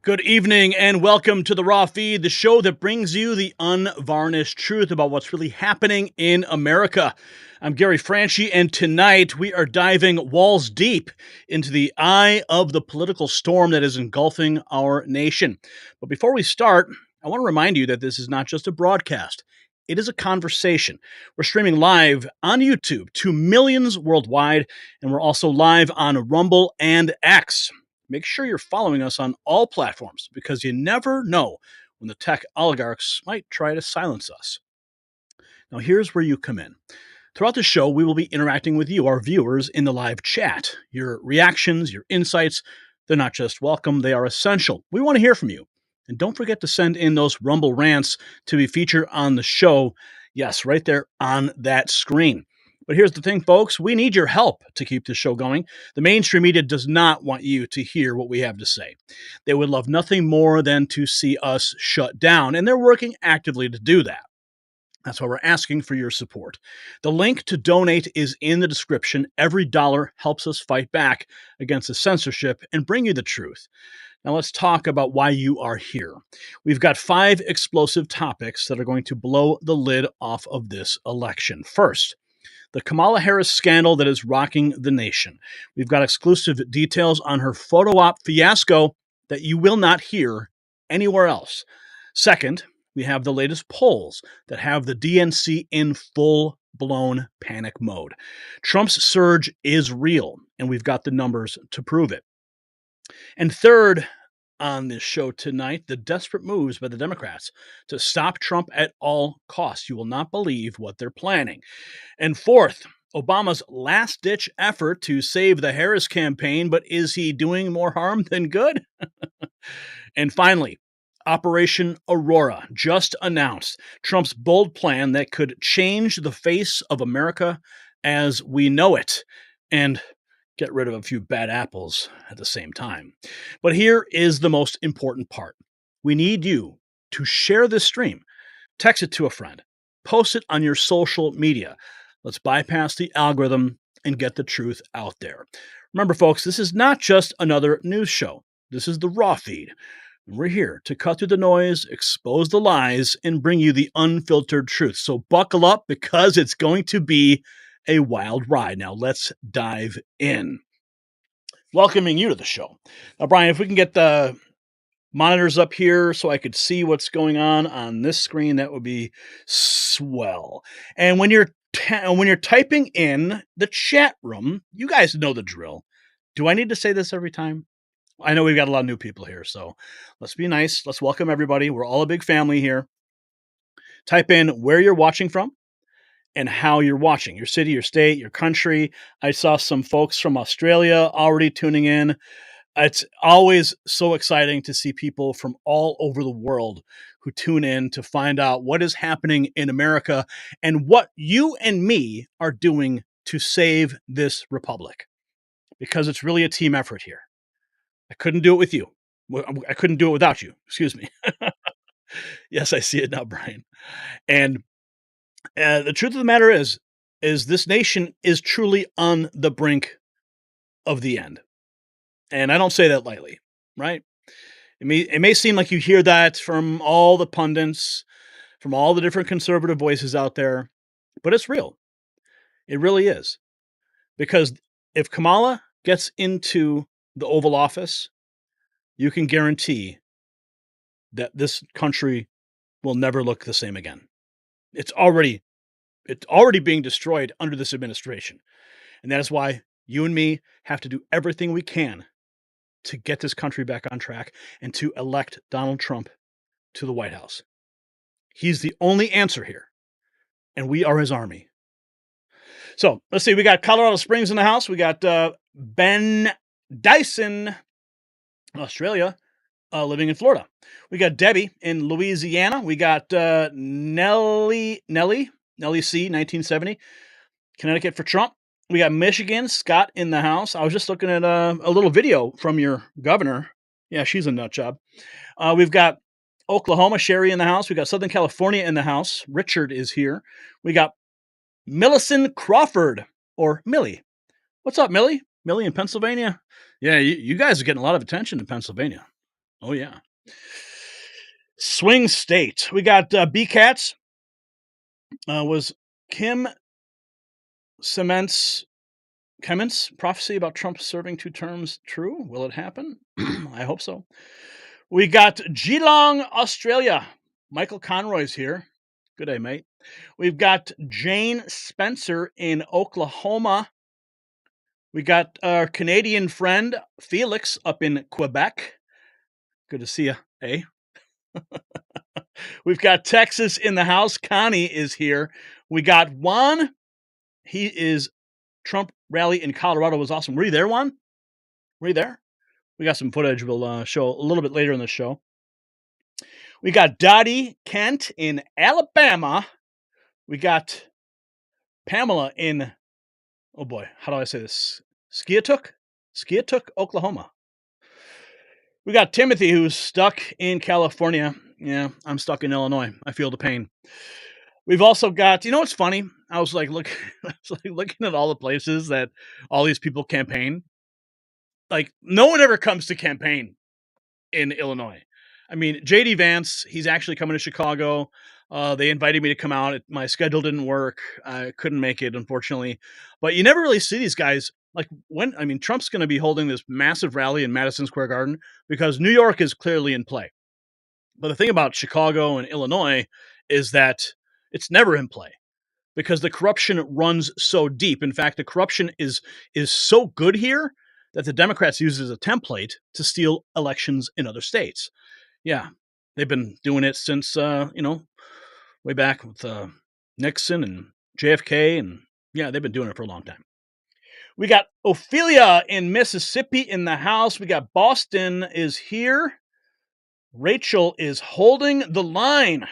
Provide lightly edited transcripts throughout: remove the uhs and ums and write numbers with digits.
Good evening and welcome to the Raw Feed, the show that brings you the unvarnished truth about what's really happening in America. I'm Gary Franchi, and tonight we are diving walls deep into the eye of the political storm that is engulfing our nation. But before we start, I want to remind you that this is not just a broadcast. It is a conversation. We're streaming live on YouTube to millions worldwide, and we're also live on Rumble and X. Make sure you're following us on all platforms because you never know when the tech oligarchs might try to silence us. Now, here's where you come in. Throughout the show, we will be interacting with you, our viewers, in the live chat. Your reactions, your insights, they're not just welcome, they are essential. We want to hear from you. And don't forget to send in those Rumble rants to be featured on the show. Yes, right there on that screen. But here's the thing, folks. We need your help to keep this show going. The mainstream media does not want you to hear what we have to say. They would love nothing more than to see us shut down, and they're working actively to do that. That's why we're asking for your support. The link to donate is in the description. Every dollar helps us fight back against the censorship and bring you the truth. Now let's talk about why you are here. We've got 5 explosive topics that are going to blow the lid off of this election. First, the Kamala Harris scandal that is rocking the nation. We've got exclusive details on her photo op fiasco that you will not hear anywhere else. Second, we have the latest polls that have the DNC in full-blown panic mode. Trump's surge is real, and we've got the numbers to prove it. And third, on this show tonight, the desperate moves by the Democrats to stop Trump at all costs. You will not believe what they're planning. And fourth, Obama's last-ditch effort to save the Harris campaign, but is he doing more harm than good? And finally, Operation Aurora just announced Trump's bold plan that could change the face of America as we know it. And get rid of a few bad apples at the same time. But here is the most important part. We need you to share this stream. Text it to a friend. Post it on your social media. Let's bypass the algorithm and get the truth out there. Remember, folks, this is not just another news show. This is the Raw Feed. We're here to cut through the noise, expose the lies, and bring you the unfiltered truth. So buckle up because it's going to be a wild ride. Now let's dive in. Welcoming you to the show. Now, Brian, if we can get the monitors up here so I could see what's going on this screen, that would be swell. And when you're typing in the chat room, you guys know the drill. Do I need to say this every time? I know we've got a lot of new people here, so let's be nice. Let's welcome everybody. We're all a big family here. Type in where you're watching from and how you're watching, your city, your state, your country. I saw some folks from Australia already tuning in. It's always so exciting to see people from all over the world who tune in to find out what is happening in America and what you and me are doing to save this republic. Because it's really a team effort here. I couldn't do it with you. I couldn't do it without you. Excuse me. Yes, I see it now, Brian. And the truth of the matter is this nation is truly on the brink of the end. And I don't say that lightly, right? It may seem like you hear that from all the pundits, from all the different conservative voices out there, but it's real. It really is. Because if Kamala gets into the Oval Office, you can guarantee that this country will never look the same again. It's already being destroyed under this administration. And that is why you and me have to do everything we can to get this country back on track and to elect Donald Trump to the White House. He's the only answer here, and we are his army. So let's see. We got Colorado Springs in the house. We got Ben Dyson, Australia, living in Florida. We got Debbie in Louisiana. We got Nellie C, 1970, Connecticut for Trump. We got Michigan, Scott in the house. I was just looking at a little video from your governor. Yeah, she's a nut job. We've got Oklahoma, Sherry in the house. We got Southern California in the house. Richard is here. We got Millicent Crawford, or Millie. What's up, Millie? Millie in Pennsylvania? Yeah, you guys are getting a lot of attention in Pennsylvania. Oh, yeah. Swing state. We got B-Cats. Was Kim Cements' prophecy about Trump serving 2 terms true? Will it happen? I hope so. We got Geelong, Australia. Michael Conroy's here. Good day, mate. We've got Jane Spencer in Oklahoma. We got our Canadian friend Felix up in Quebec. Good to see you, eh? We've got Texas in the house. Connie is here. We got Juan. He is Trump rally in Colorado was awesome. Were you there, Juan? Were you there? We got some footage we'll show a little bit later in the show. We got Dottie Kent in Alabama. We got Pamela in, oh boy, how do I say this? Skiatook, Oklahoma. We got Timothy who's stuck in California. Yeah, I'm stuck in Illinois. I feel the pain. We've also got, you know what's funny? I was like looking at all the places that all these people campaign. Like no one ever comes to campaign in Illinois. I mean, JD Vance, he's actually coming to Chicago. They invited me to come out. My schedule didn't work. I couldn't make it, unfortunately. But you never really see these guys. Like Trump's going to be holding this massive rally in Madison Square Garden because New York is clearly in play. But the thing about Chicago and Illinois is that it's never in play because the corruption runs so deep. In fact, the corruption is so good here that the Democrats use it as a template to steal elections in other states. Yeah, they've been doing it since way back with Nixon and JFK, and yeah, they've been doing it for a long time. We got Ophelia in Mississippi in the house. We got Boston is here. Rachel is holding the line.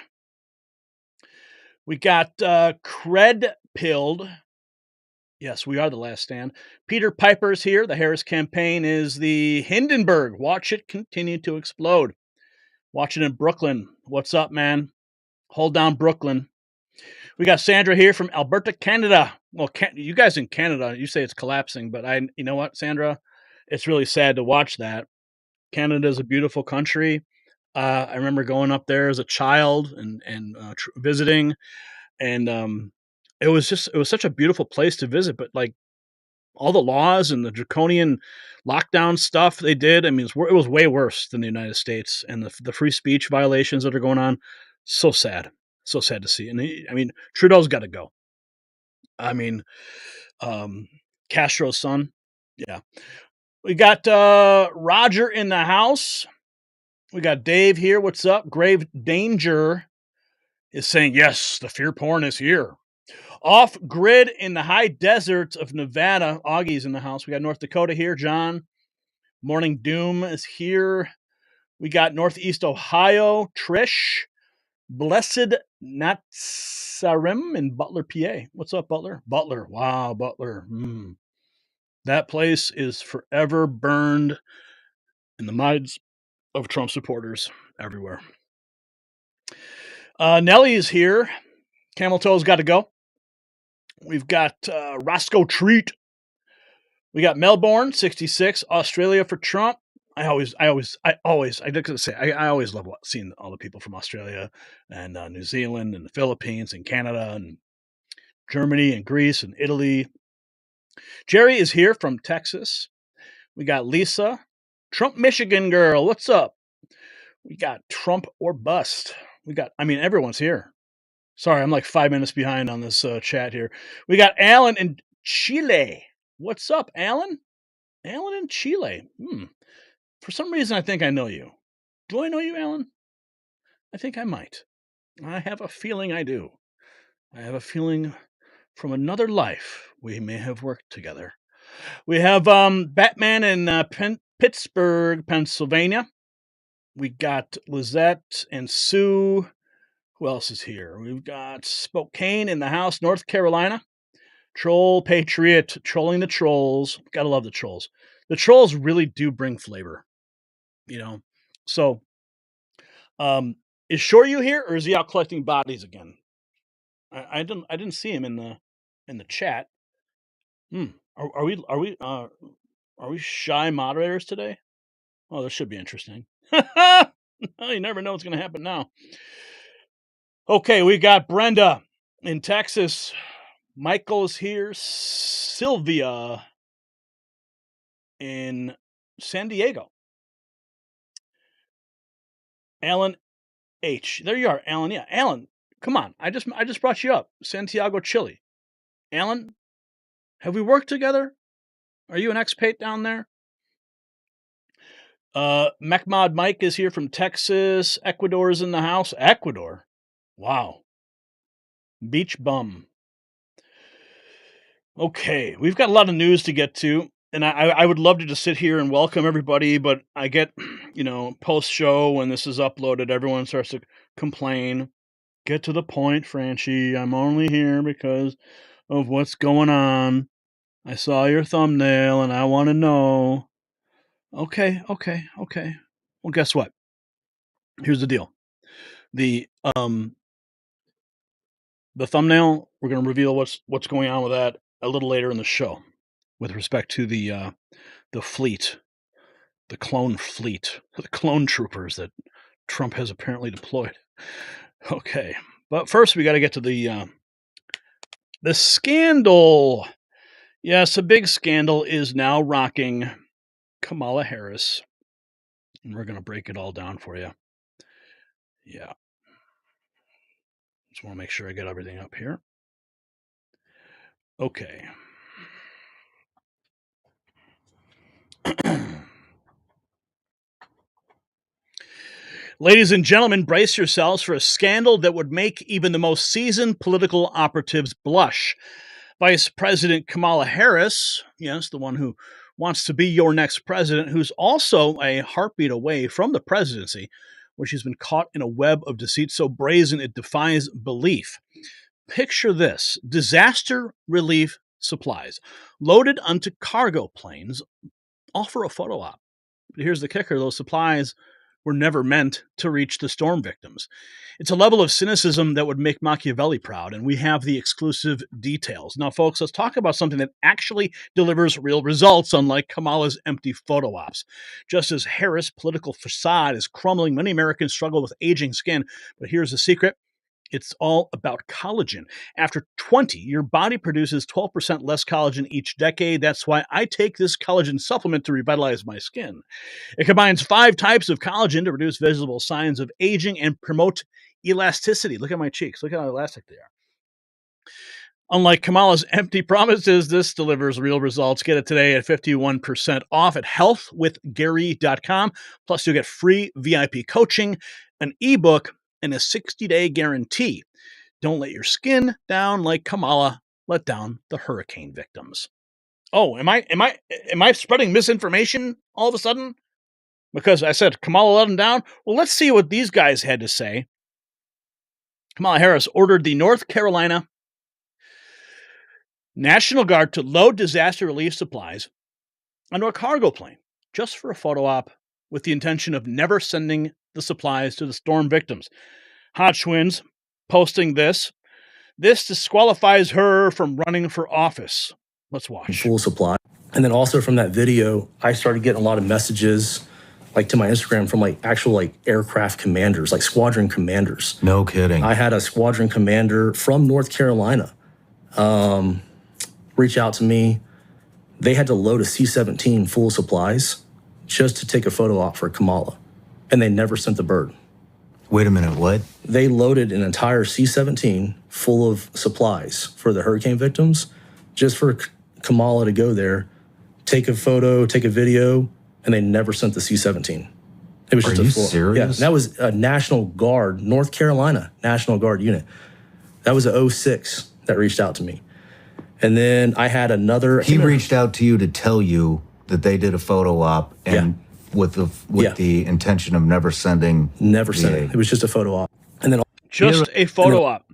We got Cred Pilled. Yes, we are the last stand. Peter Piper's here. The Harris campaign is the Hindenburg. Watch it continue to explode. Watch it in Brooklyn. What's up, man? Hold down Brooklyn. We got Sandra here from Alberta, Canada. Well, you guys in Canada, you say it's collapsing, but you know what, Sandra? It's really sad to watch that. Canada is a beautiful country. I remember going up there as a child and visiting, and it was such a beautiful place to visit. But like all the laws and the draconian lockdown stuff they did, I mean, it was way worse than the United States, and the free speech violations that are going on. So sad to see. And I mean, Trudeau's got to go. I mean, Castro's son. Yeah. We got Roger in the house. We got Dave here. What's up? Grave Danger is saying, yes, the fear porn is here. Off grid in the high deserts of Nevada. Augie's in the house. We got North Dakota here. John. Morning Doom is here. We got Northeast Ohio. Trish. Blessed Natsarim in Butler, PA. What's up, Butler? Butler. Wow, Butler. That place is forever burned in the minds of Trump supporters everywhere. Nelly is here. Camel Toe's got to go. We've got Roscoe Treat. We got Melbourne, 66. Australia for Trump. I always love seeing all the people from Australia and New Zealand and the Philippines and Canada and Germany and Greece and Italy. Jerry is here from Texas. We got Lisa. Trump, Michigan girl. What's up? We got Trump or bust. Everyone's here. Sorry, I'm like 5 minutes behind on this chat here. We got Alan in Chile. What's up, Alan? Alan in Chile. For some reason, I think I know you. Do I know you, Alan? I think I might. I have a feeling I do. I have a feeling from another life we may have worked together. We have Batman in Pittsburgh, Pennsylvania. We got Lizette and Sue. Who else is here? We've got Spokane in the house, North Carolina. Troll Patriot, trolling the trolls. Gotta love the trolls. The trolls really do bring flavor, you know. So, is Shoryu here, or is he out collecting bodies again? I didn't see him in the chat. Are we shy moderators today? Oh, this should be interesting. Well, you never know what's going to happen now. Okay, we got Brenda in Texas. Michael's here. Sylvia in San Diego. Alan H. There you are, Alan. Yeah, Alan. Come on. I just brought you up. Santiago, Chile. Alan, have we worked together? Are you an expat down there? Mechmod Mike is here from Texas. Ecuador's in the house. Ecuador. Wow. Beach bum. Okay, we've got a lot of news to get to, and I would love to just sit here and welcome everybody, but I get, post show when this is uploaded, everyone starts to complain. Get to the point, Franchi. I'm only here because of what's going on. I saw your thumbnail and I want to know. Okay. Well, guess what? Here's the deal. The thumbnail, we're going to reveal what's going on with that a little later in the show with respect to the fleet, the clone fleet, the clone troopers that Trump has apparently deployed. Okay. But first we got to get to the scandal. Yes, a big scandal is now rocking Kamala Harris. And we're going to break it all down for you. Yeah. Just want to make sure I get everything up here. Okay. Ladies and gentlemen, brace yourselves for a scandal that would make even the most seasoned political operatives blush. Vice President Kamala Harris, yes, the one who wants to be your next president, who's also a heartbeat away from the presidency, where she's been caught in a web of deceit so brazen it defies belief. Picture this: disaster relief supplies loaded onto cargo planes offer a photo op. But here's the kicker: those supplies were never meant to reach the storm victims. It's a level of cynicism that would make Machiavelli proud, and we have the exclusive details. Now, folks, let's talk about something that actually delivers real results, unlike Kamala's empty photo ops. Just as Harris' political facade is crumbling, many Americans struggle with aging skin. But here's the secret: it's all about collagen. After 20, your body produces 12% less collagen each decade. That's why I take this collagen supplement to revitalize my skin. It combines 5 types of collagen to reduce visible signs of aging and promote elasticity. Look at my cheeks. Look at how elastic they are. Unlike Kamala's empty promises, this delivers real results. Get it today at 51% off at healthwithgary.com. Plus, you'll get free VIP coaching, an ebook, and a 60-day guarantee. Don't let your skin down like Kamala let down the hurricane victims. Oh, am I spreading misinformation all of a sudden? Because I said Kamala let them down? Well, let's see what these guys had to say. Kamala Harris ordered the North Carolina National Guard to load disaster relief supplies onto a cargo plane just for a photo op with the intention of never sending the supplies to the storm victims. Hot Schwins posting this. This disqualifies her from running for office. Let's watch. Full supply. And then also from that video, I started getting a lot of messages like to my Instagram from actual aircraft commanders, like squadron commanders. No kidding. I had a squadron commander from North Carolina reach out to me. They had to load a C-17 full of supplies just to take a photo op for Kamala. And they never sent the bird. Wait a minute, what? They loaded an entire C-17 full of supplies for the hurricane victims just for Kamala to go there, take a photo, take a video, and they never sent the C-17. It was just Are you serious? Yeah, that was a National Guard, North Carolina National Guard unit. That was a 06 that reached out to me. And then I had another... He reached out to you to tell you that they did a photo op and with the intention of never sending... Never sending. It was just a photo op. And then... Just a photo op.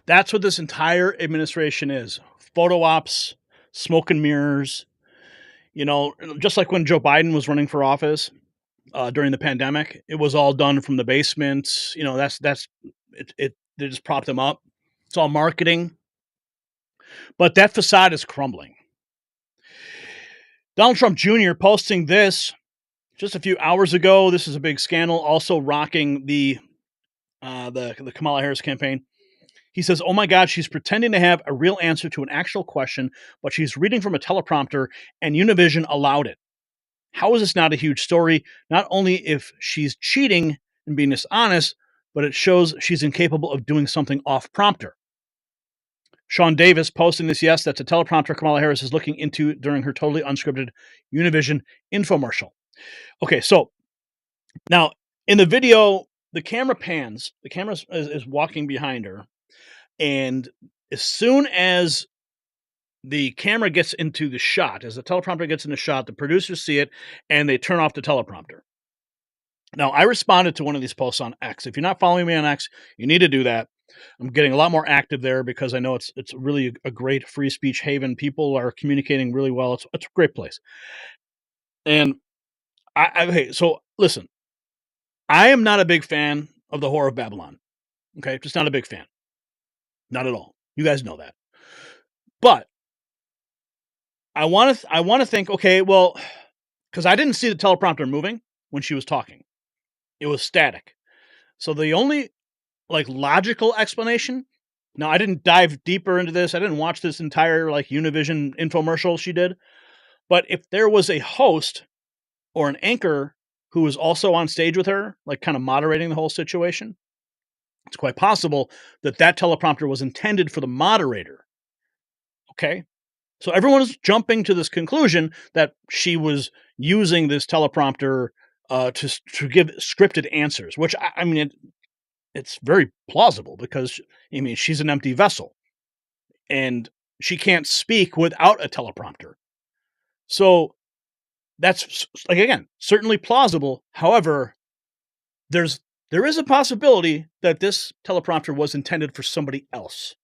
That's what this entire administration is. Photo ops, smoke and mirrors. You know, just like when Joe Biden was running for office during the pandemic, it was all done from the basement. You know, they just propped them up. It's all marketing. But that facade is crumbling. Donald Trump Jr. posting this. Just a few hours ago, this is a big scandal, also rocking the Kamala Harris campaign. He says, "Oh my God, she's pretending to have a real answer to an actual question, but she's reading from a teleprompter, and Univision allowed it. How is this not a huge story? Not only if she's cheating and being dishonest, but it shows she's incapable of doing something off prompter." Sean Davis posting this, yes, that's a teleprompter Kamala Harris is looking into during her totally unscripted Univision infomercial. Okay, so now in the video, the camera pans, the camera is walking behind her, and as soon as the camera gets into the shot, as the teleprompter gets in the shot, the producers see it and they turn off the teleprompter. Now, I responded to one of these posts on X. If you're not following me on X, you need to do that. I'm getting a lot more active there because I know it's really a great free speech haven. People are communicating really well. It's a great place. And okay, so listen, I am not a big fan of the Whore of Babylon. Okay, just not a big fan. Not at all. You guys know that. But I want to think, okay, well, because I didn't see the teleprompter moving when she was talking. It was static. So the only logical explanation. Now, I didn't dive deeper into this. I didn't watch this entire Univision infomercial she did. But if there was a host or an anchor who was also on stage with her, kind of moderating the whole situation, it's quite possible that teleprompter was intended for the moderator. Okay? So everyone is jumping to this conclusion that she was using this teleprompter to give scripted answers, which I mean, it's very plausible because she's an empty vessel and she can't speak without a teleprompter. So that's again certainly plausible. However, there is a possibility that this teleprompter was intended for somebody else.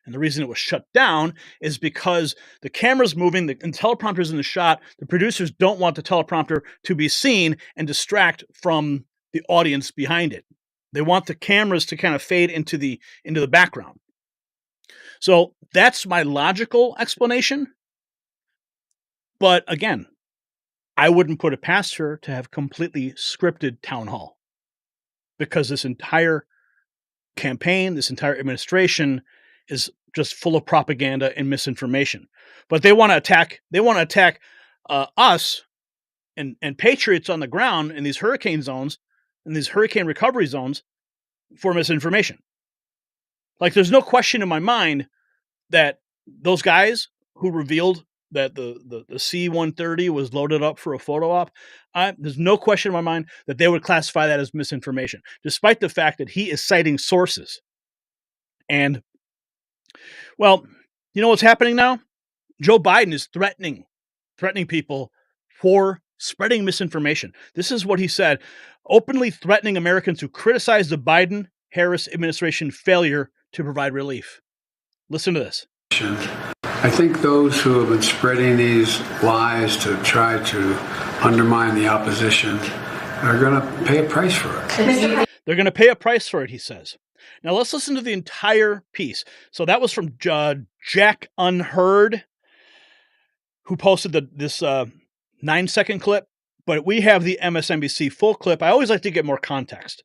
And the reason it was shut down is because the camera's moving, the teleprompter's in the shot. The producers don't want the teleprompter to be seen and distract from the audience behind it. They want the cameras to kind of fade into the background. So that's my logical explanation. But again, I wouldn't put it past her to have completely scripted town hall, because this entire campaign, this entire administration is just full of propaganda and misinformation. But they want to attack us and patriots on the ground in these hurricane zones, in these hurricane recovery zones, for misinformation. There's no question in my mind that those guys who revealed that the C-130 was loaded up for a photo op, there's no question in my mind that they would classify that as misinformation, despite the fact that he is citing sources. And, well, you know what's happening now? Joe Biden is threatening people for spreading misinformation. This is what he said, openly threatening Americans who criticize the Biden-Harris administration failure to provide relief. Listen to this. I think those who have been spreading these lies to try to undermine the opposition are going to pay a price for it. They're going to pay a price for it, he says. Now let's listen to the entire piece. So that was from Jack Unheard, who posted this 9-second clip, but we have the MSNBC full clip. I always like to get more context.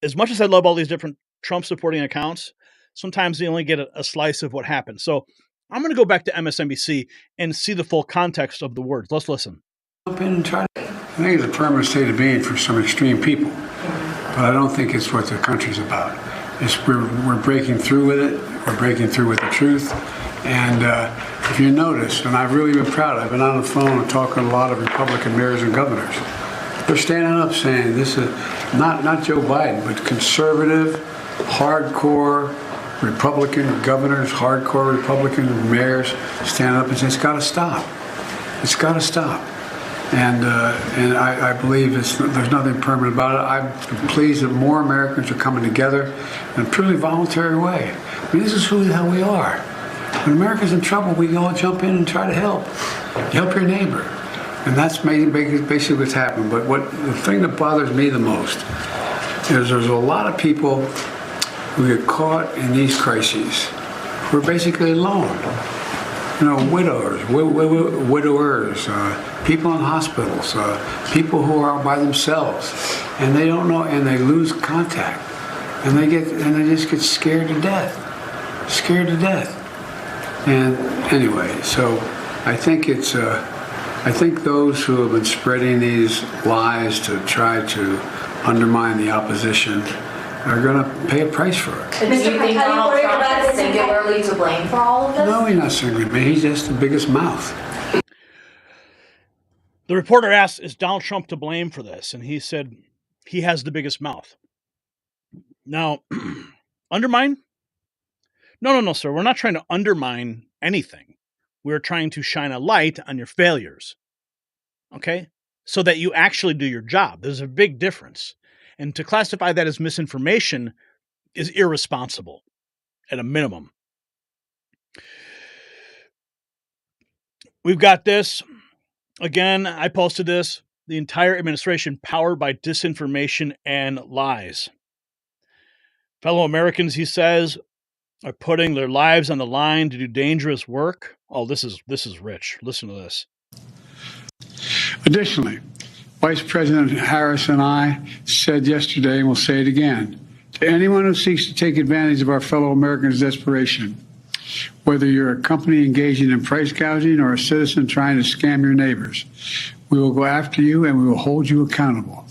As much as I love all these different Trump supporting accounts, sometimes you only get a slice of what happened. So I'm going to go back to MSNBC and see the full context of the words. Let's listen. I think it's a permanent state of being for some extreme people, but I don't think it's what the country's about. We're breaking through with it. We're breaking through with the truth. And if you notice, and I've really been proud, I've been on the phone and talking to a lot of Republican mayors and governors. They're standing up saying this is not Joe Biden, but conservative, hardcore Republican governors, hardcore Republican mayors standing up and saying it's got to stop. It's got to stop. And I believe there's nothing permanent about it. I'm pleased that more Americans are coming together in a truly voluntary way. I mean, this is who the hell we are. When America's in trouble, we all jump in and try to help. You help your neighbor. And that's basically what's happened. But the thing that bothers me the most is there's a lot of people who get caught in these crises who are basically alone. widowers, people in hospitals, people who are by themselves, and they don't know, and they lose contact, and they just get scared to death. And anyway, so I think I think those who have been spreading these lies to try to undermine the opposition are going to pay a price for it. Do you think Donald Trump is singularly to blame for all of this? No, he's not singularly. He's just the biggest mouth. The reporter asked, is Donald Trump to blame for this? And he said, he has the biggest mouth. Now, undermine? No, sir. We're not trying to undermine anything. We're trying to shine a light on your failures. Okay? So that you actually do your job. There's a big difference. And to classify that as misinformation is irresponsible at a minimum. We've got this. Again, I posted this. The entire administration powered by disinformation and lies. Fellow Americans, he says, are putting their lives on the line to do dangerous work. Oh, this is rich. Listen to this. Additionally, Vice President Harris and I said yesterday, and we'll say it again, to anyone who seeks to take advantage of our fellow Americans' desperation, whether you're a company engaging in price gouging or a citizen trying to scam your neighbors, we will go after you and we will hold you accountable.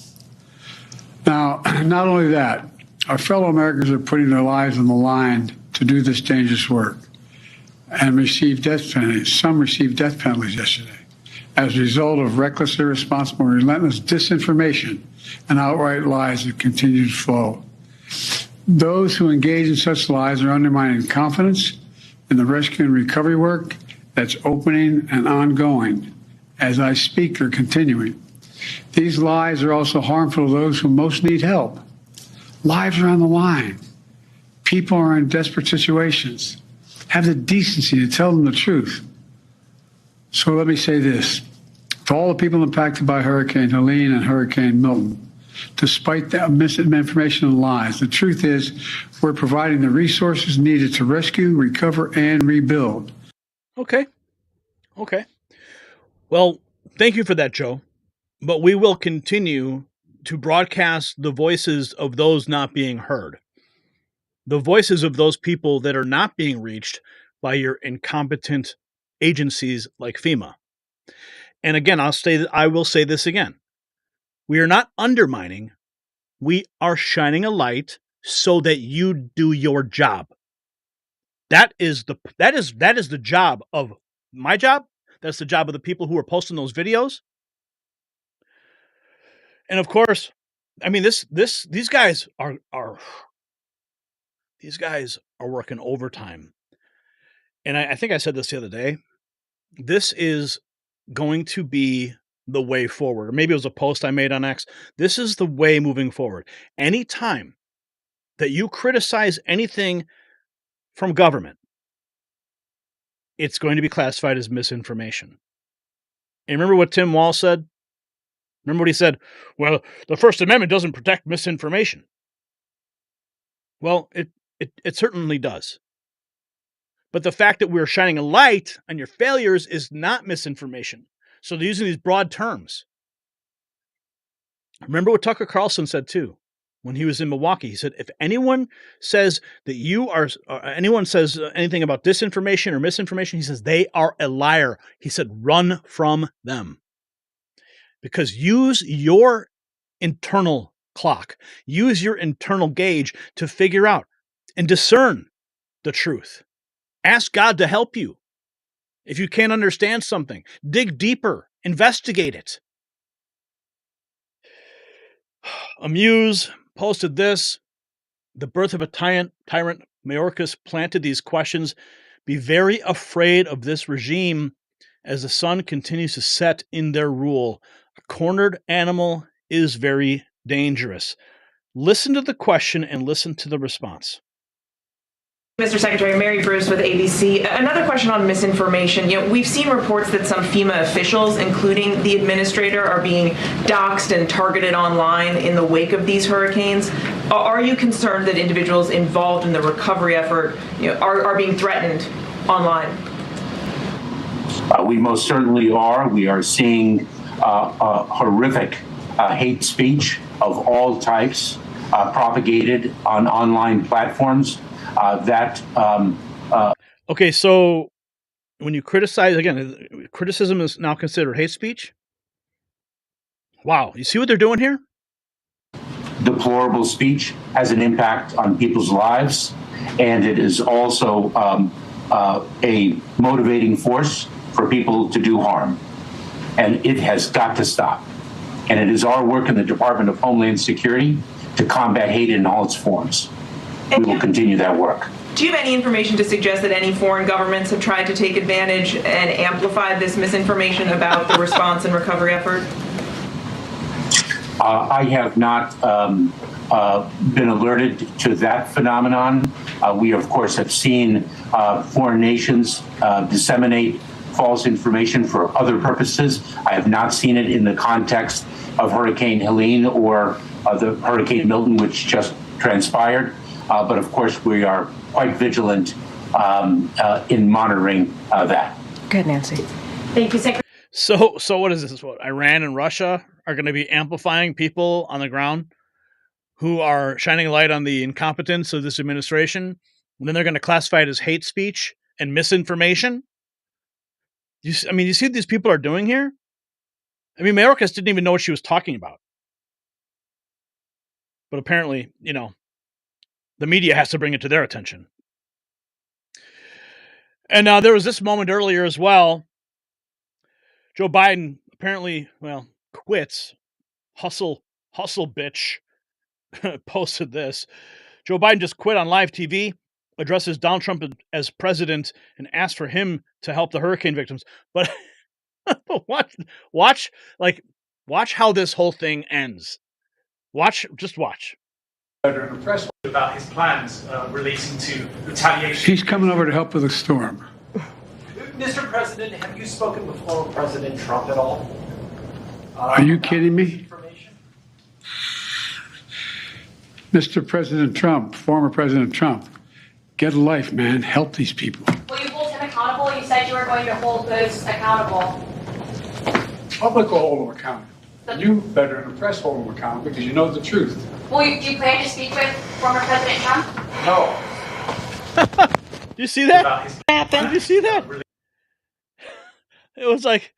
Now, not only that, our fellow Americans are putting their lives on the line to do this dangerous work and receive death penalties. Some received death penalties yesterday as a result of reckless, irresponsible, relentless disinformation and outright lies that continue to flow. Those who engage in such lies are undermining confidence in the rescue and recovery work that's opening and ongoing. As I speak, they're continuing. These lies are also harmful to those who most need help. Lives are on the line. People are in desperate situations. Have the decency to tell them the truth. So let me say this. To all the people impacted by Hurricane Helene and Hurricane Milton, despite the misinformation and lies, the truth is we're providing the resources needed to rescue, recover, and rebuild. Okay. Well, thank you for that, Joe. But we will continue to broadcast the voices of those not being heard. The voices of those people that are not being reached by your incompetent agencies like FEMA. And again, I will say this again. We are not undermining. We are shining a light so that you do your job. That is the job of my job. That's the job of the people who are posting those videos. And of course, I mean these guys are working overtime. And I think I said this the other day. This is going to be the way forward. Or maybe it was a post I made on X. This is the way moving forward. Anytime that you criticize anything from government, it's going to be classified as misinformation. And remember what Tim Walz said? Remember what he said? Well, the First Amendment doesn't protect misinformation. Well, it certainly does. But the fact that we're shining a light on your failures is not misinformation. So they're using these broad terms. Remember what Tucker Carlson said too, when he was in Milwaukee. He said, if anyone says that anyone says anything about disinformation or misinformation, he says they are a liar. He said, run from them. Because use your internal clock, use your internal gauge to figure out and discern the truth. Ask God to help you. If you can't understand something, dig deeper, investigate it. Amuse posted this. The birth of a tyrant, Mayorkas planted these questions. Be very afraid of this regime as the sun continues to set in their rule. A cornered animal is very dangerous. Listen to the question and listen to the response. Mr. Secretary, Mary Bruce with ABC. Another question on misinformation. We've seen reports that some FEMA officials, including the administrator, are being doxxed and targeted online in the wake of these hurricanes. Are you concerned that individuals involved in the recovery effort, are being threatened online? We most certainly are. We are seeing horrific hate speech of all types propagated on online platforms Okay, so when you criticize, again, criticism is now considered hate speech? Wow, you see what they're doing here? Deplorable speech has an impact on people's lives, and it is also a motivating force for people to do harm. And it has got to stop. And it is our work in the Department of Homeland Security to combat hate in all its forms. We will continue that work. Do you have any information to suggest that any foreign governments have tried to take advantage and amplify this misinformation about the response and recovery effort? I have not been alerted to that phenomenon. We, of course, have seen foreign nations disseminate false information for other purposes. I have not seen it in the context of Hurricane Helene or the Hurricane Milton, which just transpired. But of course, we are quite vigilant in monitoring that. Go ahead, Nancy. Thank you, Secretary. So what is this? What, Iran and Russia are going to be amplifying people on the ground who are shining a light on the incompetence of this administration, and then they're going to classify it as hate speech and misinformation? You see what these people are doing here? I mean, Mayorkas didn't even know what she was talking about. But apparently, the media has to bring it to their attention. And there was this moment earlier as well. Joe Biden apparently, quits. Hustle bitch posted this. Joe Biden just quit on live TV, addresses Donald Trump as president, and asked for him to help the hurricane victims. But watch how this whole thing ends. Just watch. Impressed about his plans relating to retaliation. He's coming over to help with the storm. Mr. President, have you spoken with former President Trump at all? Are you kidding me? Mr. President Trump, former President Trump, get a life, man. Help these people. Will you hold him accountable? You said you were going to hold those accountable. Public will hold them accountable. You better than the press hold them accountable because you know the truth. Do you plan to speak with former President Trump? No. Did you see that? Did you see that? It was like,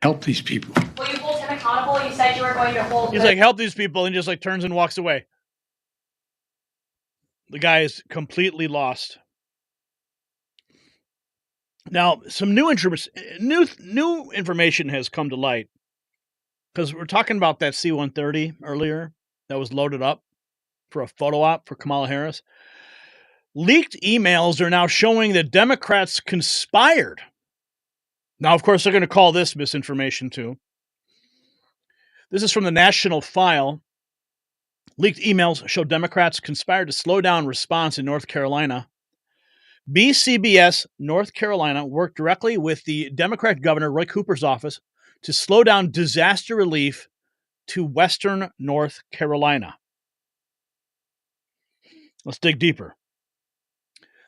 help these people. Will you hold him accountable? You said you were going to hold. He's like, help these people, and just like turns and walks away. The guy is completely lost. Now, some new information has come to light, because we're talking about that C-130 earlier that was loaded up for a photo op for Kamala Harris. Leaked emails are now showing that Democrats conspired. Now, of course, they're going to call this misinformation too. This is from the National File. Leaked emails show Democrats conspired to slow down response in North Carolina. BCBS North Carolina worked directly with the Democrat Governor Roy Cooper's office to slow down disaster relief to Western North Carolina. Let's dig deeper.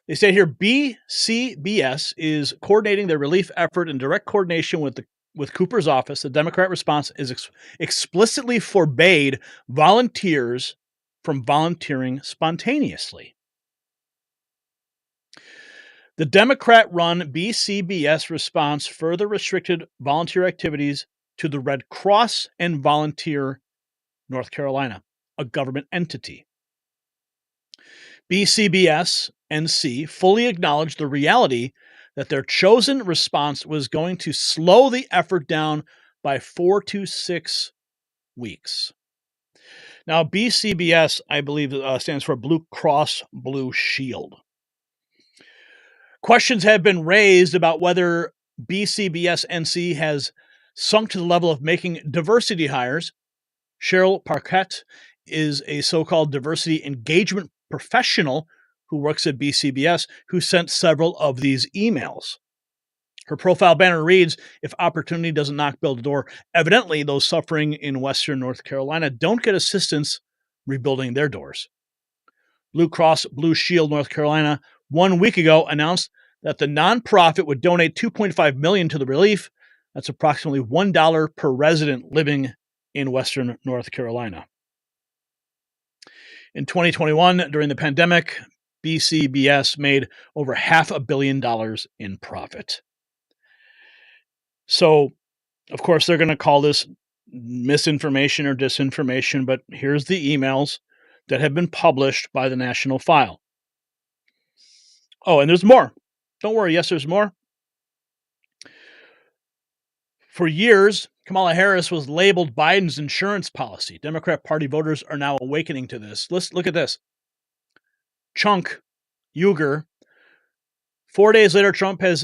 They say here BCBS is coordinating their relief effort in direct coordination with Cooper's office. The Democrat response is explicitly forbade volunteers from volunteering spontaneously. The Democrat-run BCBS response further restricted volunteer activities to the Red Cross and Volunteer North Carolina, a government entity. BCBS NC fully acknowledged the reality that their chosen response was going to slow the effort down by 4 to 6 weeks. Now, BCBS, I believe, stands for Blue Cross Blue Shield. Questions have been raised about whether BCBS NC has sunk to the level of making diversity hires. Cheryl Parquette is a so-called diversity engagement professional who works at BCBS, who sent several of these emails. Her profile banner reads, "If opportunity doesn't knock, build a door." Evidently, those suffering in Western North Carolina don't get assistance rebuilding their doors. Blue Cross Blue Shield North Carolina 1 week ago announced that the nonprofit would donate $2.5 million to the relief. That's approximately $1 per resident living in Western North Carolina. In 2021, during the pandemic, BCBS made over $500 million in profit. So, of course, they're going to call this misinformation or disinformation, but here's the emails that have been published by the National File. Oh, and there's more. Don't worry. Yes, there's more. For years, Kamala Harris was labeled Biden's insurance policy. Democrat Party voters are now awakening to this. Let's look at this. Chunk Uger. 4 days later, Trump has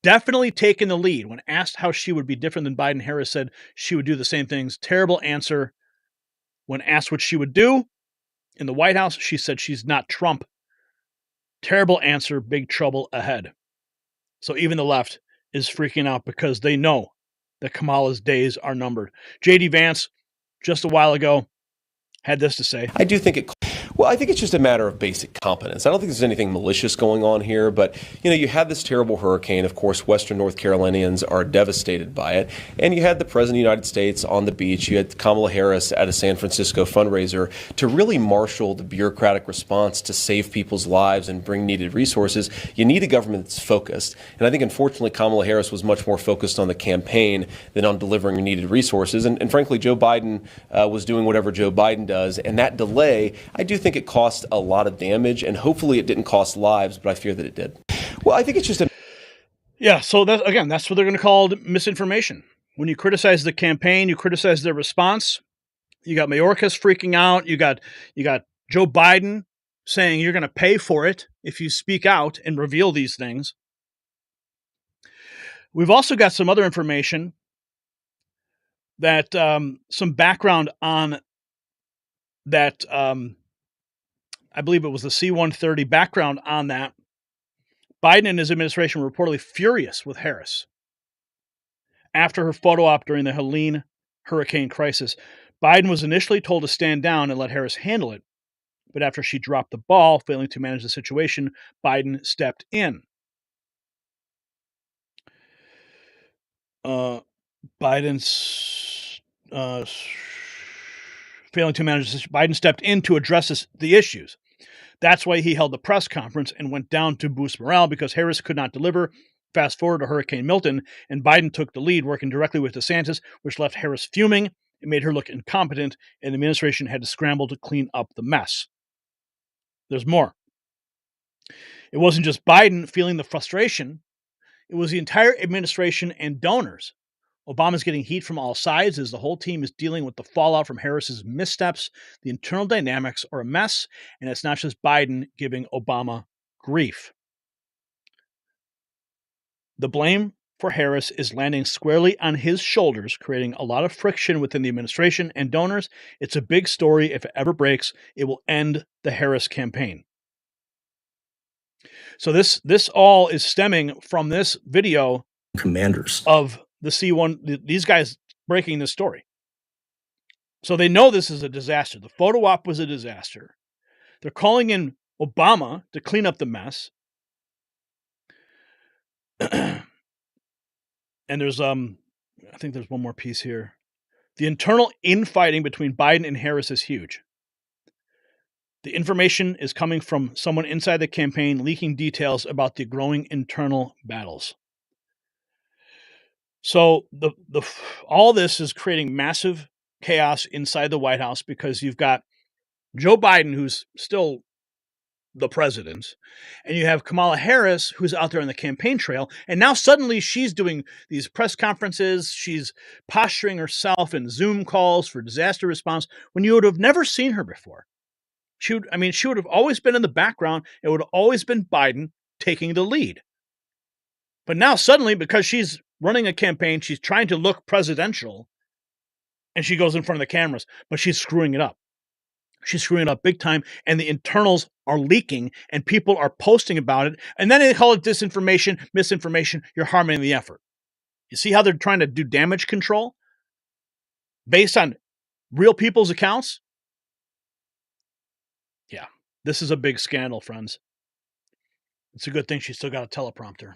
definitely taken the lead. When asked how she would be different than Biden, Harris said she would do the same things. Terrible answer. When asked what she would do in the White House, she said she's not Trump. Terrible answer. Big trouble ahead. So even the left is freaking out because they know that Kamala's days are numbered. J.D. Vance, just a while ago, had this to say. I do think I think it's just a matter of basic competence. I don't think there's anything malicious going on here, but you had this terrible hurricane. Of course, Western North Carolinians are devastated by it. And you had the President of the United States on the beach. You had Kamala Harris at a San Francisco fundraiser to really marshal the bureaucratic response to save people's lives and bring needed resources. You need a government that's focused. And I think, unfortunately, Kamala Harris was much more focused on the campaign than on delivering needed resources. And frankly, Joe Biden was doing whatever Joe Biden does. And that delay, I do think it cost a lot of damage, and hopefully it didn't cost lives, but I fear that it did. Well, I think it's just so that's what they're going to call misinformation. When you criticize the campaign, you criticize their response. You got Mayorkas freaking out. You got Joe Biden saying you're going to pay for it if you speak out and reveal these things. We've also got some other information that some background on that. I believe it was the C-130 background on that. Biden and his administration were reportedly furious with Harris after her photo op during the Helene hurricane crisis. Biden was initially told to stand down and let Harris handle it, but after she dropped the ball, failing to manage the situation, Biden stepped in. Biden stepped in to address the issues. That's why he held the press conference and went down to boost morale, because Harris could not deliver. Fast forward to Hurricane Milton, and Biden took the lead, working directly with DeSantis, which left Harris fuming. It made her look incompetent, and the administration had to scramble to clean up the mess. There's more. It wasn't just Biden feeling the frustration. It was the entire administration and donors. Obama's getting heat from all sides as the whole team is dealing with the fallout from Harris's missteps. The internal dynamics are a mess, and it's not just Biden giving Obama grief. The blame for Harris is landing squarely on his shoulders, creating a lot of friction within the administration and donors. It's a big story. If it ever breaks, it will end the Harris campaign. So this all is stemming from this video commanders of the C1, these guys breaking this story. So they know this is a disaster. The photo op was a disaster. They're calling in Obama to clean up the mess. And there's I think there's one more piece here. The internal infighting between Biden and Harris is huge. The information is coming from someone inside the campaign leaking details about the growing internal battles. So all this is creating massive chaos inside the White House, because you've got Joe Biden, who's still the president, and you have Kamala Harris, who's out there on the campaign trail, and now suddenly she's doing these press conferences, she's posturing herself in Zoom calls for disaster response, when you would have never seen her before. She would have always been in the background. It would have always been Biden taking the lead. But now suddenly, because she's running a campaign, she's trying to look presidential, and she goes in front of the cameras, but she's screwing it up. She's screwing it up big time, and the internals are leaking, and people are posting about it, and then they call it disinformation, misinformation. You're harming the effort. You see how they're trying to do damage control based on real people's accounts? Yeah, this is a big scandal, friends. It's a good thing she's still got a teleprompter.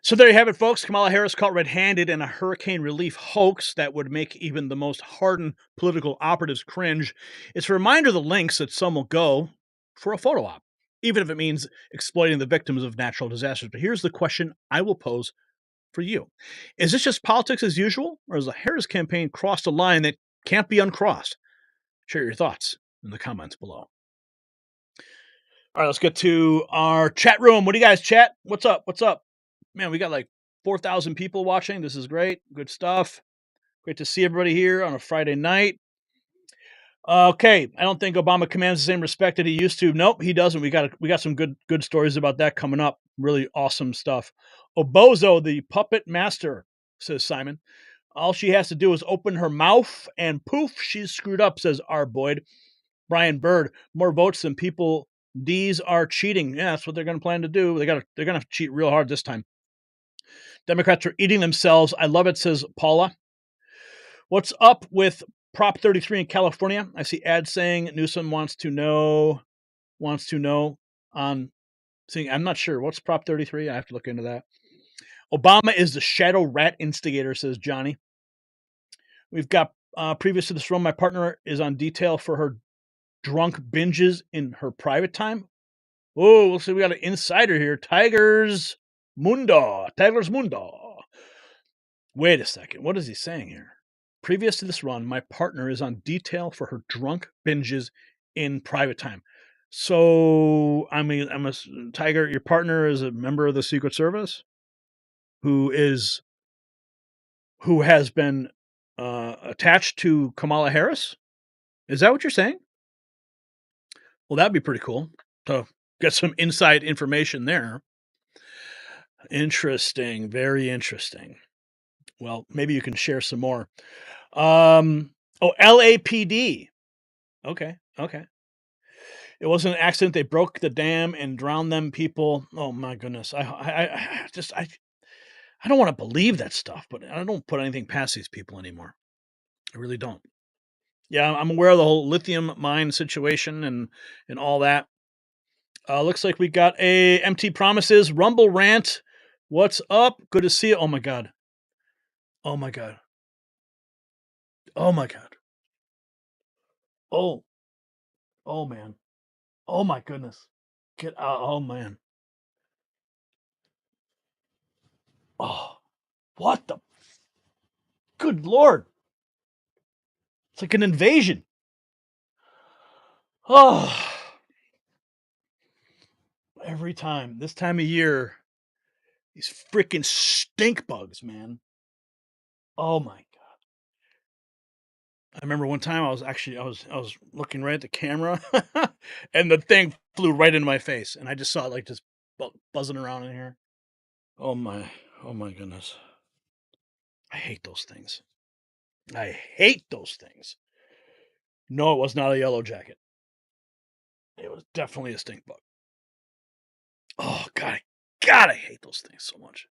So there you have it, folks. Kamala Harris caught red-handed in a hurricane relief hoax that would make even the most hardened political operatives cringe. It's a reminder of the lengths that some will go for a photo op, even if it means exploiting the victims of natural disasters. But here's the question I will pose for you. Is this just politics as usual, or has the Harris campaign crossed a line that can't be uncrossed? Share your thoughts in the comments below. All right, let's get to our chat room. What do you guys chat? What's up? What's up? Man, we got like 4,000 people watching. This is great. Good stuff. Great to see everybody here on a Friday night. Okay, I don't think Obama commands the same respect that he used to. Nope, he doesn't. We got some good stories about that coming up. Really awesome stuff. Obozo, the puppet master, says Simon. All she has to do is open her mouth and poof, she's screwed up, says R. Boyd. Brian Bird, more votes than people. D's are cheating. Yeah, that's what they're going to plan to do. They're going to cheat real hard this time. Democrats are eating themselves. I love it, says Paula. What's up with Prop 33 in California? I see ads saying Newsom wants to know on seeing. I'm not sure. What's Prop 33? I have to look into that. Obama is the shadow rat instigator, says Johnny. We've got previous to this room, my partner is on detail for her drunk binges in her private time. Oh, we'll see. We got an insider here. Tiger's Mundo. Wait a second. What is he saying here? Previous to this run, my partner is on detail for her drunk binges in private time. So, I mean, Tiger, your partner is a member of the Secret Service who has been attached to Kamala Harris? Is that what you're saying? Well, that'd be pretty cool to get some inside information there. Interesting. Very interesting. Well, maybe you can share some more. LAPD. Okay. It wasn't an accident. They broke the dam and drowned them people. Oh my goodness. I don't want to believe that stuff, but I don't put anything past these people anymore. I really don't. Yeah, I'm aware of the whole lithium mine situation and all that. Looks like we got a MT Promises Rumble rant. What's up? Good to see you. Oh my god. Oh my god. Oh my god. Oh man. Oh my goodness. Get out. Oh man. Oh, what the? Good Lord. It's like an invasion. Oh. Every time. This time of year. These freaking stink bugs, man. Oh my god. I remember one time I was looking right at the camera and the thing flew right into my face and I just saw it like just buzzing around in here. Oh my goodness. I hate those things. No, it was not a yellow jacket. It was definitely a stink bug. Oh god, I hate those things so much.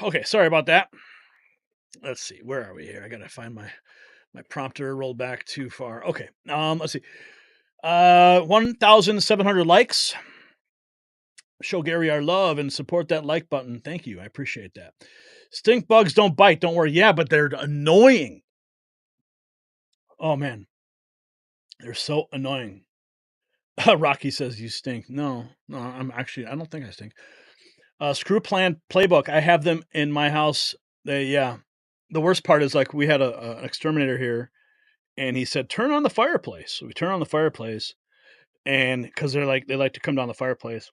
Okay, sorry about that. Let's see, where are we here? I gotta find my prompter rolled back too far. Okay, let's see. 1,700 likes. Show Gary our love and support that like button. Thank you. I appreciate that. Stink bugs don't bite. Don't worry. Yeah, but they're annoying. Oh, man. They're so annoying. Rocky says you stink. No, I don't think I stink. Screw Plan Playbook. I have them in my house. The worst part is like we had an exterminator here and he said, turn on the fireplace. So we turn on the fireplace and because they like to come down the fireplace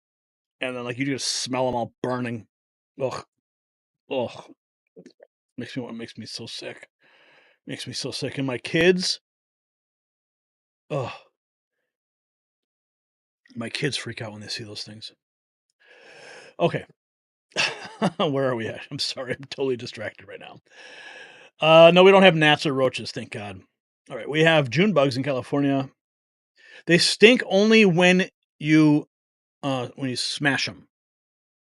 and then like you just smell them all burning. Ugh. Makes me so sick. And my kids, my kids freak out when they see those things. Okay. Where are we at? I'm sorry. I'm totally distracted right now. No, we don't have gnats or roaches. Thank God. All right. We have June bugs in California. They stink only when you smash them.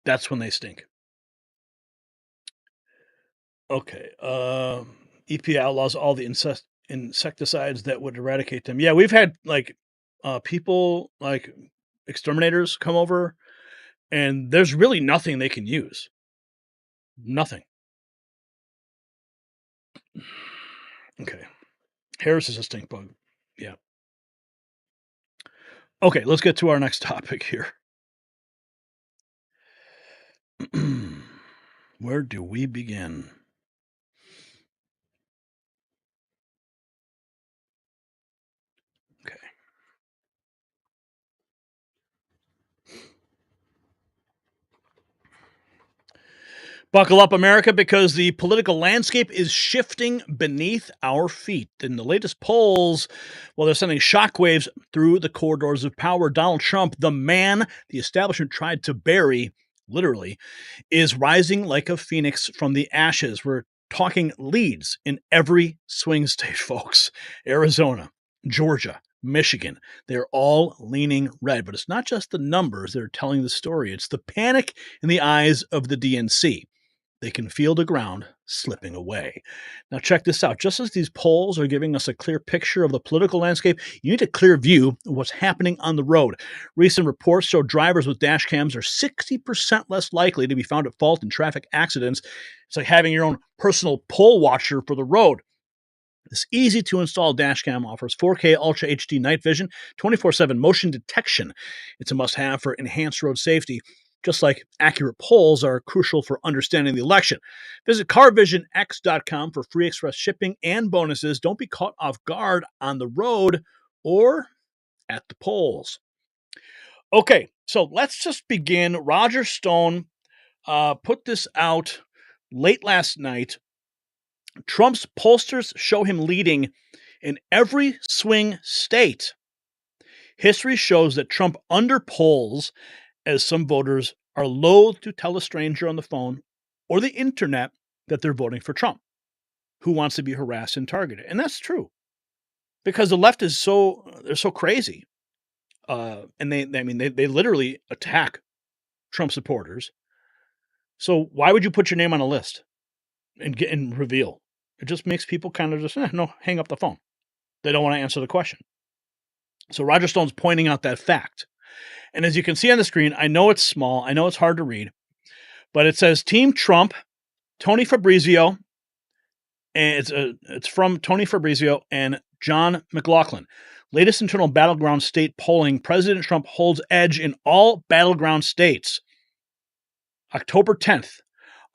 That's when they stink. Okay. EPA outlaws all the insecticides that would eradicate them. Yeah, we've had like people like exterminators come over, and there's really nothing they can use. Nothing. Okay. Harris is a stink bug. Yeah. Okay, let's get to our next topic here. Where do we begin? Okay. Buckle up, America, because the political landscape is shifting beneath our feet. In the latest polls, well, they're sending shockwaves through the corridors of power. Donald Trump, the man the establishment tried to bury, literally, is rising like a phoenix from the ashes. We're talking leads in every swing state, folks. Arizona, Georgia, Michigan, they're all leaning red. But it's not just the numbers that are telling the story. It's the panic in the eyes of the DNC. They can feel the ground slipping away. Now, check this out. Just as these polls are giving us a clear picture of the political landscape, you need a clear view of what's happening on the road. Recent reports show drivers with dash cams are 60% less likely to be found at fault in traffic accidents. It's like having your own personal poll watcher for the road. This easy-to-install dashcam offers 4K Ultra HD night vision, 24/7 motion detection. It's a must-have for enhanced road safety, just like accurate polls are crucial for understanding the election. Visit carvisionx.com for free express shipping and bonuses. Don't be caught off guard on the road or at the polls. Okay, so let's just begin. Roger Stone put this out late last night. Trump's pollsters show him leading in every swing state. History shows that Trump underpolls, as some voters are loath to tell a stranger on the phone or the internet that they're voting for Trump, who wants to be harassed and targeted. And that's true, because the left is they're so crazy. And they literally attack Trump supporters. So why would you put your name on a list and reveal? It just makes people kind of just, hang up the phone. They don't want to answer the question. So Roger Stone's pointing out that fact. And as you can see on the screen, I know it's small, I know it's hard to read, but it says Team Trump, Tony Fabrizio, and it's from Tony Fabrizio and John McLaughlin. Latest internal battleground state polling, President Trump holds edge in all battleground states. October 10th.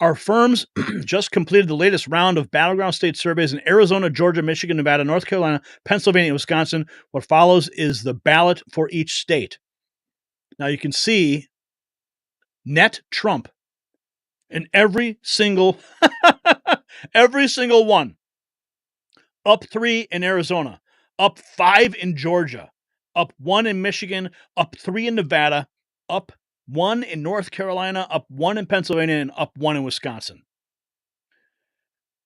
Our firms just completed the latest round of battleground state surveys in Arizona, Georgia, Michigan, Nevada, North Carolina, Pennsylvania, and Wisconsin. What follows is the ballot for each state. Now you can see net Trump in every single one. Up 3 in Arizona, up 5 in Georgia, up 1 in Michigan, up 3 in Nevada, up 1 in North Carolina, up 1 in Pennsylvania, and up 1 in Wisconsin.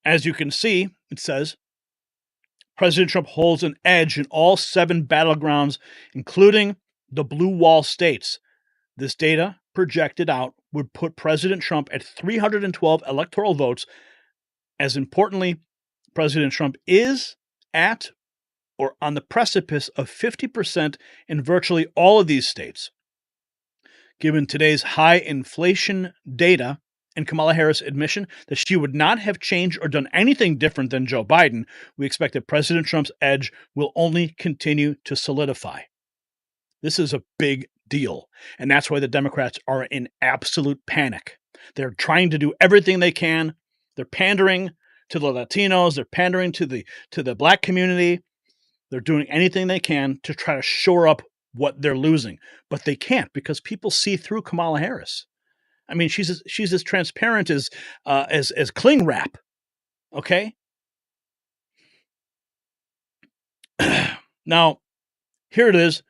As you can see, it says President Trump holds an edge in all 7 battlegrounds, including the blue wall states. This data projected out would put President Trump at 312 electoral votes. As importantly, President Trump is at or on the precipice of 50% in virtually all of these states. Given today's high inflation data and Kamala Harris' admission that she would not have changed or done anything different than Joe Biden, we expect that President Trump's edge will only continue to solidify. This is a big deal, and that's why the Democrats are in absolute panic. They're trying to do everything they can. They're pandering to the Latinos. They're pandering to the black community. They're doing anything they can to try to shore up what they're losing, but they can't, because people see through Kamala Harris. I mean, she's as transparent as cling wrap. Okay. Now, here it is.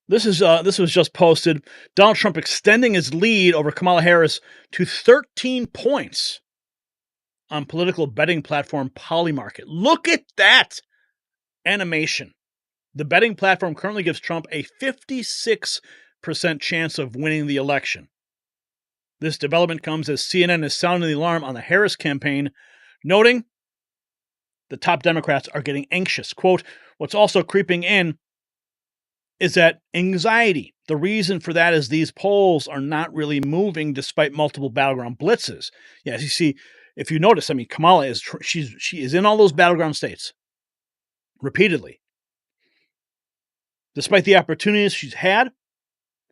This was just posted. Donald Trump extending his lead over Kamala Harris to 13 points on political betting platform Polymarket. Look at that animation. The betting platform currently gives Trump a 56% chance of winning the election. This development comes as CNN is sounding the alarm on the Harris campaign, noting the top Democrats are getting anxious. Quote, what's also creeping in is that anxiety The reason for that is these polls are not really moving despite multiple battleground blitzes. Yes, you see, if you notice, I mean, Kamala she is in all those battleground states repeatedly. Despite the opportunities she's had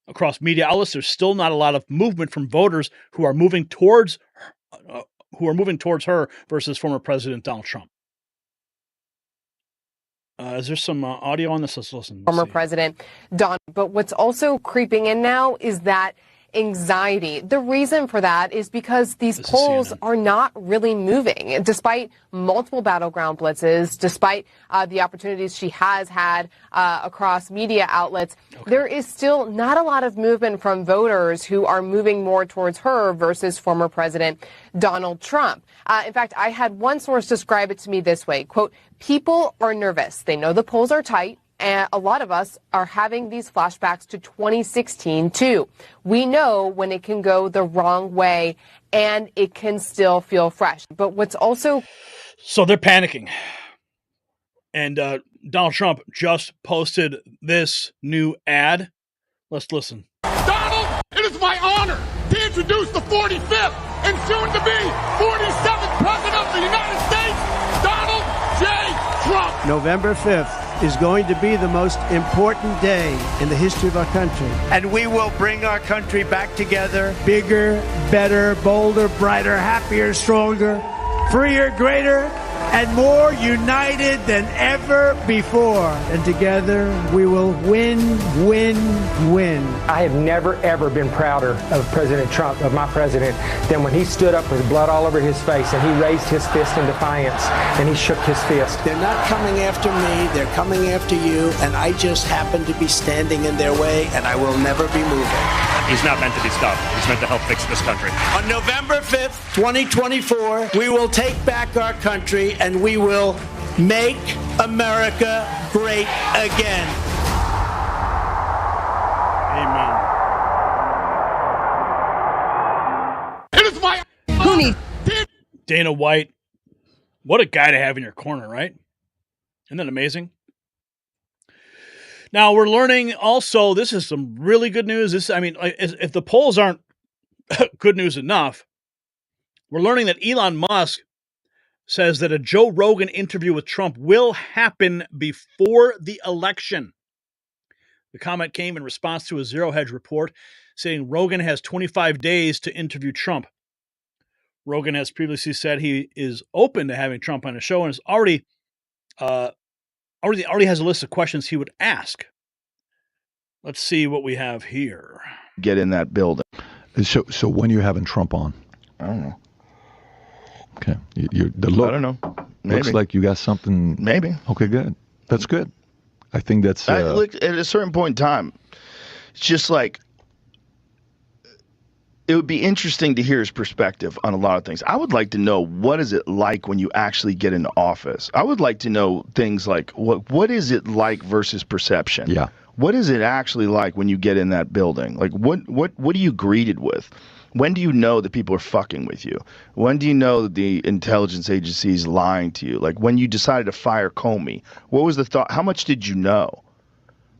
across media outlets, there's still not a lot of movement from voters who are moving towards her versus former President Donald Trump. Is there some audio on this? Let's listen. Former President Donald. But what's also creeping in now is that anxiety. The reason for that is because these polls are not really moving. Despite multiple battleground blitzes, despite the opportunities she has had across media outlets, there is still not a lot of movement from voters who are moving more towards her versus former President Donald Trump. In fact, I had one source describe it to me this way, quote, people are nervous. They know the polls are tight. And a lot of us are having these flashbacks to 2016, too. We know when it can go the wrong way and it can still feel fresh. But what's also... So they're panicking. And Donald Trump just posted this new ad. Let's listen. Donald, it is my honor to introduce the 45th and soon-to-be 47th President of the United States, Donald J. Trump. November 5th. Is going to be the most important day in the history of our country. And we will bring our country back together. Bigger, better, bolder, brighter, happier, stronger, freer, greater, and more united than ever before. And together we will win, win, win. I have never, ever been prouder of President Trump, of my president, than when he stood up with blood all over his face and he raised his fist in defiance and he shook his fist. They're not coming after me, they're coming after you, and I just happen to be standing in their way, and I will never be moving. He's not meant to be stopped. He's meant to help fix this country. On November 5th, 2024, we will take back our country and we will make America great again. Amen. It is my honor. Dana White, what a guy to have in your corner, right? Isn't that amazing? Now, we're learning also, this is some really good news. If the polls aren't good news enough, we're learning that Elon Musk says that a Joe Rogan interview with Trump will happen before the election. The comment came in response to a Zero Hedge report saying Rogan has 25 days to interview Trump. Rogan has previously said he is open to having Trump on his show and is already has a list of questions he would ask. Let's see what we have here. Get in that building. So when are you having Trump on? I don't know. Okay. The look, I don't know. Maybe. Looks like you got something. Maybe. Okay, good. That's good. I think that's... look, at a certain point in time, it's just like, it would be interesting to hear his perspective on a lot of things. I would like to know, what is it like when you actually get into office? I would like to know things like, what is it like versus perception? Yeah. What is it actually like when you get in that building? Like, what are you greeted with? When do you know that people are fucking with you? When do you know that the intelligence agency is lying to you? Like, when you decided to fire Comey, what was the thought? How much did you know?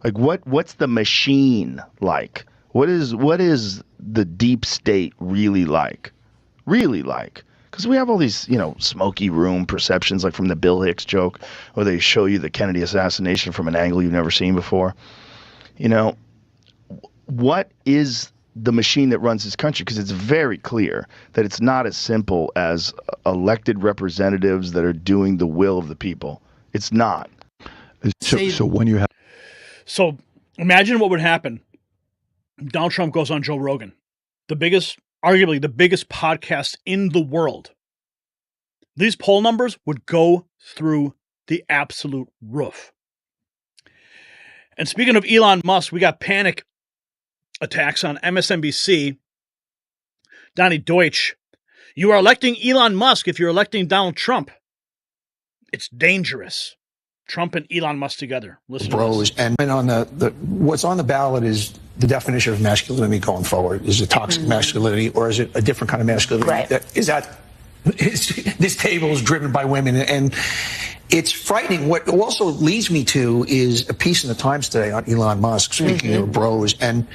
Like, what's the machine like? What is the deep state really like? Really like? Because we have all these, smoky room perceptions, like from the Bill Hicks joke, where they show you the Kennedy assassination from an angle you've never seen before. What is the machine that runs this country? Because it's very clear that it's not as simple as elected representatives that are doing the will of the people. It's not. So when you have... So imagine what would happen. Donald Trump goes on Joe Rogan, arguably the biggest podcast in the world. These poll numbers would go through the absolute roof. And speaking of Elon Musk, we got panic attacks on MSNBC. Donnie Deutsch, you are electing Elon Musk if you're electing Donald Trump. It's dangerous. Trump and Elon Musk together. Listen bros, and on the what's on the ballot is the definition of masculinity going forward. Is it toxic masculinity, or is it a different kind of masculinity? Right. This table is driven by women, and it's frightening. What also leads me to is a piece in the Times today on Elon Musk, speaking of bros, and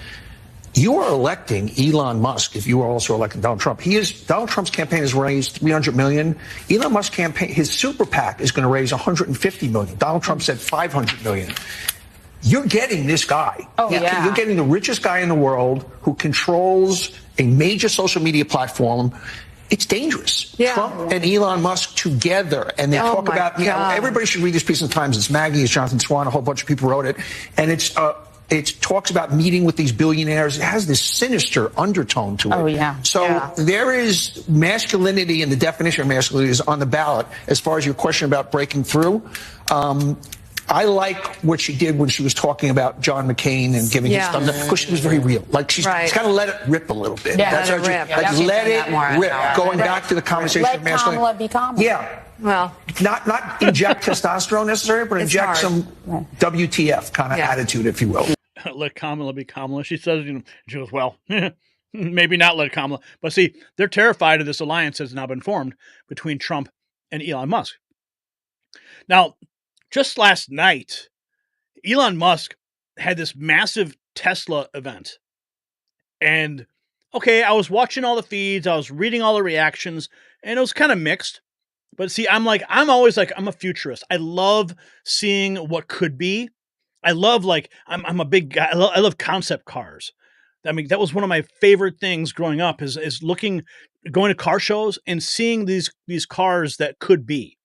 you are electing Elon Musk if you are also electing Donald Trump. Donald Trump's campaign has raised $300 million. Elon Musk's campaign, his super PAC is going to raise $150 million. Donald Trump said $500 million. You're getting this guy. You're getting the richest guy in the world who controls a major social media platform. It's dangerous. Trump and Elon Musk together, and they talk about, everybody should read this piece in the Times. It's Maggie, it's Jonathan Swan, a whole bunch of people wrote it. And it talks about meeting with these billionaires. It has this sinister undertone to it. So there is masculinity, and the definition of masculinity is on the ballot. As far as your question about breaking through, I like what she did when she was talking about John McCain and giving his thumbs up, because she was very real. Like she's kind of let it rip a little bit. Let it rip. Going back to the conversation of masculinity. Kamala be Kamala. Yeah. Well, not inject testosterone necessarily, but inject some WTF kind of attitude, if you will. Let Kamala be Kamala. She says, she goes, well, maybe not let Kamala. But see, they're terrified of this alliance that's now been formed between Trump and Elon Musk. Now, just last night, Elon Musk had this massive Tesla event. And, okay, I was watching all the feeds, I was reading all the reactions, and it was kind of mixed. But see, I'm always I'm a futurist. I love seeing what could be. I love, I'm a big guy. I love concept cars. I mean, that was one of my favorite things growing up is going to car shows and seeing these cars that could be.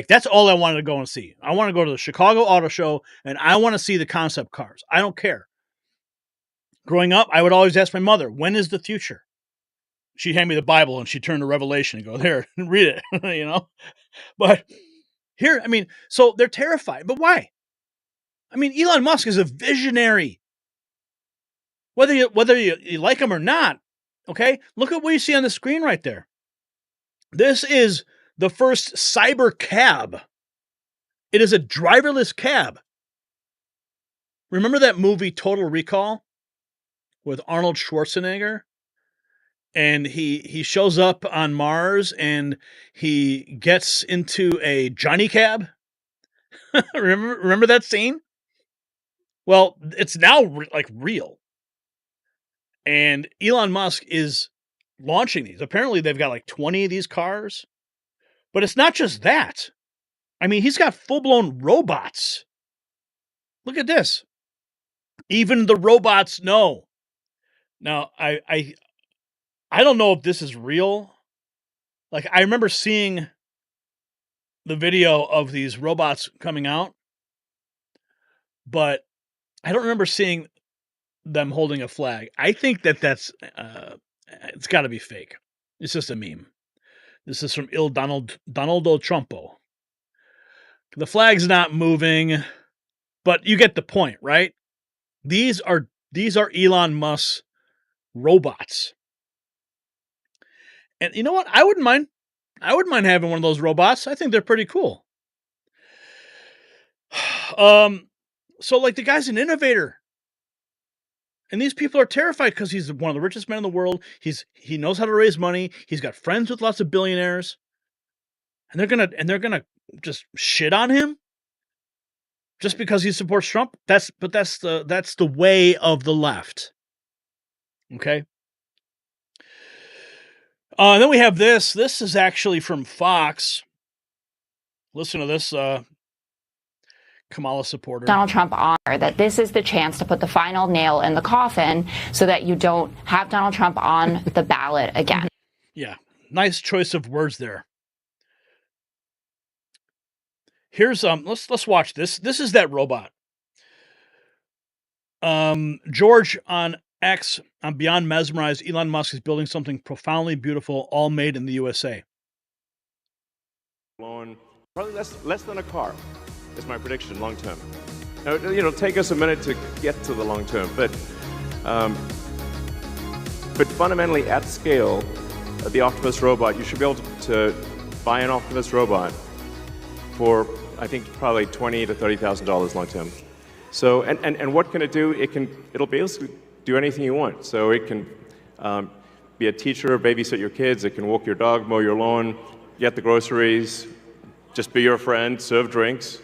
That's all I wanted to go and see. I want to go to the Chicago Auto Show, and I want to see the concept cars. I don't care. Growing up, I would always ask my mother, when is the future? She'd hand me the Bible, and she'd turn to Revelation and go, there, read it, But here, so they're terrified. But why? Elon Musk is a visionary. Whether you like him or not, okay? Look at what you see on the screen right there. This is the first cyber cab. It is a driverless cab. Remember that movie Total Recall with Arnold Schwarzenegger? And he shows up on Mars and he gets into a Johnny cab. Remember that scene? Well, it's now real. And Elon Musk is launching these. Apparently they've got 20 of these cars. But it's not just that. He's got full-blown robots. Look at this. Even the robots know. Now, I don't know if this is real. I remember seeing the video of these robots coming out, but I don't remember seeing them holding a flag. I think that's it's got to be fake. It's just a meme. This is from Donaldo Trumpo. The flag's not moving, but you get the point, right? These are Elon Musk's robots. And you know what? I wouldn't mind having one of those robots. I think they're pretty cool. So the guy's an innovator. And these people are terrified because he's one of the richest men in the world. He knows how to raise money. He's got friends with lots of billionaires. And they're gonna just shit on him just because he supports Trump. That's the way of the left. Okay. Then we have this. This is actually from Fox. Listen to this. Kamala supporter. Donald Trump honor that this is the chance to put the final nail in the coffin so that you don't have Donald Trump on the ballot again. Yeah, nice choice of words there. Here's let's watch this. This is that robot. George on X, I'm beyond mesmerized. Elon Musk is building something profoundly beautiful, all made in the USA. Probably less than a car. Is my prediction long term. Now, it'll take us a minute to get to the long term, but fundamentally at scale, the Optimus robot, you should be able to buy an Optimus robot for, I think, probably $20,000 to $30,000 long term. So, and what can it do? It'll basically do anything you want. So it can be a teacher, babysit your kids. It can walk your dog, mow your lawn, get the groceries, just be your friend, serve drinks,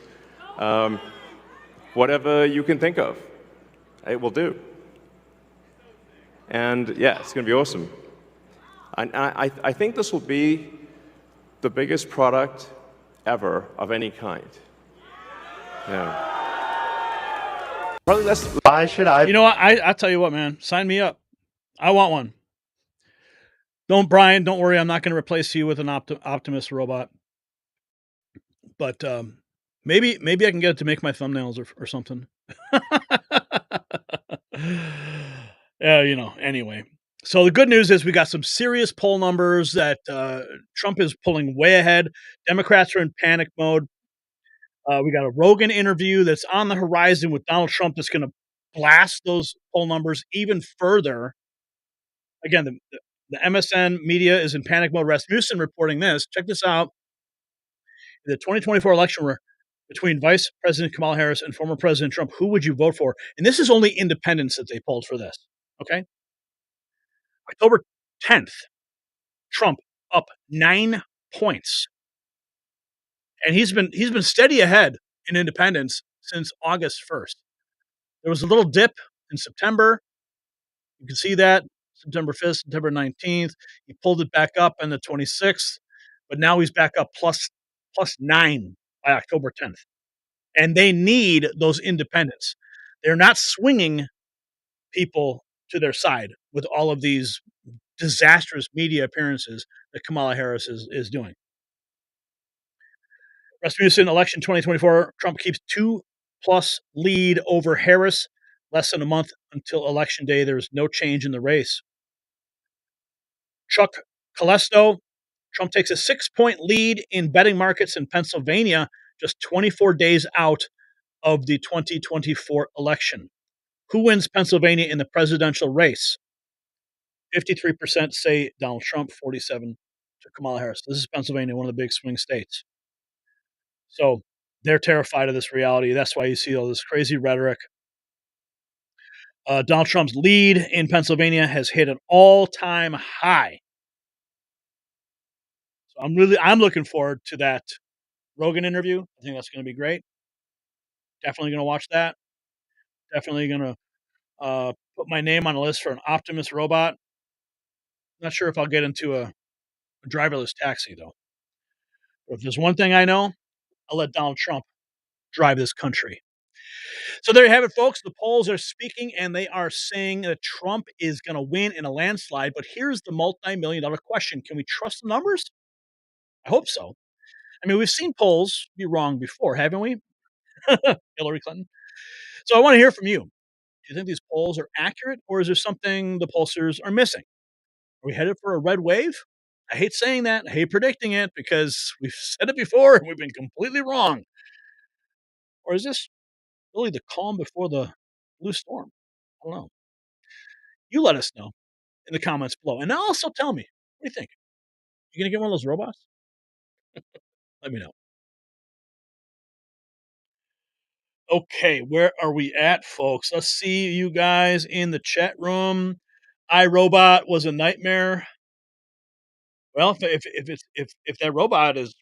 whatever you can think of, it will do. And yeah, it's going to be awesome. I think this will be the biggest product ever of any kind. Yeah. Probably less. Why should I? You know what? I'll tell you what, man. Sign me up. I want one. Brian, don't worry. I'm not going to replace you with an Optimus robot. But maybe I can get it to make my thumbnails or something. Yeah, anyway. So the good news is we got some serious poll numbers that Trump is pulling way ahead. Democrats are in panic mode. We got a Rogan interview that's on the horizon with Donald Trump that's going to blast those poll numbers even further. Again, the MSN media is in panic mode. Rasmussen reporting this. Check this out. The 2024 election between Vice President Kamala Harris and former President Trump, who would you vote for? And this is only independents that they polled for this. Okay. October 10th, Trump up 9 points. And he's been steady ahead in independents since August 1st. There was a little dip in September. You can see that September 5th, September 19th. He pulled it back up on the 26th, but now he's back up plus 9 by October 10th. And they need those independents. They're not swinging people to their side with all of these disastrous media appearances that Kamala Harris is doing. Rasmussen, election 2024, Trump keeps 2+ lead over Harris. Less than a month until election day. There's no change in the race. Chuck Calesto, Trump takes a 6-point lead in betting markets in Pennsylvania just 24 days out of the 2024 election. Who wins Pennsylvania in the presidential race? 53% say Donald Trump, 47% to Kamala Harris. This is Pennsylvania, one of the big swing states. So they're terrified of this reality. That's why you see all this crazy rhetoric. Donald Trump's lead in Pennsylvania has hit an all-time high. So I'm looking forward to that Rogan interview. I think that's going to be great. Definitely going to watch that. Definitely going to put my name on a list for an Optimus robot. Not sure if I'll get into a driverless taxi, though. But if there's one thing I know, I'll let Donald Trump drive this country. So there you have it, folks. The polls are speaking, and they are saying that Trump is going to win in a landslide. But here's the multi-million-dollar question. Can we trust the numbers? I hope so. I mean, we've seen polls be wrong before, haven't we? Hillary Clinton. So I want to hear from you. Do you think these polls are accurate, or is there something the pollsters are missing? Are we headed for a red wave? I hate saying that. I hate predicting it because we've said it before and we've been completely wrong. Or is this really the calm before the blue storm? I don't know. You let us know in the comments below. And also tell me, what do you think? You going to get one of those robots? Let me know. Okay, where are we at, folks? Let's see you guys in the chat room. iRobot was a nightmare. Well, if that robot is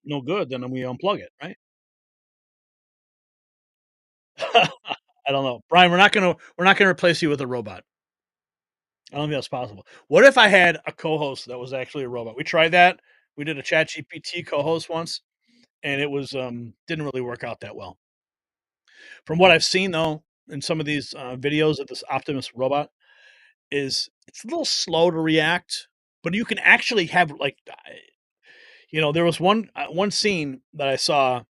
no good, then we unplug it, right? I don't know, Brian. We're not gonna replace you with a robot. I don't think that's possible. What if I had a co-host that was actually a robot? We tried that. We did a ChatGPT co-host once, and it was didn't really work out that well. From what I've seen, though, in some of these videos of this Optimus robot, it's a little slow to react, but you can actually have there was one scene that I saw,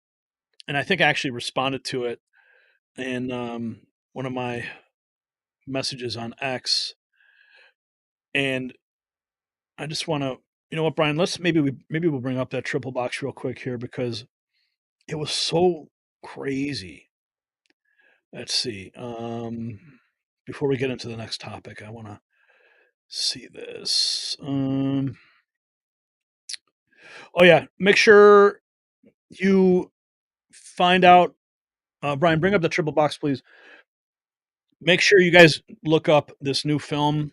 and I think I actually responded to it in one of my messages on X, and I just want to, you know what, Brian? Let's maybe we'll bring up that triple box real quick here because it was so crazy. Let's see. Before we get into the next topic, I want to see this. Oh yeah, make sure you find out. Brian, bring up the triple box, please. Make sure you guys look up this new film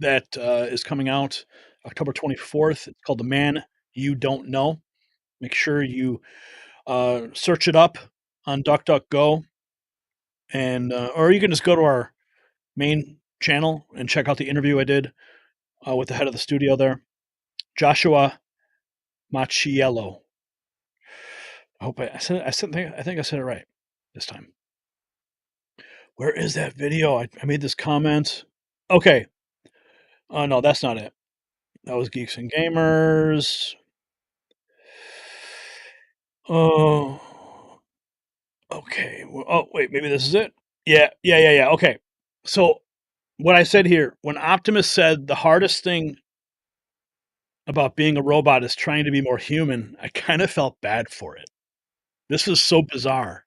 that is coming out October 24th. It's called The Man You Don't Know. Make sure you search it up on DuckDuckGo, and or you can just go to our main channel and check out the interview I did with the head of the studio there, Joshua Macchiello. I hope I think I said it right this time. Where is that video? I made this comment. Okay. Oh no, that's not it. That was Geeks and Gamers. Oh. Okay. Oh wait, maybe this is it. Yeah. Okay. So what I said here, when Optimus said the hardest thing about being a robot is trying to be more human, I kind of felt bad for it. This is so bizarre.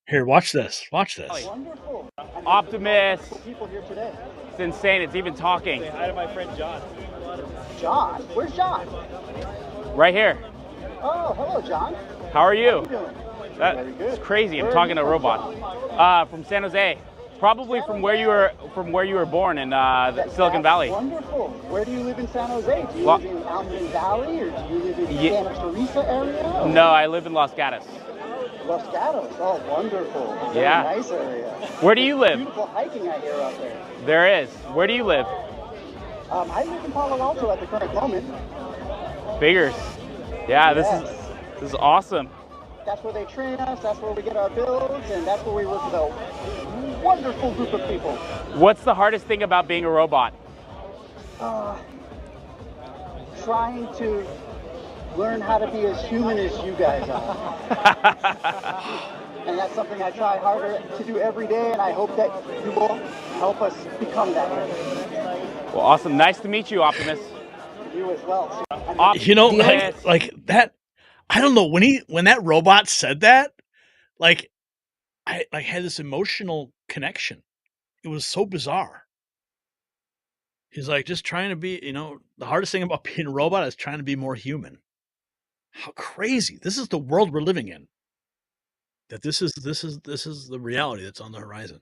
Here, watch this. Watch this. Wonderful. Optimus. People here today. It's insane. It's even talking. Say hi to my friend John. John? Where's John? Right here. Oh, hello, John. How are you? How are you doing? That's crazy. I'm talking to a robot. From San Jose. Probably from where you were born in Silicon Valley. Wonderful. Where do you live in San Jose? Do you live in Almond Valley, or do you live in Santa Teresa area? No, I live in Los Gatos. Los Gatos. Oh, wonderful. Very Yeah. nice area. Where do you live? Beautiful hiking I hear out there. There is. Where do you live? I live in Palo Alto at the current moment. Figures. Yeah, this is awesome. That's where they train us, that's where we get our builds, and that's where we work with a wonderful group of people. What's the hardest thing about being a robot? Trying to learn how to be as human as you guys are. And that's something I try harder to do every day, and I hope that you will help us become that way. Well, awesome. Nice to meet you, Optimus. You as well. You know, like that. I don't know, when that robot said that, like I had this emotional connection. It was so bizarre. He's like, just trying to be, the hardest thing about being a robot is trying to be more human. How crazy. This is the world we're living in. That this is the reality that's on the horizon.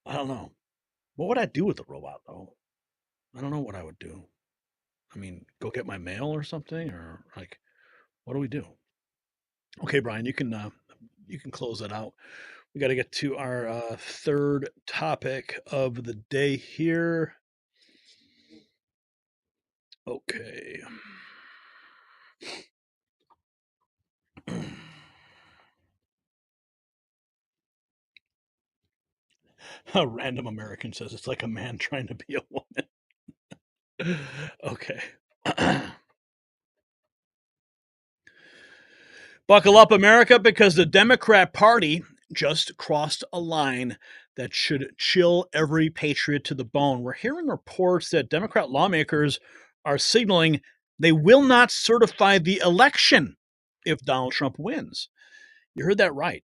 I don't know. What would I do with the robot though? I don't know what I would do. I mean, go get my mail or something, or like, what do we do? Okay, Brian, you can close that out. We got to get to our third topic of the day here. Okay. A random American says it's like a man trying to be a woman. Okay. Buckle up, America, because the Democrat Party just crossed a line that should chill every patriot to the bone. We're hearing reports that Democrat lawmakers are signaling they will not certify the election if Donald Trump wins. You heard that right.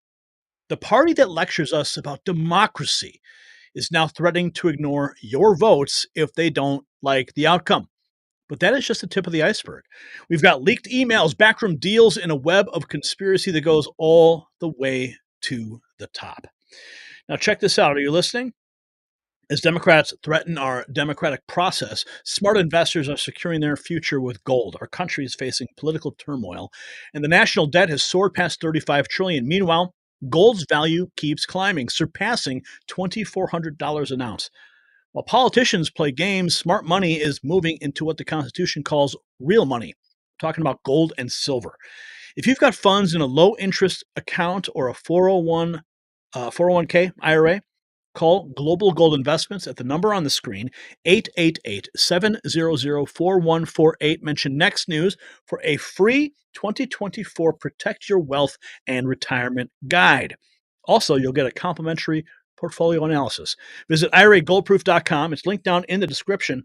The party that lectures us about democracy is now threatening to ignore your votes if they don't like the outcome. But that is just the tip of the iceberg. We've got leaked emails, backroom deals, and a web of conspiracy that goes all the way to the top. Now, check this out. Are you listening? As Democrats threaten our democratic process, smart investors are securing their future with gold. Our country is facing political turmoil, and the national debt has soared past $35 trillion. Meanwhile, gold's value keeps climbing, surpassing $2,400 an ounce. While politicians play games, smart money is moving into what the Constitution calls real money. I'm talking about gold and silver. If you've got funds in a low-interest account or a 401k IRA, call Global Gold Investments at the number on the screen, 888-700-4148. Mention Next News for a free 2024 Protect Your Wealth and Retirement Guide. Also, you'll get a complimentary portfolio analysis. Visit IRAGoldproof.com. It's linked down in the description.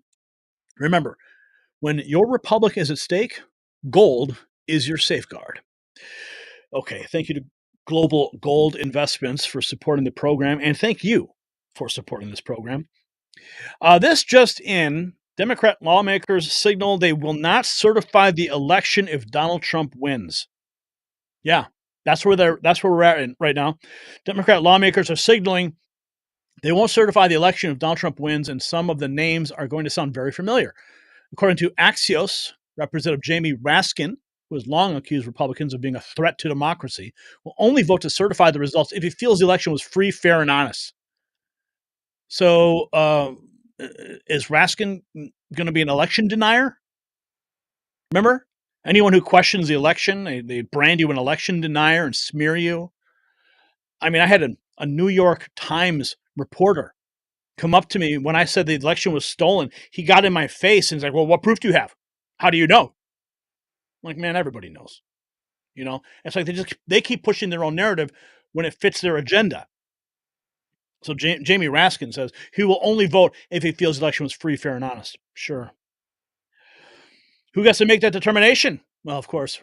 Remember, when your republic is at stake, gold is your safeguard. Okay, thank you to Global Gold Investments for supporting the program, and thank you for supporting this program. This just in, Democrat lawmakers signal they will not certify the election if Donald Trump wins. Yeah, that's where we're at right now. Democrat lawmakers are signaling they won't certify the election if Donald Trump wins, and some of the names are going to sound very familiar. According to Axios, Representative Jamie Raskin, who has long accused Republicans of being a threat to democracy, will only vote to certify the results if he feels the election was free, fair, and honest. So is Raskin going to be an election denier? Remember? Anyone who questions the election, they brand you an election denier and smear you. I mean, I had a New York Times reporter come up to me when I said the election was stolen. He got in my face and he's like, well, what proof do you have? How do you know? I'm like, man, everybody knows. You know, it's like they keep pushing their own narrative when it fits their agenda. So Jamie Raskin says he will only vote if he feels the election was free, fair, and honest. Sure. Who gets to make that determination? Well, of course,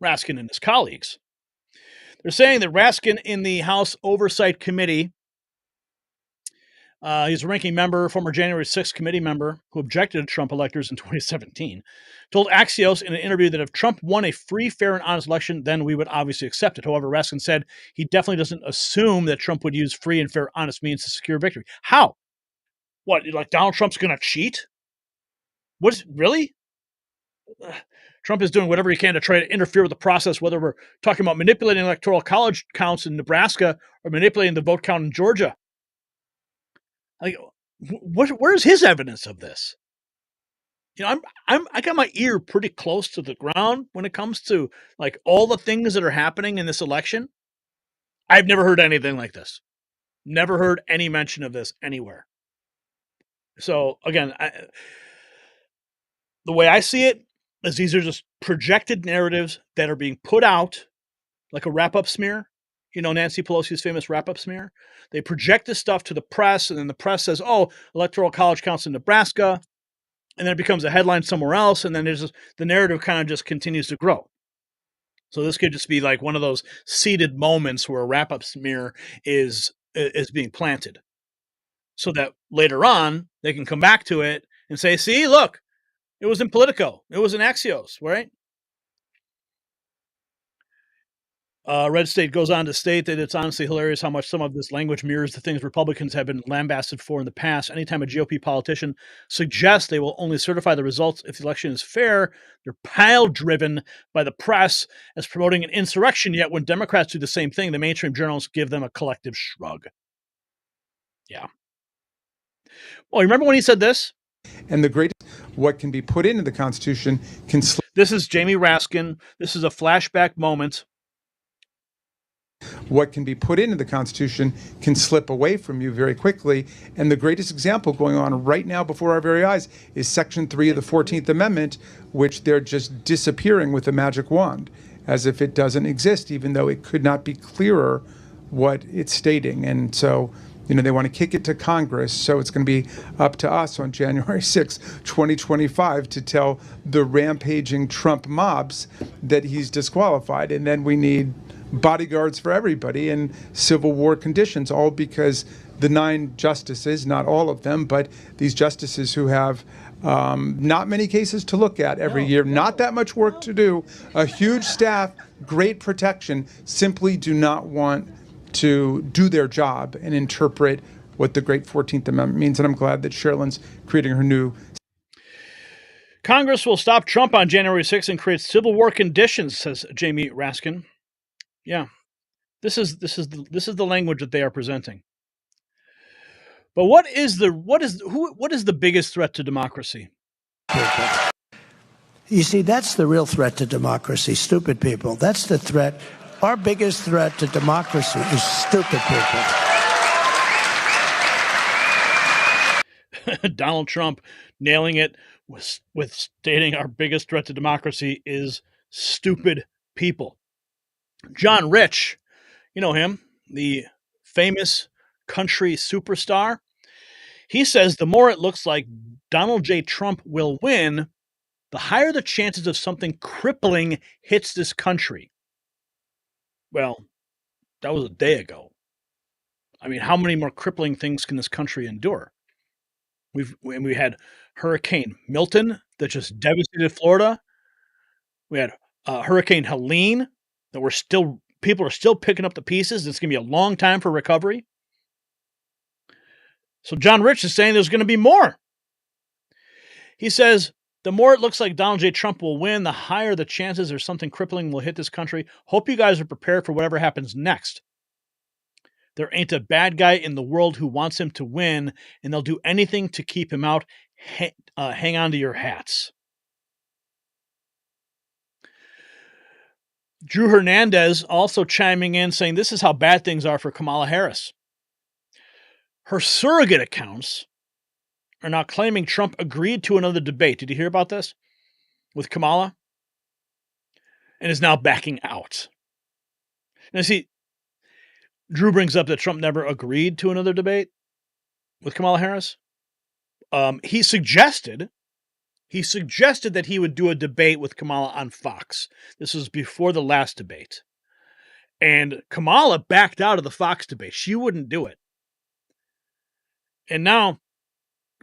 Raskin and his colleagues. They're saying that Raskin in the House Oversight Committee, he's a ranking member, former January 6th committee member who objected to Trump electors in 2017, told Axios in an interview that if Trump won a free, fair, and honest election, then we would obviously accept it. However, Raskin said he definitely doesn't assume that Trump would use free and fair, honest means to secure victory. How? What, like Donald Trump's going to cheat? Really? Trump is doing whatever he can to try to interfere with the process, whether we're talking about manipulating electoral college counts in Nebraska or manipulating the vote count in Georgia. Like, where's his evidence of this? You know, I got my ear pretty close to the ground when it comes to like all the things that are happening in this election. I've never heard anything like this. Never heard any mention of this anywhere. So again, the way I see it is these are just projected narratives that are being put out like a wrap-up smear. You know, Nancy Pelosi's famous wrap-up smear. They project this stuff to the press, and then the press says, oh, electoral college counts in Nebraska, and then it becomes a headline somewhere else, and then the narrative kind of just continues to grow. So this could just be like one of those seeded moments where a wrap-up smear is being planted, so that later on they can come back to it and say, see, look, it was in Politico. It was in Axios, right? Red State goes on to state that it's honestly hilarious how much some of this language mirrors the things Republicans have been lambasted for in the past. Anytime a GOP politician suggests they will only certify the results if the election is fair, they're pile-driven by the press as promoting an insurrection, yet when Democrats do the same thing, the mainstream journalists give them a collective shrug. Yeah. Well, remember when he said this? And the greatest, what can be put into the Constitution can slip. This is Jamie Raskin. This is a flashback moment. What can be put into the Constitution can slip away from you very quickly. And the greatest example going on right now before our very eyes is Section 3 of the 14th Amendment, which they're just disappearing with a magic wand, as if it doesn't exist, even though it could not be clearer what it's stating. And so, you know, they want to kick it to Congress, so it's going to be up to us on January 6, 2025 to tell the rampaging Trump mobs that he's disqualified. And then we need bodyguards for everybody in Civil War conditions, all because the 9 justices, not all of them, but these justices who have not many cases to look at every year, not that much work to do, a huge staff, great protection, simply do not want to do their job and interpret what the great 14th Amendment means. And I'm glad that Sherilyn's creating her new. Congress will stop Trump on January 6th and create Civil War conditions, says Jamie Raskin. Yeah, this is the language that they are presenting. But what is the biggest threat to democracy? You see, that's the real threat to democracy, stupid people. That's the threat. Our biggest threat to democracy is stupid people. Donald Trump nailing it with stating our biggest threat to democracy is stupid people. John Rich, you know him, the famous country superstar. He says the more it looks like Donald J. Trump will win, the higher the chances of something crippling hits this country. Well, that was a day ago. I mean, how many more crippling things can this country endure? We had Hurricane Milton that just devastated Florida. We had Hurricane Helene that people are still picking up the pieces. It's going to be a long time for recovery. So John Rich is saying there's going to be more. He says The more it looks like Donald J. Trump will win, the higher the chances there's something crippling will hit this country. Hope you guys are prepared for whatever happens next. There ain't a bad guy in the world who wants him to win, and they'll do anything to keep him out. Hang on to your hats. Drew Hernandez also chiming in saying this is how bad things are for Kamala Harris. Her surrogate accounts are now claiming Trump agreed to another debate. Did you hear about this? With Kamala? And is now backing out. Now see, Drew brings up that Trump never agreed to another debate with Kamala Harris. He suggested that he would do a debate with Kamala on Fox. This was before the last debate. And Kamala backed out of the Fox debate. She wouldn't do it. And now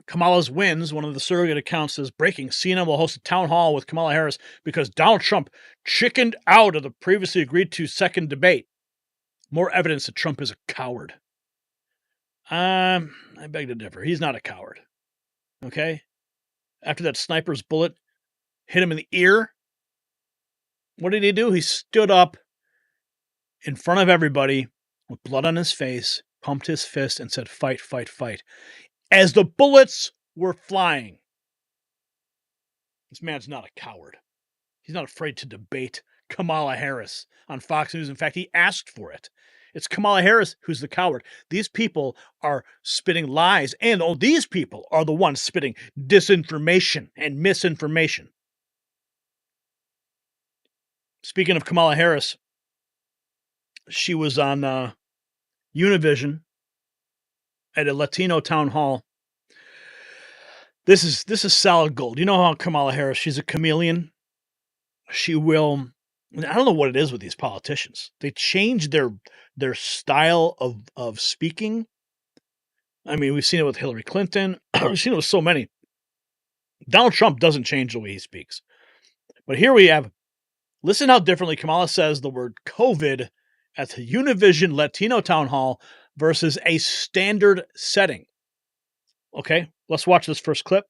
Kamala's wins. One of the surrogate accounts says, breaking, CNN will host a town hall with Kamala Harris because Donald Trump chickened out of the previously agreed to second debate. More evidence that Trump is a coward. I beg to differ. He's not a coward. Okay? After that sniper's bullet hit him in the ear, what did he do? He stood up in front of everybody with blood on his face, pumped his fist, and said, fight, fight, fight. As the bullets were flying. This man's not a coward. He's not afraid to debate Kamala Harris on Fox News. In fact, he asked for it. It's Kamala Harris who's the coward. These people are spitting lies, and these people are the ones spitting disinformation and misinformation. Speaking of Kamala Harris, she was on Univision at a Latino town hall. This is solid gold. You know how Kamala Harris, she's a chameleon. She will, I don't know what it is with these politicians. They change their style of speaking. I mean, we've seen it with Hillary Clinton. We've seen it with so many. Donald Trump doesn't change the way he speaks. But here we have, listen how differently Kamala says the word COVID at the Univision Latino town hall versus a standard setting. Okay, let's watch this first clip.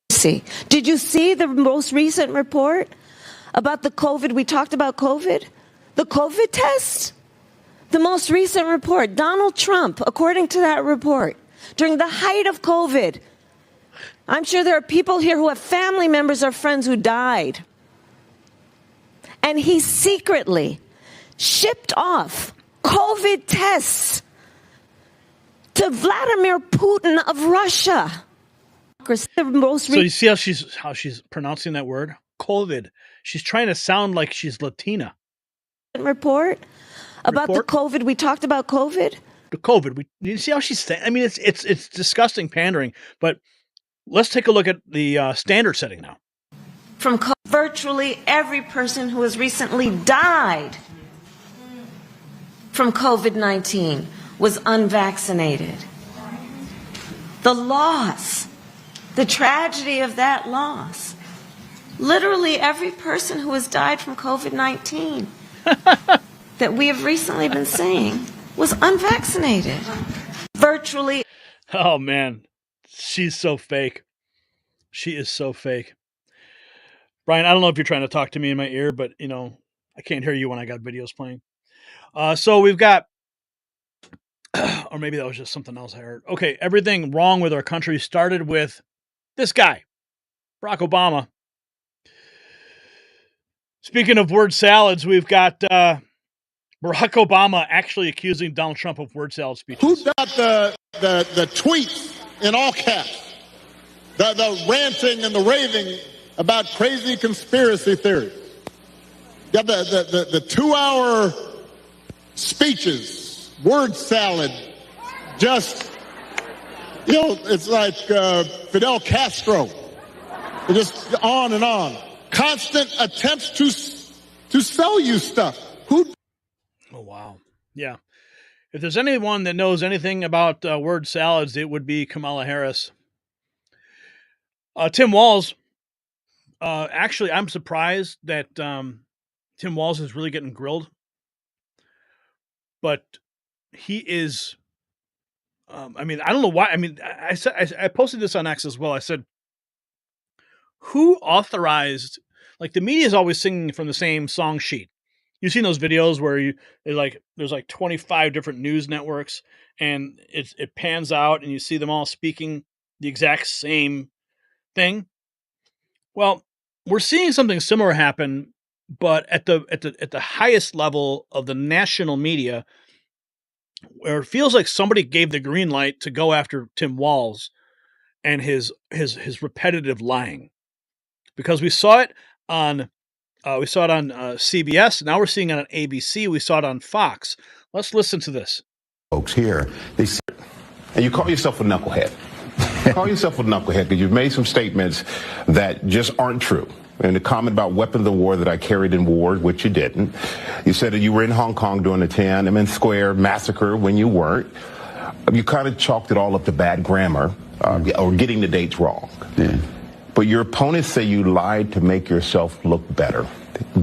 Did you see the most recent report about the COVID? We talked about COVID, the COVID tests. The most recent report, Donald Trump, according to that report, during the height of COVID, I'm sure there are people here who have family members or friends who died. And he secretly shipped off COVID tests to Vladimir Putin of Russia. So you see how she's pronouncing that word? COVID. She's trying to sound like she's Latina. Report about the COVID. We talked about COVID. The COVID. You see how she's saying? I mean, it's disgusting pandering. But let's take a look at the standard setting now. From virtually every person who has recently died from COVID-19 was unvaccinated. The loss, the tragedy of that loss. Literally every person who has died from COVID-19 that we have recently been seeing was unvaccinated. Virtually. Oh, man. She's so fake. She is so fake. Brian, I don't know if you're trying to talk to me in my ear, but, I can't hear you when I got videos playing. So we've got, or maybe that was just something else I heard. Okay, everything wrong with our country started with this guy, Barack Obama. Speaking of word salads, we've got Barack Obama actually accusing Donald Trump of word salad speeches. Who got the tweets in all caps? The ranting and the raving about crazy conspiracy theories. Got the 2-hour speeches, word salad, just, it's like Fidel Castro. Just on and on. Constant attempts to sell you stuff. Who? Oh, wow. Yeah. If there's anyone that knows anything about word salads, it would be Kamala Harris. Tim Walz. Actually, I'm surprised that Tim Walz is really getting grilled. But he is, I don't know why. I posted this on X as well. I said, who authorized, like the media is always singing from the same song sheet. You've seen those videos where there's like 25 different news networks and it pans out and you see them all speaking the exact same thing. Well, we're seeing something similar happen, but at the highest level of the national media, where it feels like somebody gave the green light to go after Tim Walz and his repetitive lying, because we saw it on CBS. Now we're seeing it on ABC. We saw it on Fox. Let's listen to this. Folks here, and you call yourself a knucklehead. Call yourself a knucklehead because you've made some statements that just aren't true. And the comment about weapons of war that I carried in war, which you didn't. You said that you were in Hong Kong during the Tiananmen Square massacre when you weren't. You kind of chalked it all up to bad grammar or getting the dates wrong. Yeah. But your opponents say you lied to make yourself look better.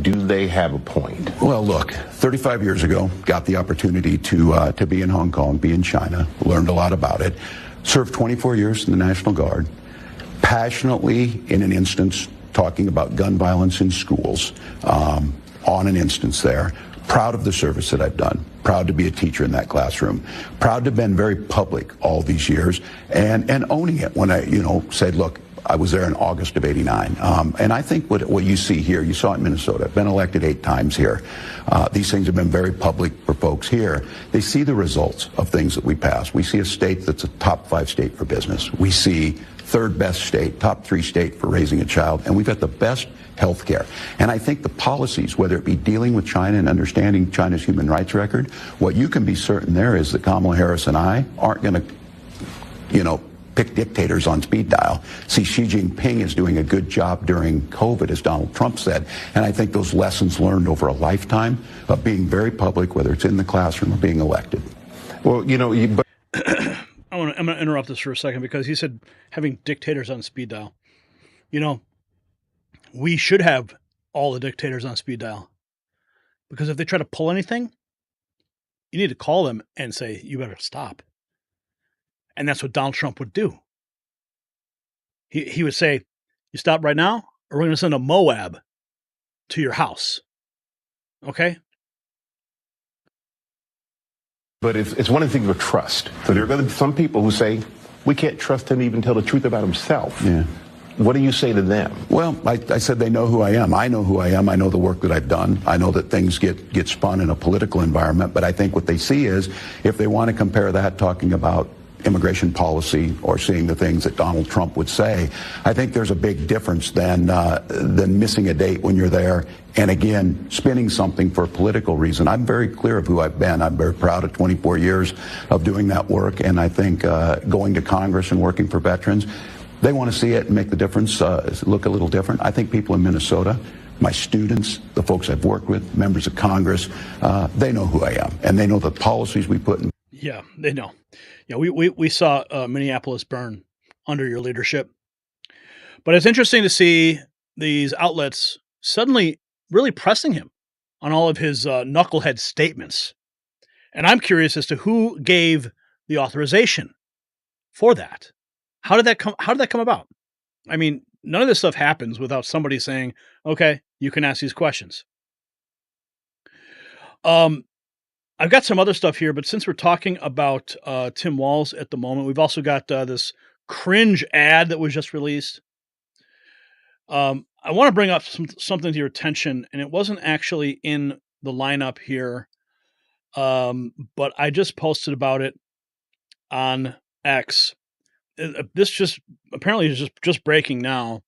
Do they have a point? Well, look, 35 years ago, got the opportunity to be in Hong Kong, be in China, learned a lot about it, served 24 years in the National Guard, passionately, in an instance, talking about gun violence in schools, on an instance there. Proud of the service that I've done. Proud to be a teacher in that classroom. Proud to have been very public all these years and owning it when I, said, look, I was there in August of '89. And I think what you see here, you saw it in Minnesota. I've been elected 8 times here. These things have been very public for folks here. They see the results of things that we pass. We see a state that's a top 5 state for business. We see 3rd best state, top 3 state for raising a child. And we've got the best health care. And I think the policies, whether it be dealing with China and understanding China's human rights record, what you can be certain there is that Kamala Harris and I aren't going to, pick dictators on speed dial. See, Xi Jinping is doing a good job during COVID, as Donald Trump said. And I think those lessons learned over a lifetime of being very public, whether it's in the classroom or being elected. Well, I'm going to interrupt this for a second because he said having dictators on speed dial. We should have all the dictators on speed dial, because if they try to pull anything, you need to call them and say, you better stop. And that's what Donald Trump would do. He would say, you stop right now, or we're going to send a Moab to your house. Okay? But it's one thing of trust. So there are going to be some people who say, we can't trust him to even tell the truth about himself. Yeah. What do you say to them? Well, I said they know who I am. I know who I am. I know the work that I've done. I know that things get spun in a political environment. But I think what they see is, if they want to compare that talking about immigration policy or seeing the things that Donald Trump would say, I think there's a big difference than missing a date when you're there and, again, spinning something for a political reason. I'm very clear of who I've been. I'm very proud of 24 years of doing that work, and I think going to Congress and working for veterans, they want to see it and make the difference, look a little different. I think people in Minnesota, my students, the folks I've worked with, members of Congress, they know who I am, and they know the policies we put in. Yeah, they know. Yeah, we saw Minneapolis burn under your leadership. But it's interesting to see these outlets suddenly really pressing him on all of his knucklehead statements. And I'm curious as to who gave the authorization for that. How did that come about? I mean, none of this stuff happens without somebody saying, okay, you can ask these questions. I've got some other stuff here, but since we're talking about Tim Walz at the moment, we've also got this cringe ad that was just released. I want to bring up something to your attention, and it wasn't actually in the lineup here, but I just posted about it on X. This just apparently is just breaking now.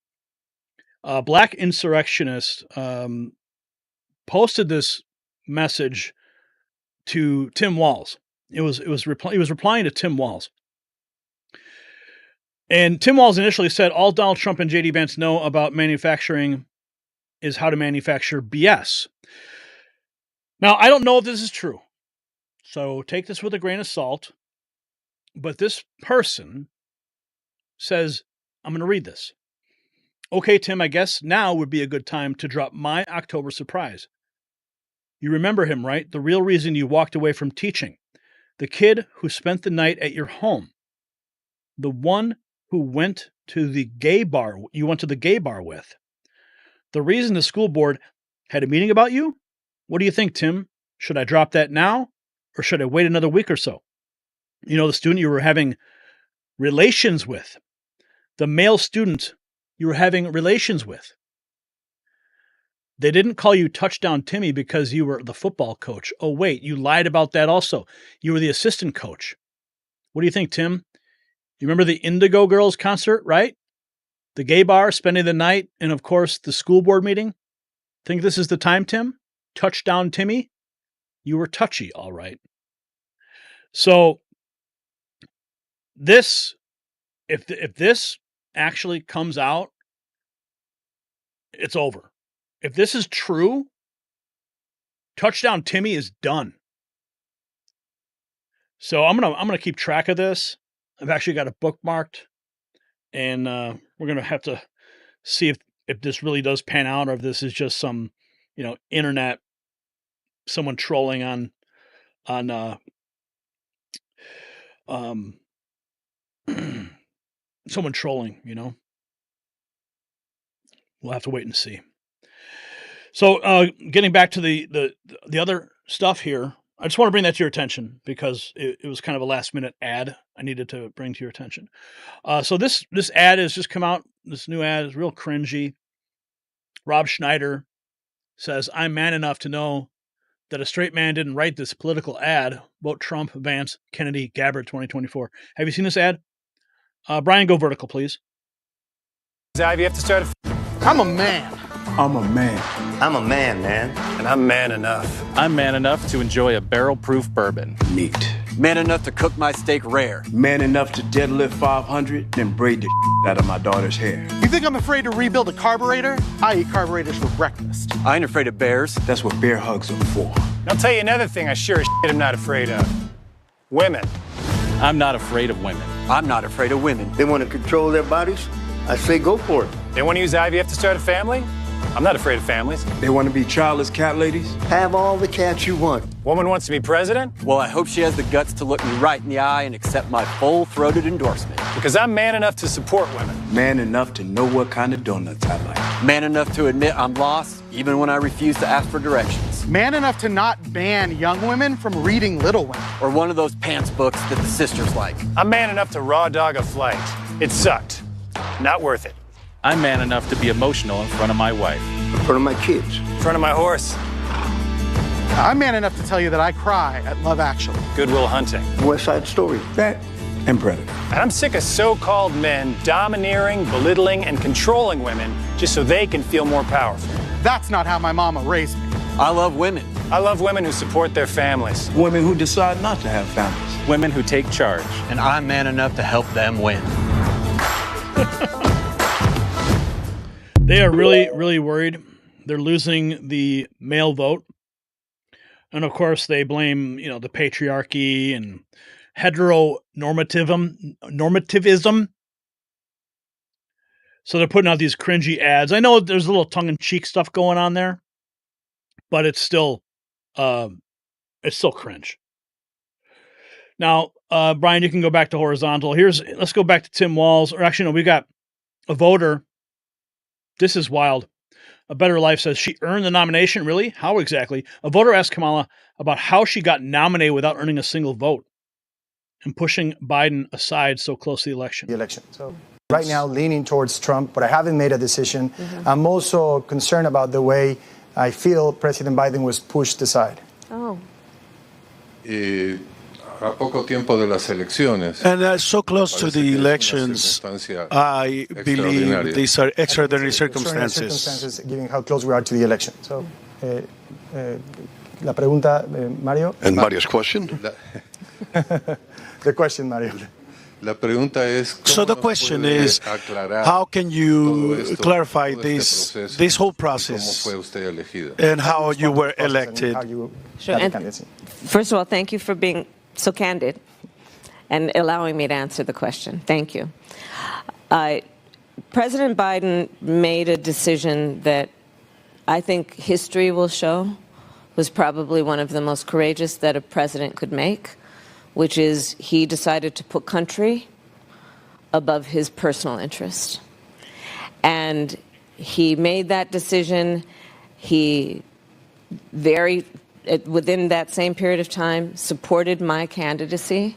Black insurrectionist posted this message to Tim Walz. He was replying to Tim Walz. And Tim Walz initially said, all Donald Trump and J.D. Vance know about manufacturing is how to manufacture BS. Now, I don't know if this is true, so take this with a grain of salt. But this person says, I'm going to read this. Okay, Tim, I guess now would be a good time to drop my October surprise. You remember him, right? The real reason you walked away from teaching. The kid who spent the night at your home. The one who went to the gay bar you went to the gay bar with. The reason the school board had a meeting about you? What do you think, Tim? Should I drop that now, or should I wait another week or so? You know, the student you were having relations with, the male student you were having relations with. They didn't call you Touchdown Timmy because you were the football coach. Oh, wait, you lied about that also. You were the assistant coach. What do you think, Tim? You remember the Indigo Girls concert, right? The gay bar, spending the night, and of course, the school board meeting? Think this is the time, Tim? Touchdown Timmy? You were touchy, all right. So, if this actually comes out, it's over. If this is true, Touchdown Timmy is done. So I'm gonna keep track of this. I've actually got it bookmarked, and we're gonna have to see if this really does pan out, or if this is just some, internet, someone trolling on someone trolling. We'll have to wait and see. So, getting back to the other stuff here, I just want to bring that to your attention because it was kind of a last minute ad I needed to bring to your attention. So this ad has just come out. This new ad is real cringy. Rob Schneider says, "I'm man enough to know that a straight man didn't write this political ad. Vote Trump, Vance, Kennedy, Gabbard 2024. Have you seen this ad? Brian, go vertical, please. Zive, you have to start. I'm a man. I'm a man. I'm a man, man. And I'm man enough. I'm man enough to enjoy a barrel-proof bourbon. Neat. Man enough to cook my steak rare. Man enough to deadlift 500, then braid the out of my daughter's hair. You think I'm afraid to rebuild a carburetor? I eat carburetors for breakfast. I ain't afraid of bears. That's what bear hugs are for. And I'll tell you another thing I sure as shit am not afraid of. Women. I'm not afraid of women. I'm not afraid of women. They want to control their bodies? I say go for it. They want to use IVF to start a family? I'm not afraid of families. They want to be childless cat ladies? Have all the cats you want. Woman wants to be president? Well, I hope she has the guts to look me right in the eye and accept my full-throated endorsement. Because I'm man enough to support women. Man enough to know what kind of donuts I like. Man enough to admit I'm lost, even when I refuse to ask for directions. Man enough to not ban young women from reading Little Women. Or one of those pants books that the sisters like. I'm man enough to raw dog a flight. It sucked. Not worth it. I'm man enough to be emotional in front of my wife. In front of my kids. In front of my horse. I'm man enough to tell you that I cry at Love Actually. Good Will Hunting. West Side Story. That and Predator. And I'm sick of so-called men domineering, belittling, and controlling women just so they can feel more powerful. That's not how my mama raised me. I love women. I love women who support their families. Women who decide not to have families. Women who take charge. And I'm man enough to help them win. They are really, really worried. They're losing the male vote. And of course, they blame, the patriarchy and heteronormativism. So they're putting out these cringy ads. I know there's a little tongue-in-cheek stuff going on there, but it's still cringe. Now, Brian, you can go back to horizontal. Let's go back to Tim Walz. Or actually, no, we got a voter. This is wild. A Better Life says she earned the nomination. Really? How exactly? A voter asked Kamala about how she got nominated without earning a single vote and pushing Biden aside so close to the election. So right now leaning towards Trump, but I haven't made a decision. Mm-hmm. I'm also concerned about the way I feel President Biden was pushed aside. Oh. And so close to the elections, I believe these are extraordinary circumstances. Given how close we are to the election. So, la pregunta, Mario. And Mario's question? The question, Mario. So the question is, how can you clarify this whole process and how you were elected? Sure. And first of all, thank you for being so candid and allowing me to answer the question. Thank you. President Biden made a decision that I think history will show was probably one of the most courageous that a president could make, which is he decided to put country above his personal interest. And he made that decision. He within that same period of time, supported my candidacy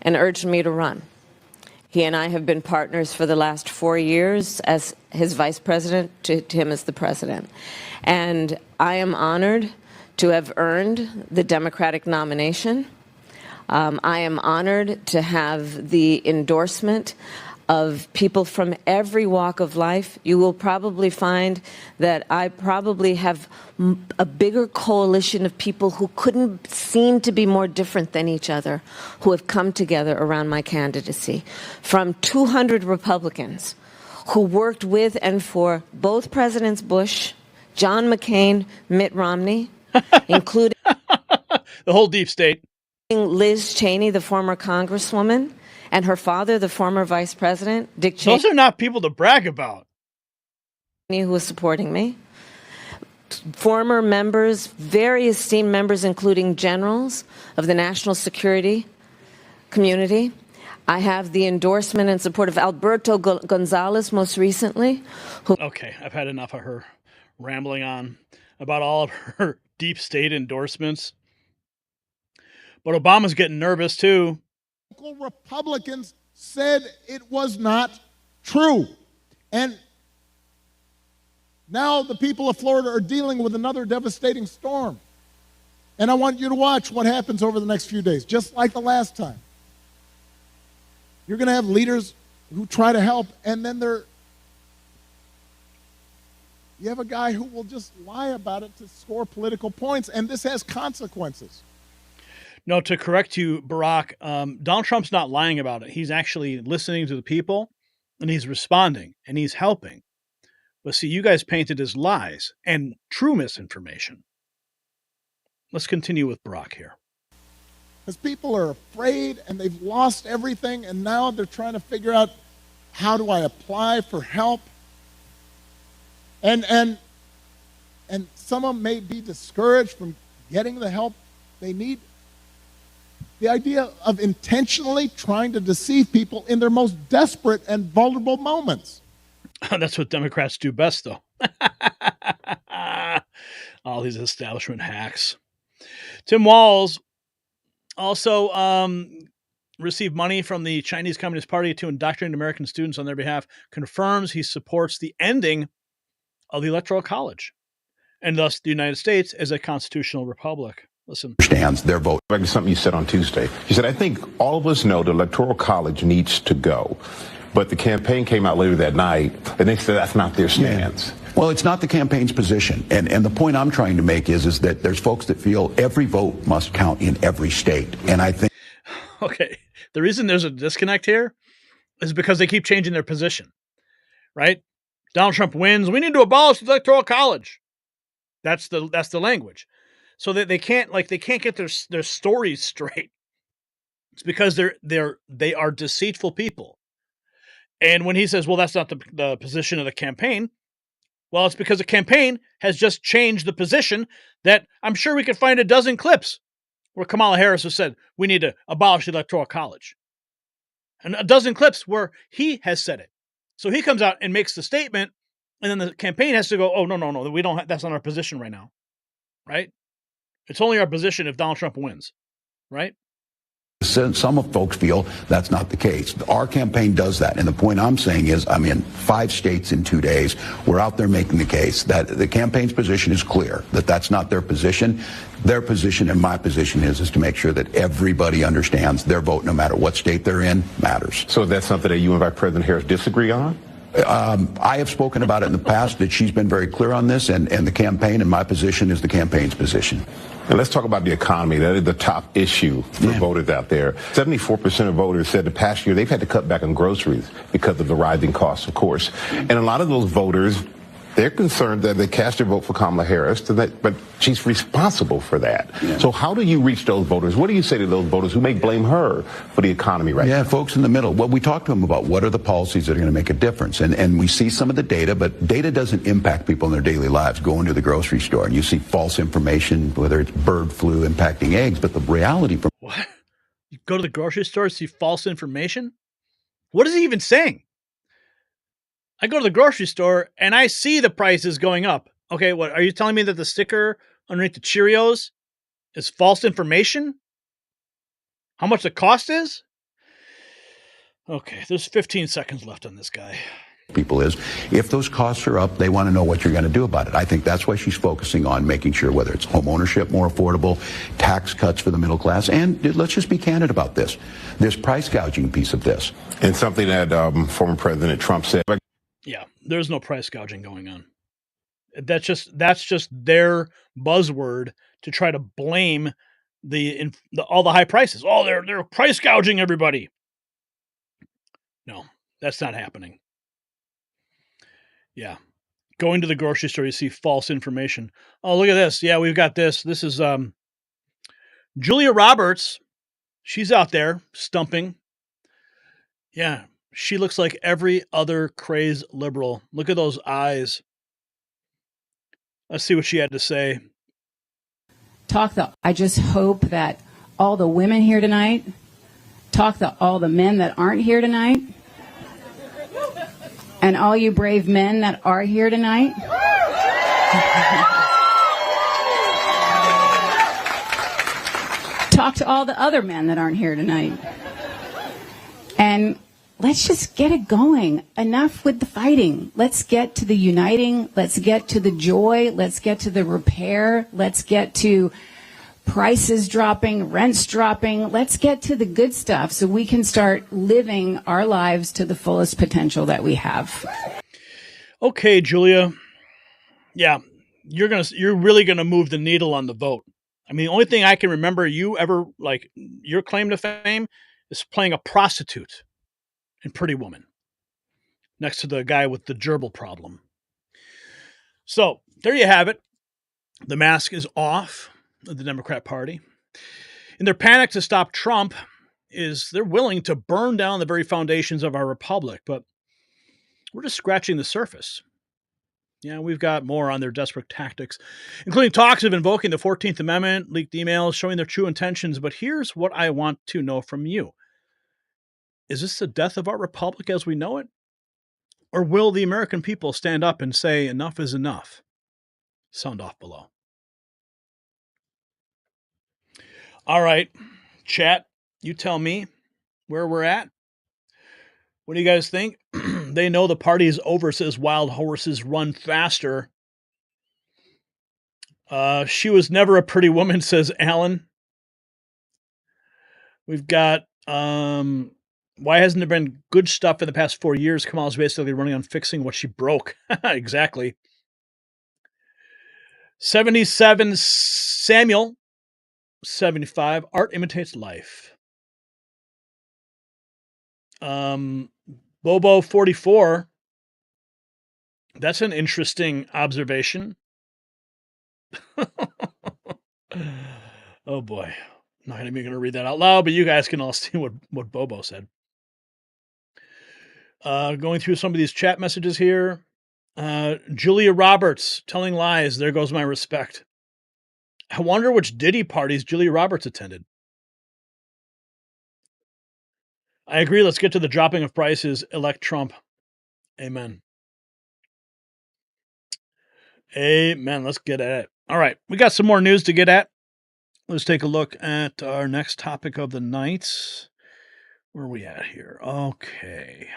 and urged me to run. He and I have been partners for the last 4 years as his vice president, to him as the president. And I am honored to have earned the Democratic nomination. I am honored to have the endorsement of people from every walk of life. You will probably find that I probably have a bigger coalition of people who couldn't seem to be more different than each other, who have come together around my candidacy. From 200 Republicans who worked with and for both Presidents Bush, John McCain, Mitt Romney, including the whole deep state, Liz Cheney, the former Congresswoman, and her father, the former vice president, Dick Cheney. Those are not people to brag about. Who was supporting me. Former members, very esteemed members, including generals of the national security community. I have the endorsement and support of Alberto Gonzalez most recently. Okay, I've had enough of her rambling on about all of her deep state endorsements. But Obama's getting nervous, too. Local Republicans said it was not true. And now the people of Florida are dealing with another devastating storm. And I want you to watch what happens over the next few days, just like the last time. You're going to have leaders who try to help, and then you have a guy who will just lie about it to score political points, and this has consequences. No, to correct you, Barack, Donald Trump's not lying about it. He's actually listening to the people, and he's responding, and he's helping. But see, you guys painted as lies and true misinformation. Let's continue with Barack here. Because people are afraid, and they've lost everything, and now they're trying to figure out, how do I apply for help? And some of them may be discouraged from getting the help they need. The idea of intentionally trying to deceive people in their most desperate and vulnerable moments. That's what Democrats do best, though. All these establishment hacks. Tim Walz also received money from the Chinese Communist Party to indoctrinate American students on their behalf, confirms he supports the ending of the Electoral College, and thus the United States as a constitutional republic. Listen. Understands their vote. Like something you said on Tuesday. You said, I think all of us know the Electoral College needs to go. But the campaign came out later that night, and they said that's not their stance. Yeah. Well, it's not the campaign's position. And the point I'm trying to make is that there's folks that feel every vote must count in every state. And I think... Okay. The reason there's a disconnect here is because they keep changing their position, right? Donald Trump wins. We need to abolish the Electoral College. That's the language. So that they can't get their stories straight. It's because they are deceitful people. And when he says, well, that's not the position of the campaign, well, it's because the campaign has just changed the position that I'm sure we could find a dozen clips where Kamala Harris has said, we need to abolish the Electoral College. And a dozen clips where he has said it. So he comes out and makes the statement, and then the campaign has to go, oh, no, we don't that's not our position right now. Right? It's only our position if Donald Trump wins, right? Some of folks feel that's not the case. Our campaign does that. And the point I'm saying is I'm in 5 states in 2 days. We're out there making the case that the campaign's position is clear, that that's not their position. Their position and my position is to make sure that everybody understands their vote, no matter what state they're in, matters. So that's something that you and Vice President Harris disagree on? I have spoken about it in the past, that she's been very clear on this, and the campaign, and my position is the campaign's position. And let's talk about the economy. That is the top issue for voters out there. 74% of voters said the past year they've had to cut back on groceries because of the rising costs, of course. And a lot of those voters, they're concerned that they cast their vote for Kamala Harris, but she's responsible for that. Yeah. So how do you reach those voters? What do you say to those voters who may blame her for the economy right now? Yeah, folks in the middle. Well, we talk to them about what are the policies that are going to make a difference. And we see some of the data, but data doesn't impact people in their daily lives. Go into the grocery store and you see false information, whether it's bird flu impacting eggs, but the reality... What? You go to the grocery store, see false information? What is he even saying? I go to the grocery store and I see the prices going up. Okay, what are you telling me that the sticker underneath the Cheerios is false information? How much the cost is? Okay, there's 15 seconds left on this guy. People is, if those costs are up, they want to know what you're going to do about it. I think that's why she's focusing on making sure whether it's home ownership more affordable, tax cuts for the middle class, and let's just be candid about this price gouging piece of this. And something that former President Trump said. Yeah, there's no price gouging going on. That's just their buzzword to try to blame all the high prices. Oh, they're price gouging everybody. No, that's not happening. Yeah. Going to the grocery store, you see false information. Oh, look at this. Yeah, we've got this. This is Julia Roberts. She's out there stumping. Yeah, she looks like every other crazed liberal. Look at those eyes. Let's see what she had to say. I just hope that all the women here tonight all the men that aren't here tonight, and all you brave men that are here tonight. Talk to all the other men that aren't here tonight. And let's just get it going. Enough with the fighting. Let's get to the uniting. Let's get to the joy. Let's get to the repair. Let's get to prices dropping, rents dropping. Let's get to the good stuff so we can start living our lives to the fullest potential that we have. Okay, Julia. Yeah, you're really gonna move the needle on the vote. I mean, the only thing I can remember you ever, like, your claim to fame is playing a prostitute in Pretty Woman next to the guy with the gerbil problem. So there you have it. The mask is off of the Democrat Party. In their panic to stop Trump, they're willing to burn down the very foundations of our republic, but we're just scratching the surface. Yeah, we've got more on their desperate tactics, including talks of invoking the 14th Amendment, leaked emails showing their true intentions. But here's what I want to know from you. Is this the death of our republic as we know it? Or will the American people stand up and say enough is enough? Sound off below. All right, chat, you tell me where we're at. What do you guys think? They know the party is over, says Wild Horses Run Faster. She was never a pretty woman, says Alan. We've got, why hasn't there been good stuff in the past 4 years? Kamala's basically running on fixing what she broke. Exactly. 77 Samuel. 75 Art imitates life. Bobo 44. That's an interesting observation. Oh boy. I'm not even going to read that out loud, but you guys can all see what Bobo said. Going through some of these chat messages here. Julia Roberts telling lies. There goes my respect. I wonder which Diddy parties Julia Roberts attended. I agree. Let's get to the dropping of prices. Elect Trump. Amen. Amen. Let's get at it. All right. We got some more news to get at. Let's take a look at our next topic of the night. Where are we at here? Okay.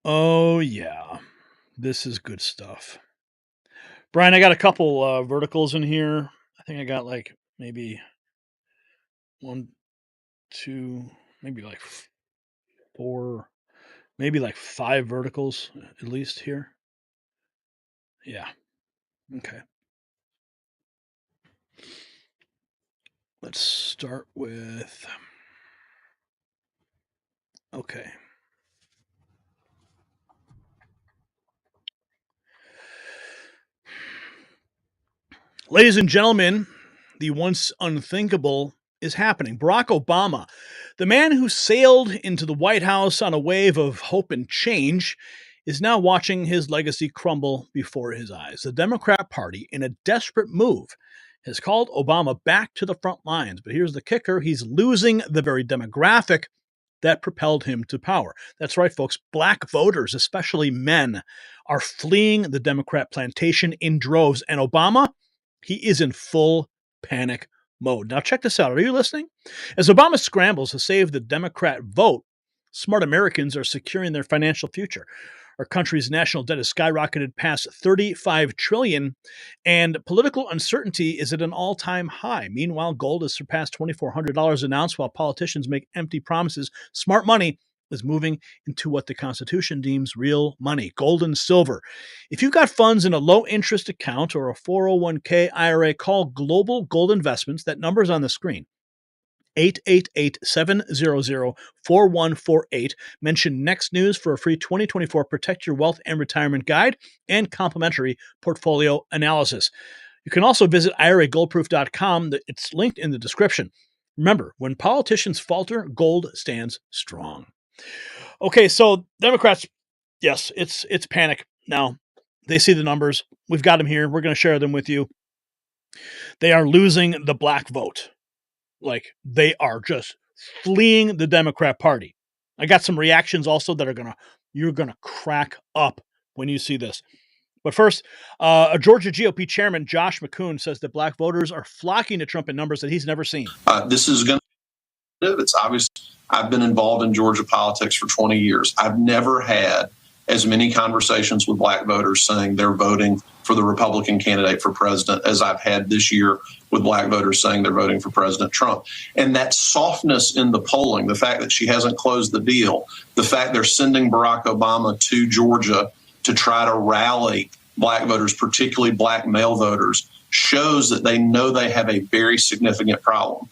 Oh, yeah. This is good stuff. Brian, I got a couple verticals in here. I think I got like maybe 1, 2, maybe like 4, maybe like 5 verticals at least here. Yeah. Okay. Let's start with, okay. Ladies and gentlemen, the once unthinkable is happening. Barack Obama, the man who sailed into the White House on a wave of hope and change, is now watching his legacy crumble before his eyes. The Democrat Party, in a desperate move, has called Obama back to the front lines. But here's the kicker. He's losing the very demographic that propelled him to power. That's right, folks. Black voters, especially men, are fleeing the Democrat plantation in droves. And Obama, he is in full panic mode. Now, check this out. Are you listening? As Obama scrambles to save the Democrat vote, smart Americans are securing their financial future. Our country's national debt has skyrocketed past $35 trillion, and political uncertainty is at an all-time high. Meanwhile, gold has surpassed $2,400 an ounce while politicians make empty promises. Smart money is moving into what the Constitution deems real money, gold and silver. If you've got funds in a low-interest account or a 401k IRA, call Global Gold Investments. That number's on the screen. 888-700-4148. Mention Next News for a free 2024 Protect Your Wealth and Retirement Guide and complimentary portfolio analysis. You can also visit IRAGoldproof.com. It's linked in the description. Remember, when politicians falter, gold stands strong. Okay, so Democrats, yes, it's panic now. They see the numbers. We've got them here. We're going to share them with you. They are losing the black vote. Like, they are just fleeing the Democrat Party. I got some reactions also that you're gonna crack up when you see this. But first, a Georgia GOP chairman, Josh McCoon, says that black voters are flocking to Trump in numbers that he's never seen. This is going to, it's obvious. I've been involved in Georgia politics for 20 years. I've never had as many conversations with black voters saying they're voting for the Republican candidate for president as I've had this year with black voters saying they're voting for President Trump. And that softness in the polling, the fact that she hasn't closed the deal, the fact they're sending Barack Obama to Georgia to try to rally black voters, particularly black male voters, shows that they know they have a very significant problem.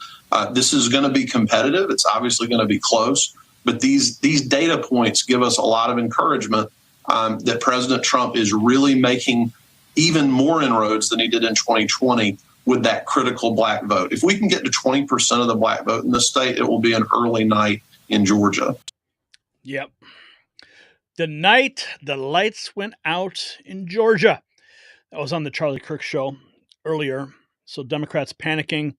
This is going to be competitive. It's obviously going to be close. But these data points give us a lot of encouragement that President Trump is really making even more inroads than he did in 2020 with that critical black vote. If we can get to 20% of the black vote in the state, it will be an early night in Georgia. Yep. The night the lights went out in Georgia. That was on the Charlie Kirk show earlier. So Democrats panicking.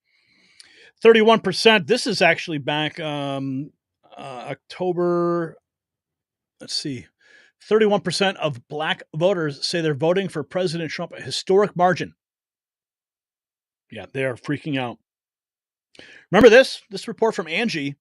31%. This is actually back October. Let's see. 31% of black voters say they're voting for President Trump, a historic margin. Yeah, they are freaking out. Remember this report from Angie.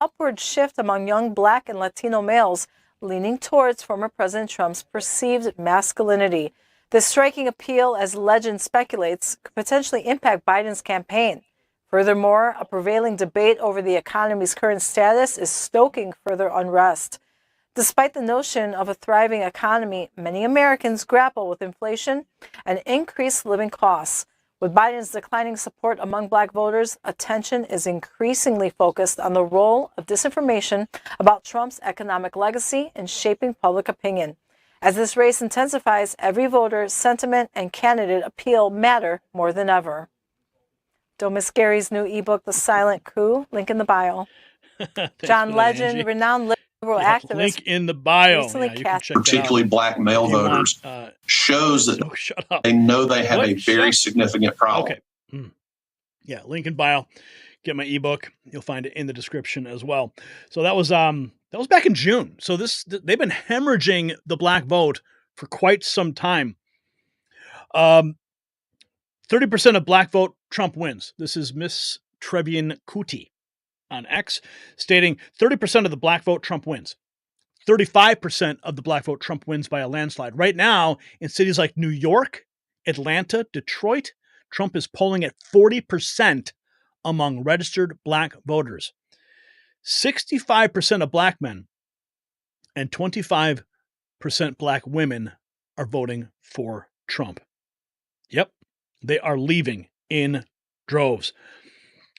Upward shift among young black and Latino males leaning towards former President Trump's perceived masculinity. This striking appeal, as legend speculates, could potentially impact Biden's campaign. Furthermore, a prevailing debate over the economy's current status is stoking further unrest. Despite the notion of a thriving economy, many Americans grapple with inflation and increased living costs. With Biden's declining support among black voters, attention is increasingly focused on the role of disinformation about Trump's economic legacy in shaping public opinion. As this race intensifies, every voter's sentiment and candidate appeal matter more than ever. Don't miss Gary's new ebook, The Silent Coup, link in the bio. John Legend, Angie. renowned liberal activist. Link in the bio. Recently Yeah, you can check that Particularly out. black male voters, shows that they know they have a very significant problem. Okay. Yeah, link in bio. Get my ebook. You'll find it in the description as well. So that was back in June. So they've been hemorrhaging the black vote for quite some time. 30% of black vote, Trump wins. This is Miss Trevian Kuti on X stating 30% of the black vote, Trump wins. 35% of the black vote, Trump wins by a landslide. Right now, in cities like New York, Atlanta, Detroit, Trump is polling at 40% among registered black voters. 65% of black men and 25% black women are voting for Trump. Yep, they are leaving in droves.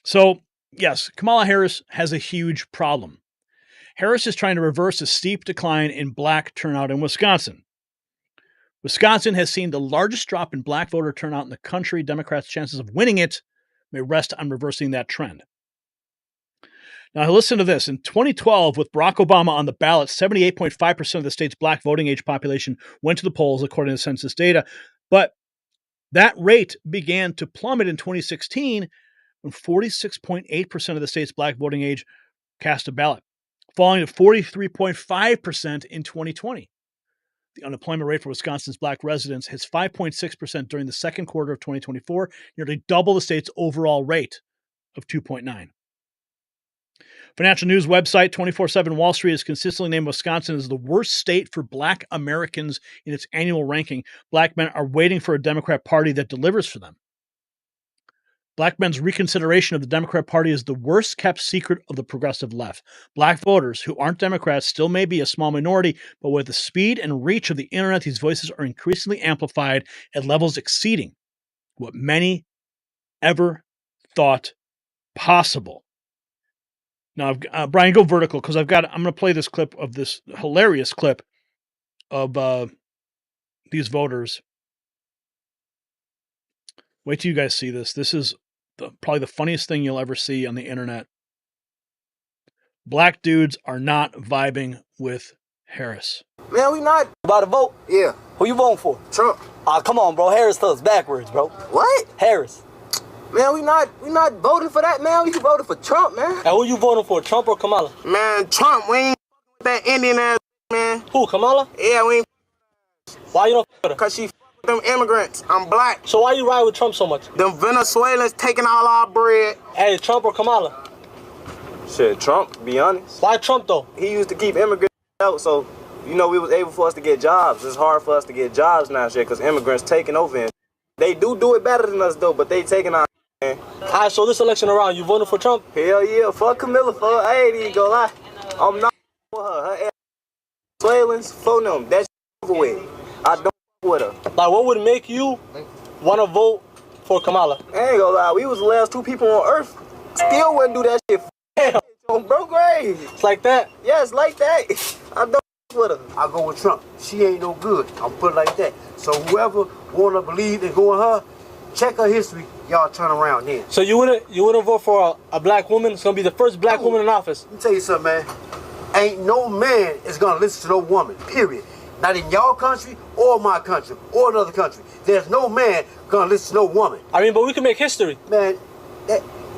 So, yes, Kamala Harris has a huge problem. Harris is trying to reverse a steep decline in black turnout in Wisconsin. Wisconsin has seen the largest drop in black voter turnout in the country. Democrats' chances of winning it may rest on reversing that trend. Now, listen to this. In 2012, with Barack Obama on the ballot, 78.5% of the state's black voting age population went to the polls, according to census data. But that rate began to plummet in 2016 when 46.8% of the state's black voting age cast a ballot, falling to 43.5% in 2020. The unemployment rate for Wisconsin's black residents hits 5.6% during the second quarter of 2024, nearly double the state's overall rate of 2.9. Financial news website 24/7 Wall Street has consistently named Wisconsin as the worst state for black Americans in its annual ranking. Black men are waiting for a Democrat Party that delivers for them. Black men's reconsideration of the Democrat Party is the worst kept secret of the progressive left. Black voters who aren't Democrats still may be a small minority, but with the speed and reach of the internet, these voices are increasingly amplified at levels exceeding what many ever thought possible. Now, Brian, go vertical, because I'm going to play this clip of this hilarious clip of these voters. Wait till you guys see this. This is probably the funniest thing you'll ever see on the internet. Black dudes are not vibing with Harris. Man, we not about to vote. Yeah. Who you voting for? Trump. Come on, bro. Harris tells backwards, bro. What? Harris. Man, we not voting for that, man. We voting for Trump, man. And who you voting for, Trump or Kamala? Man, Trump. We ain't with that Indian ass, man. Who, Kamala? Yeah, we ain't. Why you don't with her? Because she with them immigrants. I'm black. So why you ride with Trump so much? Them Venezuelans taking all our bread. Hey, Trump or Kamala? Shit, Trump, be honest. Why Trump, though? He used to keep immigrants out, so, you know, we was able for us to get jobs. It's hard for us to get jobs now, shit, because immigrants taking over. And they do it better than us, though, but they taking our man. All right, so this election around, you voting for Trump? Hell yeah, fuck Camilla, fuck. I ain't even gonna lie. I'm not for her. Her ass Venezuelans, for them. That's over with. I don't with her. Like, what would make you want to vote for Kamala? I ain't gonna lie, we was the last two people on earth. Still wouldn't do that shit. Damn. On bro grave. It's like that? Yeah, it's like that. I don't with her. I go with Trump. She ain't no good. I'll put it like that. So whoever wanna believe and go with her, check her history. Y'all turn around then. So you wouldn't vote for a black woman? It's gonna be the first black woman in office. Let me tell you something, man. Ain't no man is gonna listen to no woman. Period. Not in y'all country or my country or another country. There's no man gonna listen to no woman. I mean, but we can make history. Man,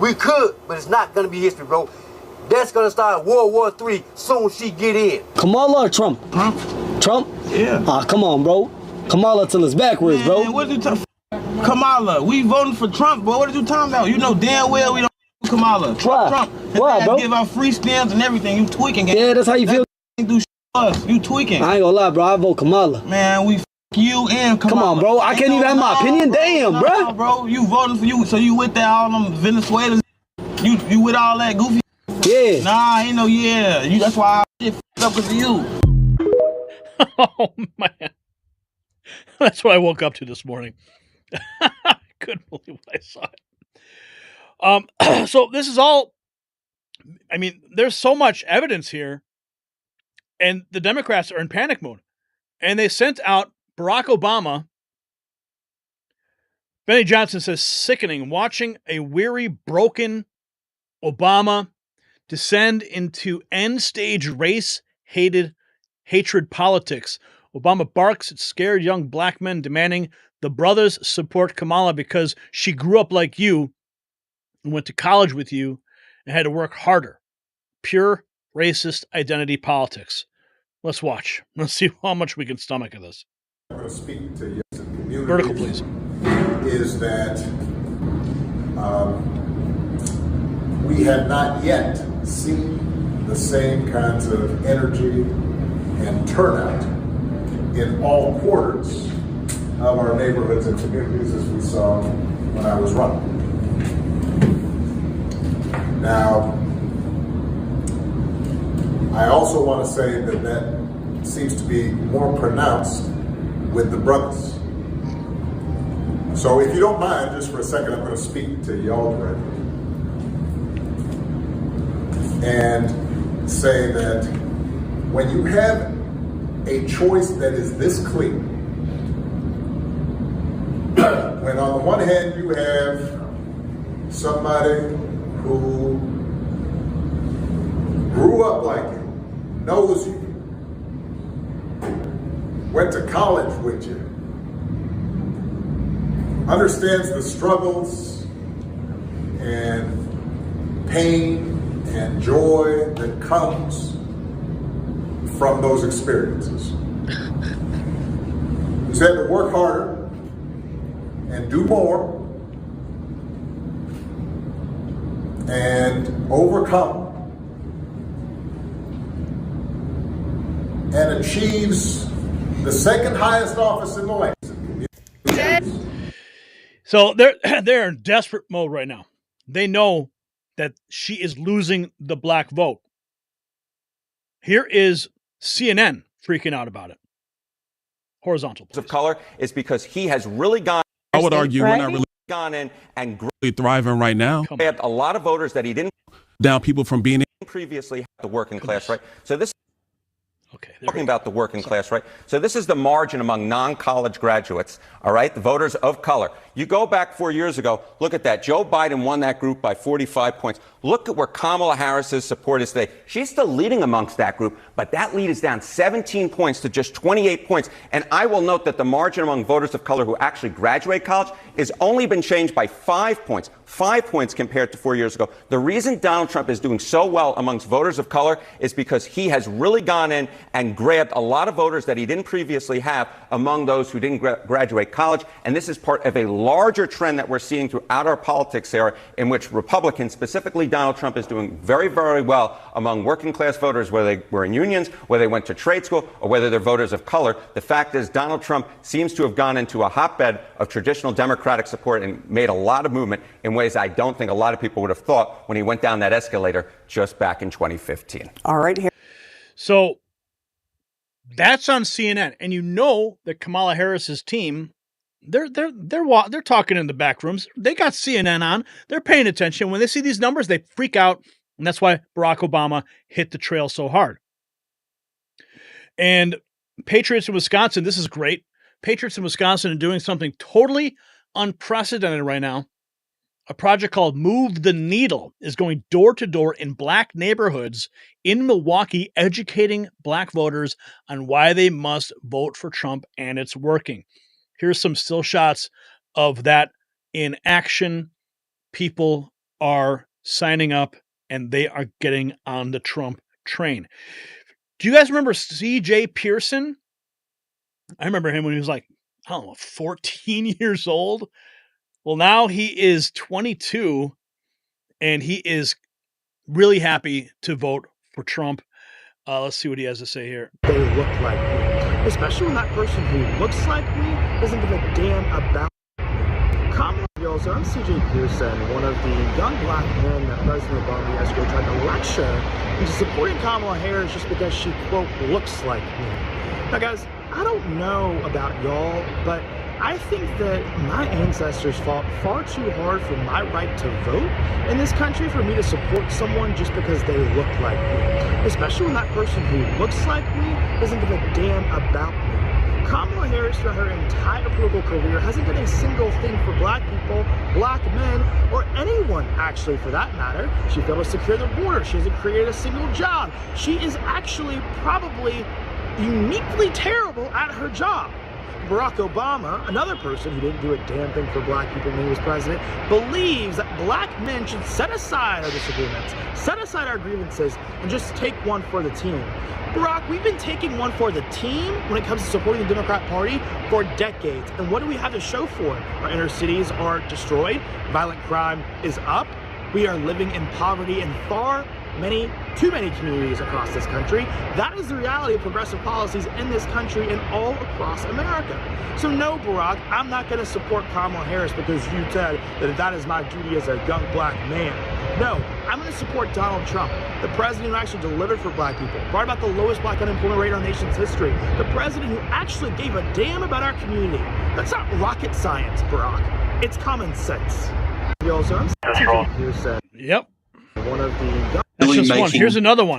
we could, but it's not gonna be history, bro. That's gonna start World War III soon as she get in. Kamala or Trump? Trump? Yeah. Come on, bro. Kamala till it's backwards, bro. Man, what are you talking? Kamala, we voting for Trump, bro. What are you talking about? You know damn well we don't Kamala. Trump. Why, bro? Give out free stamps and everything. You tweaking. Yeah, that's how you feel. Do us. You tweaking. I ain't gonna lie, bro. I vote Kamala. Man, we you and Kamala. Come on, bro. I can't even have my opinion. Damn, bro. Bro, you voting for you, so you with that all them Venezuelans? You with all that goofy? Yeah. Nah, ain't no yeah. That's why I shit up because of you. Oh man, that's what I woke up to this morning. I couldn't believe what I saw. So this is all. I mean, there's so much evidence here, and the Democrats are in panic mode, and they sent out Barack Obama. Benny Johnson says, "Sickening watching a weary, broken Obama descend into end-stage hatred politics. Obama barks at scared young black men demanding the brothers support Kamala because she grew up like you and went to college with you and had to work harder. Pure racist identity politics." Let's watch. Let's see how much we can stomach of this. I'm going to speak to yes, communities. Vertical, please. Is that we have not yet seen the same kinds of energy and turnout in all quarters of our neighborhoods and communities as we saw when I was running. Now, I also want to say that seems to be more pronounced with the brothers. So if you don't mind, just for a second, I'm going to speak to y'all directly and say that when you have a choice that is this clear, when on the one hand you have somebody who grew up like you, knows you, went to college with you, understands the struggles and pain and joy that comes from those experiences. He said to work harder and do more and overcome and achieves the second highest office in the land. So they're in desperate mode right now. They know that she is losing the black vote. Here is CNN freaking out about it. Horizontal, please. Of color is because he has really gone. I would argue we're not really gone in and really thriving right now. grabbed a lot of voters that he didn't Down people from being previously have the working class, right? So this. Talking about the working class, right? So this is the margin among non-college graduates, all right? The voters of color. You go back 4 years ago, look at that. Joe Biden won that group by 45 points. Look at where Kamala Harris's support is today. She's still leading amongst that group, but that lead is down 17 points to just 28 points. And I will note that the margin among voters of color who actually graduate college has only been changed by 5 points. 5 points compared to 4 years ago. The reason Donald Trump is doing so well amongst voters of color is because he has really gone in and grabbed a lot of voters that he didn't previously have among those who didn't graduate college. And this is part of a larger trend that we're seeing throughout our politics era, in which Republicans, specifically Donald Trump, is doing very, very well among working class voters, whether they were in unions, whether they went to trade school, or whether they're voters of color. The fact is Donald Trump seems to have gone into a hotbed of traditional Democratic support and made a lot of movement in ways I don't think a lot of people would have thought when he went down that escalator just back in 2015. All right, here. So that's on CNN, and you know that Kamala Harris's team, they're talking in the back rooms. They got CNN on. They're paying attention. When they see these numbers, they freak out, and that's why Barack Obama hit the trail so hard. And Patriots in Wisconsin, this is great. Patriots in Wisconsin are doing something totally unprecedented right now. A project called Move the Needle is going door to door in black neighborhoods in Milwaukee, educating black voters on why they must vote for Trump, and it's working. Here's some still shots of that in action. People are signing up and they are getting on the Trump train. Do you guys remember C.J. Pearson? I remember him when he was like, I don't know, 14 years old. Well, now he is 22 and he is really happy to vote for Trump. Let's see what he has to say here. They look like me, especially when that person who looks like me doesn't give a damn about me. Kamala Harris, so I'm C.J. Pearson, one of the young black men that President Obama yesterday tried to lecture into supporting Kamala Harris just because she, quote, looks like me. Now, guys, I don't know about y'all, but I think that my ancestors fought far too hard for my right to vote in this country for me to support someone just because they look like me. Especially when that person who looks like me doesn't give a damn about me. Kamala Harris, throughout her entire political career, hasn't done a single thing for black people, black men, or anyone, actually, for that matter. She failed to secure the border. She hasn't created a single job. She is actually probably uniquely terrible at her job. Barack Obama, another person who didn't do a damn thing for black people when he was president, believes that black men should set aside our disagreements, set aside our grievances, and just take one for the team. Barack, we've been taking one for the team when it comes to supporting the Democrat Party for decades. And what do we have to show for it? Our inner cities are destroyed. Violent crime is up. We are living in poverty in too many communities across this country. That is the reality of progressive policies in this country and all across America. So no, Barack, I'm not going to support Kamala Harris because you said that is my duty as a young black man. No, I'm going to support Donald Trump, the president who actually delivered for black people, brought about the lowest black unemployment rate in our nation's history, the president who actually gave a damn about our community. That's not rocket science, Barack. It's common sense. Yep. One of the That's just one. Here's another one.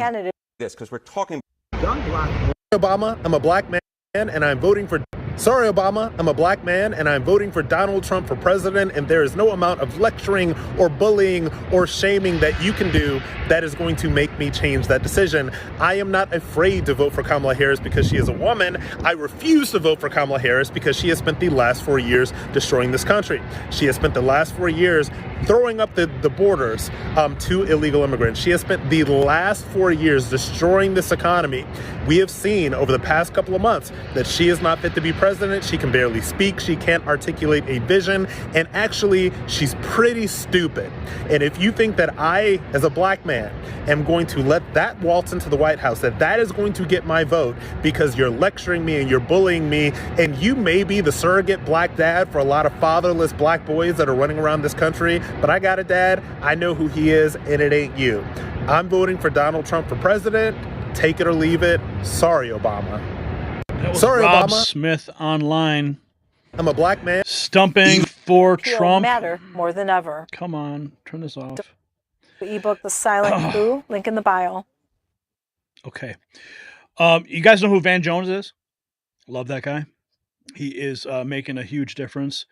This because we're talking young black man. Obama, I'm a black man and I'm voting for Sorry, Obama, I'm a black man and I'm voting for Donald Trump for president, and there is no amount of lecturing or bullying or shaming that you can do that is going to make me change that decision. I am not afraid to vote for Kamala Harris because she is a woman. I refuse to vote for Kamala Harris because she has spent the last 4 years destroying this country. She has spent the last 4 years throwing up the borders to illegal immigrants. She has spent the last 4 years destroying this economy. We have seen over the past couple of months that she is not fit to be president. She can barely speak. She can't articulate a vision. And actually, she's pretty stupid. And if you think that I, as a black man, am going to let that waltz into the White House, that is going to get my vote because you're lecturing me and you're bullying me, and you may be the surrogate black dad for a lot of fatherless black boys that are running around this country, but I got a dad. I know who he is, and it ain't you. I'm voting for Donald Trump for president. Take it or leave it. Sorry, Obama. That was Sorry, Rob Obama. Smith online. I'm a black man. Stumping for Feel Trump. matter more than ever. Come on, turn this off. The ebook, The Silent Coup, link in the bio. Okay. You guys know who Van Jones is? Love that guy. He is making a huge difference.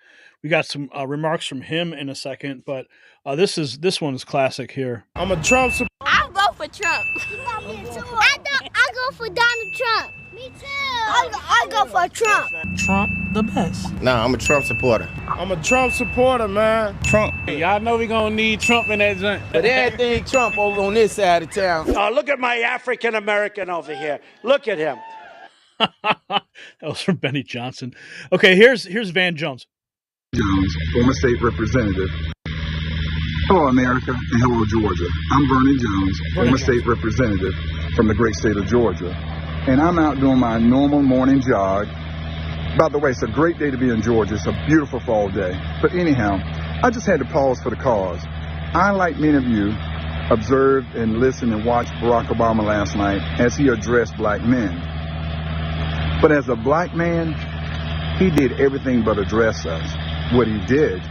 We got some remarks from him in a second, but this one is classic here. I'm a Trump supporter. I'll go for Trump. I'll go for Donald Trump. Me too. I'll go for Trump. Trump, the best. Nah, I'm a Trump supporter. I'm a Trump supporter, man. Trump. Y'all know we gonna need Trump in that joint. But everything Trump over on this side of town. Look at my African American over here. Look at him. That was from Benny Johnson. Okay, here's Van Jones. Jones, former state representative. Hello, America, and hello, Georgia. I'm Vernon Jones, former state representative from the great state of Georgia. And I'm out doing my normal morning jog. By the way, it's a great day to be in Georgia. It's a beautiful fall day. But anyhow, I just had to pause for the cause. I, like many of you, observed and listened and watched Barack Obama last night as he addressed black men. But as a black man, he did everything but address us. What he did,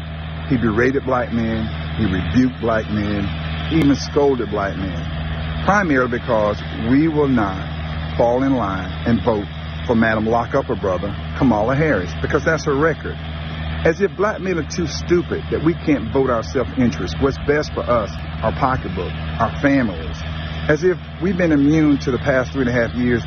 he berated black men, he rebuked black men, he even scolded black men. Primarily because we will not fall in line and vote for Madam Lock-Up-Her Brother, Kamala Harris, because that's her record. As if black men are too stupid that we can't vote our self-interest, what's best for us, our pocketbook, our families. As if we've been immune to the past 3.5 years,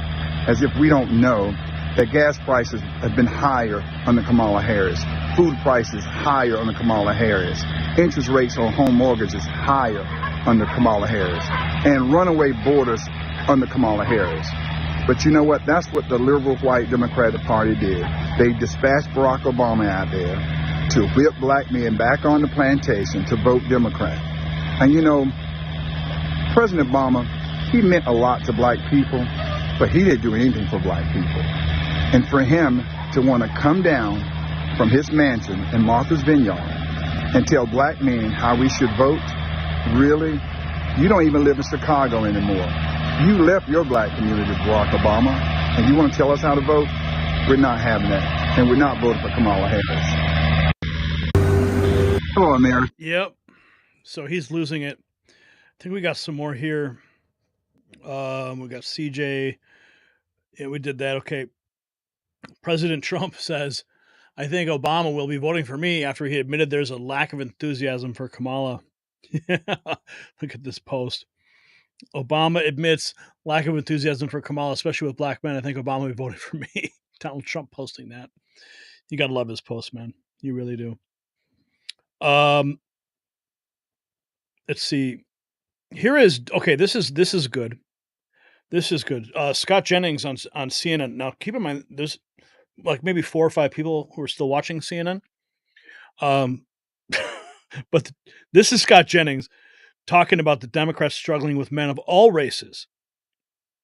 as if we don't know that gas prices have been higher under Kamala Harris, food prices higher under Kamala Harris, interest rates on home mortgages higher under Kamala Harris, and runaway borders under Kamala Harris. But you know what? That's what the liberal white Democratic Party did. They dispatched Barack Obama out there to whip black men back on the plantation to vote Democrat. And you know, President Obama, he meant a lot to black people, but he didn't do anything for black people. And for him to want to come down from his mansion in Martha's Vineyard and tell black men how we should vote, really? You don't even live in Chicago anymore. You left your black community, Barack Obama, and you want to tell us how to vote? We're not having that, and we're not voting for Kamala Harris. Hello, America. Yep. So he's losing it. I think we got some more here. We got CJ. Yeah, we did that. Okay. President Trump says, I think Obama will be voting for me after he admitted there's a lack of enthusiasm for Kamala. Look at this post. Obama admits lack of enthusiasm for Kamala, especially with black men. I think Obama will be voting for me. Donald Trump posting that. You got to love his post, man. You really do. Let's see. Here is, okay, this is good. This is good. Scott Jennings on CNN. Now, keep in mind, there's like maybe 4 or 5 people who are still watching CNN. But this is Scott Jennings talking about the Democrats struggling with men of all races.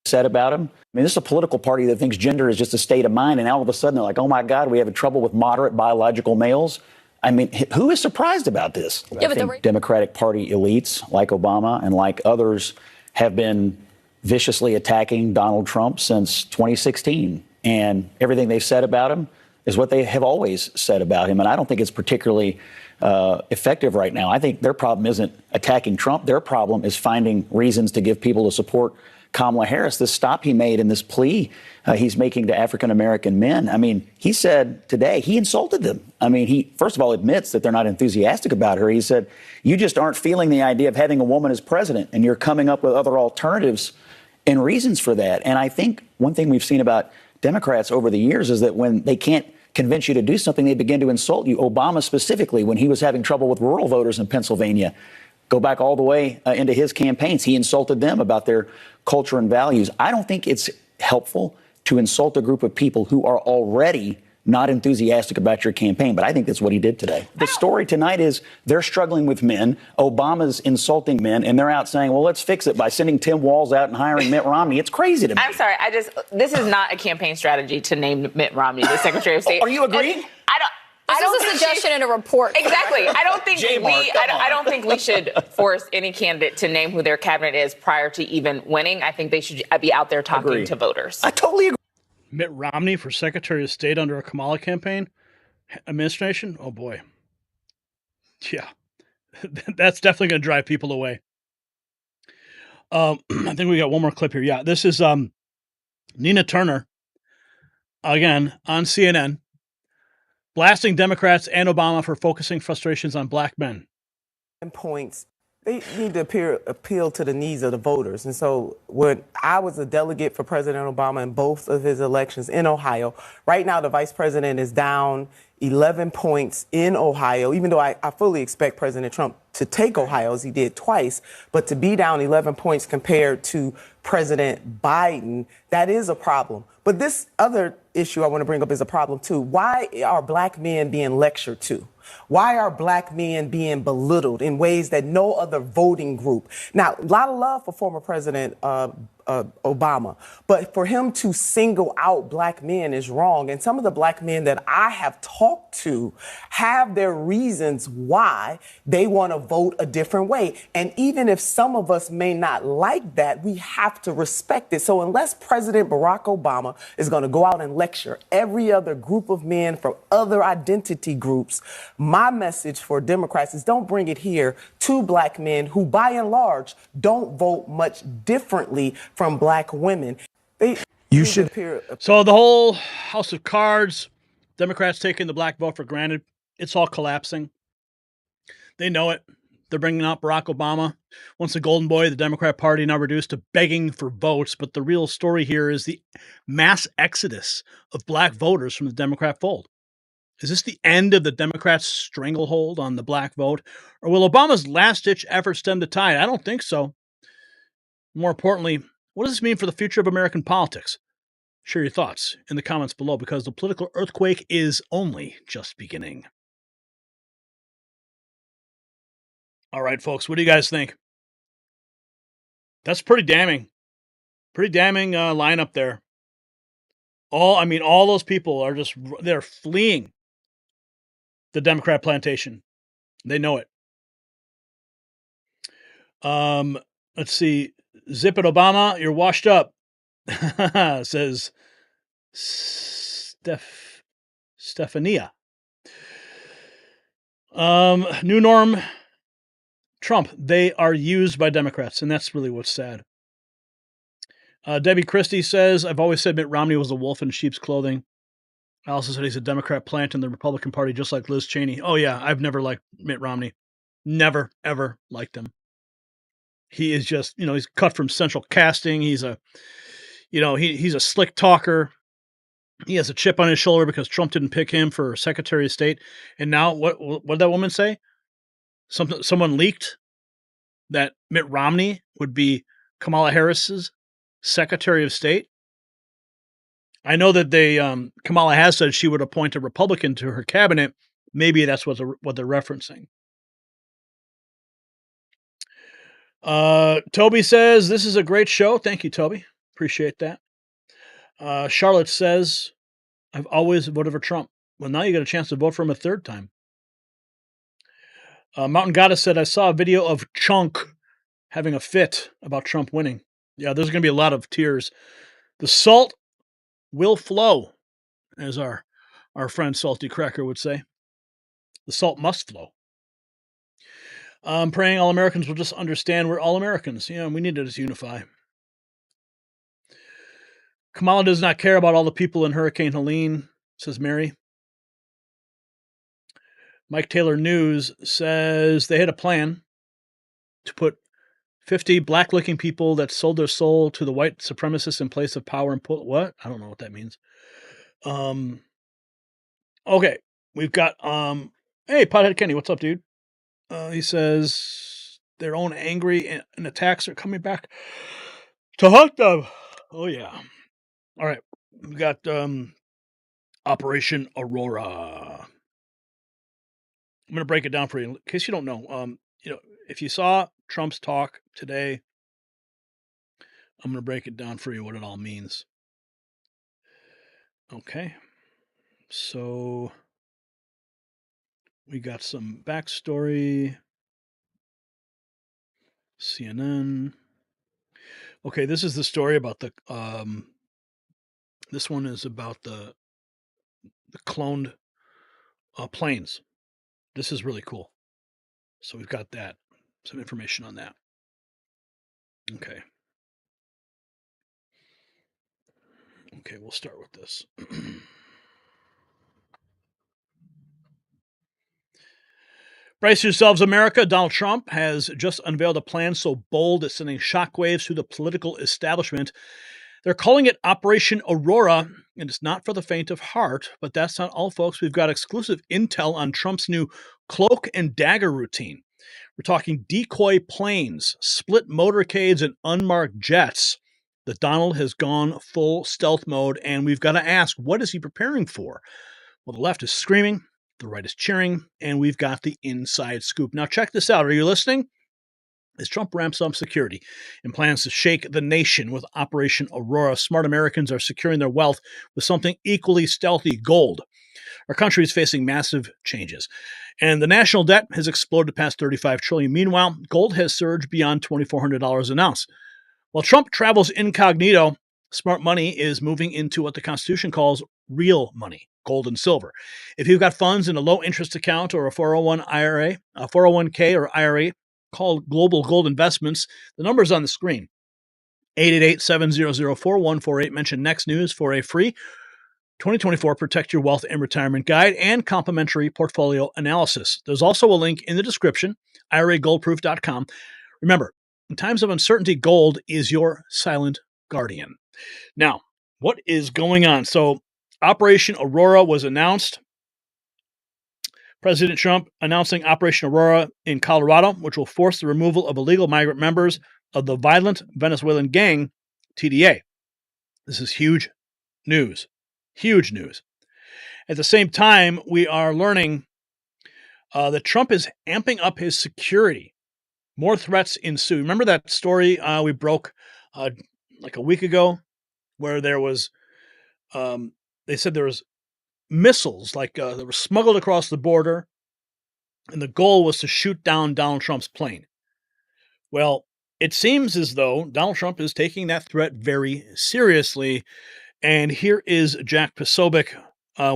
Said about him. I mean, this is a political party that thinks gender is just a state of mind, and all of a sudden they're like, oh my God, we have trouble with moderate biological males. I mean, who is surprised about this? Yeah, I think Democratic Party elites like Obama and like others have been viciously attacking Donald Trump since 2016. And everything they've said about him is what they have always said about him. And I don't think it's particularly effective right now. I think their problem isn't attacking Trump. Their problem is finding reasons to give people to support Kamala Harris, this stop he made in this plea he's making to African-American men. I mean, he said today he insulted them. I mean, he, first of all, admits that they're not enthusiastic about her. He said, you just aren't feeling the idea of having a woman as president, and you're coming up with other alternatives and reasons for that. And I think one thing we've seen about Democrats over the years is that when they can't convince you to do something, they begin to insult you. Obama specifically, when he was having trouble with rural voters in Pennsylvania, go back all the way into his campaigns, he insulted them about their culture and values. I don't think it's helpful to insult a group of people who are already not enthusiastic about your campaign, but I think that's what he did today. The story tonight is they're struggling with men. Obama's insulting men, and they're out saying, well, let's fix it by sending Tim Walz out and hiring Mitt Romney. It's crazy to me. I'm sorry. This is not a campaign strategy to name Mitt Romney the Secretary of State. Are you agreeing? I don't This is a suggestion in a report. Exactly. I don't think I don't think we should force any candidate to name who their cabinet is prior to even winning. I think they should be out there talking to voters. I totally agree. Mitt Romney for Secretary of State under a Kamala campaign administration? Oh, boy. Yeah. That's definitely going to drive people away. I think we got one more clip here. Yeah, this is Nina Turner, again, on CNN, blasting Democrats and Obama for focusing frustrations on black men. Points. They need to appeal to the needs of the voters. And so when I was a delegate for President Obama in both of his elections in Ohio, right now the vice president is down 11 points in Ohio, even though I fully expect President Trump to take Ohio as he did twice. But to be down 11 points compared to President Biden, that is a problem. But this other issue I want to bring up is a problem, too. Why are black men being lectured to? Why are black men being belittled in ways that no other voting group? Now, a lot of love for former President Obama, but for him to single out black men is wrong. And some of the black men that I have talked to have their reasons why they want to vote a different way. And even if some of us may not like that, we have to respect it. So unless President Barack Obama is going to go out and lecture every other group of men from other identity groups, my message for Democrats is don't bring it here to black men who, by and large, don't vote much differently from black women. You should. So the whole house of cards, Democrats taking the black vote for granted, it's all collapsing. They know it. They're bringing out Barack Obama. Once a golden boy, the Democrat Party now reduced to begging for votes. But the real story here is the mass exodus of black voters from the Democrat fold. Is this the end of the Democrats' stranglehold on the black vote? Or will Obama's last-ditch effort stem the tide? I don't think so. More importantly, what does this mean for the future of American politics? Share your thoughts in the comments below, because the political earthquake is only just beginning. All right, folks, what do you guys think? That's pretty damning. Pretty damning lineup there. All those people are they're fleeing the Democrat plantation. They know it. Let's see. Zip it, Obama. You're washed up. Says Stephania. New norm. Trump. They are used by Democrats, and that's really what's sad. Debbie Christie says, I've always said Mitt Romney was a wolf in sheep's clothing. I also said he's a Democrat plant in the Republican Party, just like Liz Cheney. Oh, yeah, I've never liked Mitt Romney. Never, ever liked him. He is just, he's cut from central casting. He's he's a slick talker. He has a chip on his shoulder because Trump didn't pick him for Secretary of State. And now, what did that woman say? Someone leaked that Mitt Romney would be Kamala Harris's Secretary of State. I know that Kamala has said she would appoint a Republican to her cabinet. Maybe that's what they're referencing. Toby says, this is a great show. Thank you, Toby. Appreciate that. Charlotte says, I've always voted for Trump. Well, now you get a chance to vote for him a third time. Mountain Goddess said, I saw a video of Chunk having a fit about Trump winning. Yeah, there's going to be a lot of tears. The salt will flow, as our friend Salty Cracker would say. The salt must flow. I'm praying all Americans will just understand we're all Americans. We need to just unify. Kamala does not care about all the people in Hurricane Helene, says Mary. Mike Taylor News says they had a plan to put 50 black-looking people that sold their soul to the white supremacists in place of power and put what? I don't know what that means. Okay, we've got hey, Pothead Kenny, what's up, dude? He says their own angry and attacks are coming back to haunt them. Oh yeah. All right, we got Operation Aurora. I'm going to break it down for you in case you don't know. If you saw Trump's talk today, I'm going to break it down for you what it all means. Okay. So we got some backstory. CNN. Okay, this is the story about the this one is about the cloned planes. This is really cool. So we've got that, some information on that. Okay. Okay, we'll start with this. Brace yourselves, America. Donald Trump has just unveiled a plan so bold it's sending shockwaves through the political establishment. They're calling it Operation Aurora, and it's not for the faint of heart, but that's not all, folks. We've got exclusive intel on Trump's new cloak and dagger routine. We're talking decoy planes, split motorcades, and unmarked jets. The Donald has gone full stealth mode, and we've got to ask, what is he preparing for? Well, the left is screaming, the right is cheering, and we've got the inside scoop. Now, check this out. Are you listening? As Trump ramps up security and plans to shake the nation with Operation Aurora, smart Americans are securing their wealth with something equally stealthy: gold. Our country is facing massive changes, and the national debt has exploded past $35 trillion. Meanwhile, gold has surged beyond $2,400 an ounce. While Trump travels incognito, smart money is moving into what the Constitution calls real money, gold and silver. If you've got funds in a low-interest account or a 401k or IRA, called Global Gold Investments. The number's on the screen. 888-700-4148. Mention Next News for a free 2024 Protect Your Wealth and Retirement Guide and complimentary portfolio analysis. There's also a link in the description, IRAGoldproof.com. Remember, in times of uncertainty, gold is your silent guardian. Now, what is going on? So, Operation Aurora was announced. President Trump announcing Operation Aurora in Colorado, which will force the removal of illegal migrant members of the violent Venezuelan gang, TDA. This is huge news. Huge news. At the same time, we are learning that Trump is amping up his security. More threats ensue. Remember that story we broke like a week ago where there was, they said there was missiles that were smuggled across the border, and the goal was to shoot down Donald Trump's plane. Well, it seems as though Donald Trump is taking that threat very seriously, and here is Jack Posobiec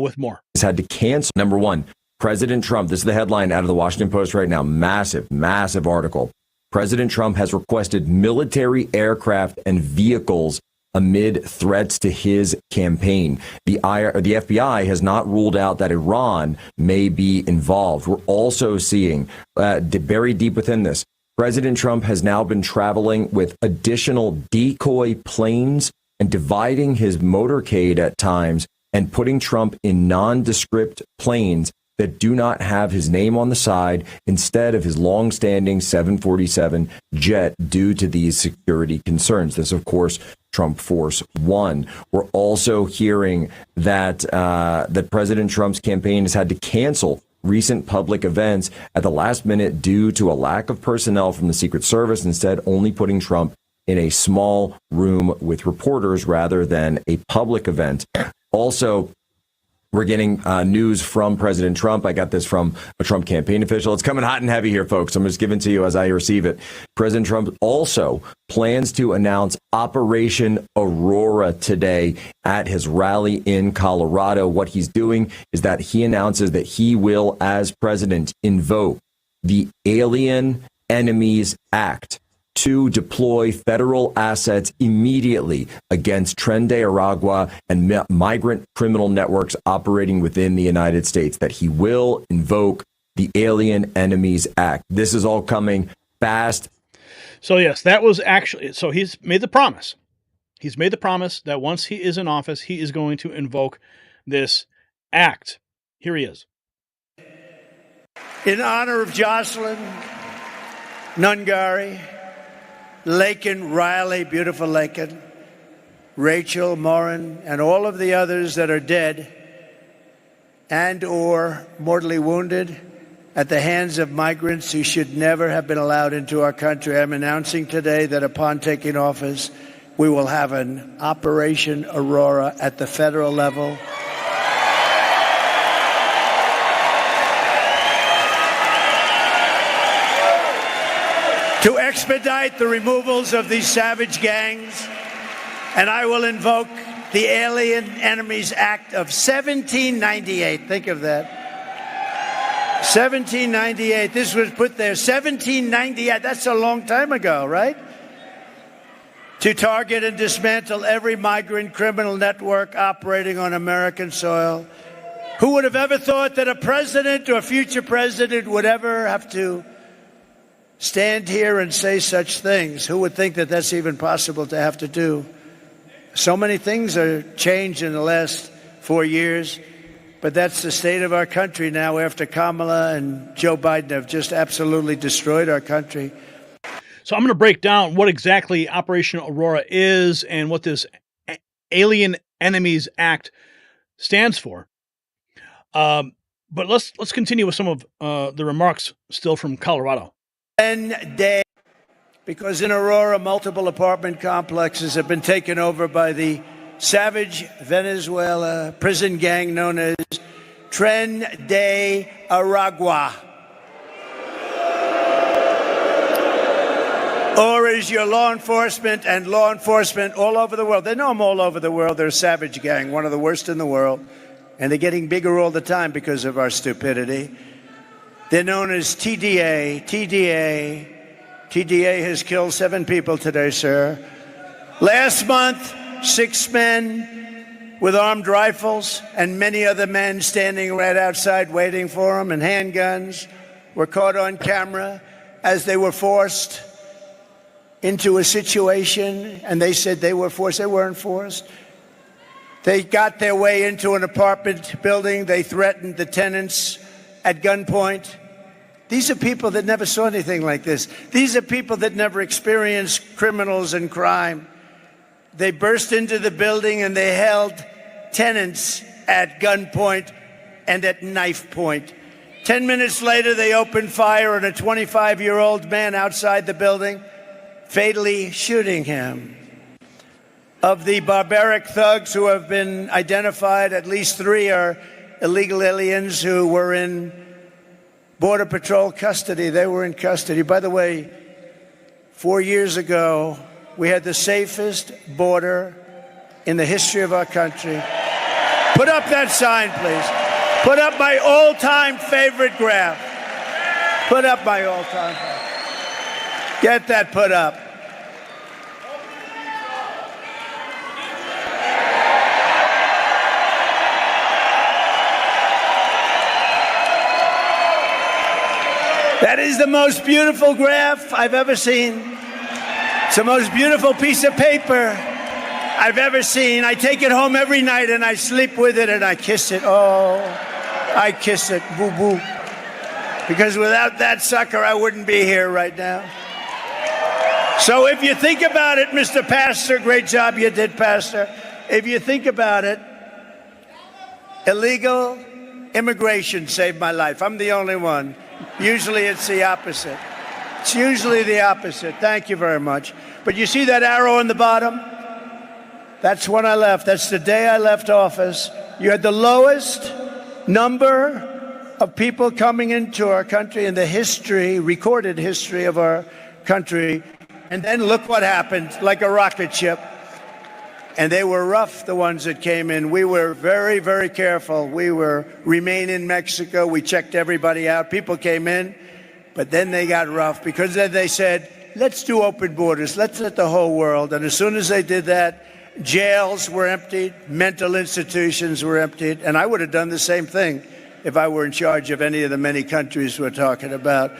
with more. He's had to cancel. Number one, President Trump, this is the headline out of the Washington Post right now, massive article. President Trump has requested military aircraft and vehicles amid threats to his campaign. The FBI has not ruled out that Iran may be involved. We're also seeing, buried deep within this, President Trump has now been traveling with additional decoy planes and dividing his motorcade at times and putting Trump in nondescript planes that do not have his name on the side instead of his long-standing 747 jet due to these security concerns. This, of course, Trump Force One. We're also hearing that that President Trump's campaign has had to cancel recent public events at the last minute due to a lack of personnel from the Secret Service, instead only putting Trump in a small room with reporters rather than a public event. Also, we're getting news from President Trump. I got this from a Trump campaign official. It's coming hot and heavy here, folks. I'm just giving it to you as I receive it. President Trump also plans to announce Operation Aurora today at his rally in Colorado. What he's doing is that he announces that he will, as president, invoke the Alien Enemies Act to deploy federal assets immediately against Tren de Aragua and migrant criminal networks operating within the United States, that he will invoke the Alien Enemies Act. This is all coming fast. So, yes, that was actually, so he's made the promise. He's made the promise that once he is in office, he is going to invoke this act. Here he is. In honor of Jocelyn, Nungari, Lakin, Riley, beautiful Lakin, Rachel, Morin, and all of the others that are dead and or mortally wounded at the hands of migrants who should never have been allowed into our country, I'm announcing today that upon taking office, we will have an Operation Aurora at the federal level. To expedite the removals of these savage gangs, and I will invoke the Alien Enemies Act of 1798. Think of that. 1798. This was put there. 1798. That's a long time ago, right? To target and dismantle every migrant criminal network operating on American soil. Who would have ever thought that a president or a future president would ever have to stand here and say such things? Who would think that that's even possible to have to do? So many things are changed in the last 4 years, but that's the state of our country now after Kamala and Joe Biden have just absolutely destroyed our country. So I'm going to break down what exactly Operation Aurora is and what this Alien Enemies Act stands for. But let's continue with some of the remarks still from Colorado. Day, because in Aurora, multiple apartment complexes have been taken over by the savage Venezuela prison gang known as Tren de Aragua. Or is your law enforcement and law enforcement all over the world? They know them all over the world. They're a savage gang, one of the worst in the world. And they're getting bigger all the time because of our stupidity. They're known as TDA. TDA has killed 7 people today, sir. Last month, 6 men with armed rifles and many other men standing right outside waiting for them and handguns were caught on camera as they were forced into a situation, and they said they were forced. They weren't forced. They got their way into an apartment building. They threatened the tenants at gunpoint. These are people that never saw anything like this. These are people that never experienced criminals and crime. They burst into the building and they held tenants at gunpoint and at knife point. 10 minutes later, they opened fire on a 25-year-old man outside the building, fatally shooting him. Of the barbaric thugs who have been identified, at least 3 are illegal aliens who were in Border Patrol custody. They were in custody. By the way, 4 years ago, we had the safest border in the history of our country. Put up that sign, please. Put up my all-time favorite graph. Put up my all-time favorite. Get that put up. That is the most beautiful graph I've ever seen. It's the most beautiful piece of paper I've ever seen. I take it home every night and I sleep with it and I kiss it. Oh, I kiss it. Boo boo. Because without that sucker, I wouldn't be here right now. So if you think about it, Mr. Pastor, great job you did, Pastor. If you think about it, illegal immigration saved my life. I'm the only one. Usually it's the opposite. It's usually the opposite. Thank you very much. But you see that arrow on the bottom? That's when I left. That's the day I left office. You had the lowest number of people coming into our country in the history, recorded history of our country. And then look what happened, like a rocket ship. And they were rough, the ones that came in. We were very, very careful. We were remain in Mexico. We checked everybody out. People came in, but then they got rough because then they said, let's do open borders. Let's let the whole world. And as soon as they did that, jails were emptied, mental institutions were emptied. And I would have done the same thing if I were in charge of any of the many countries we're talking about.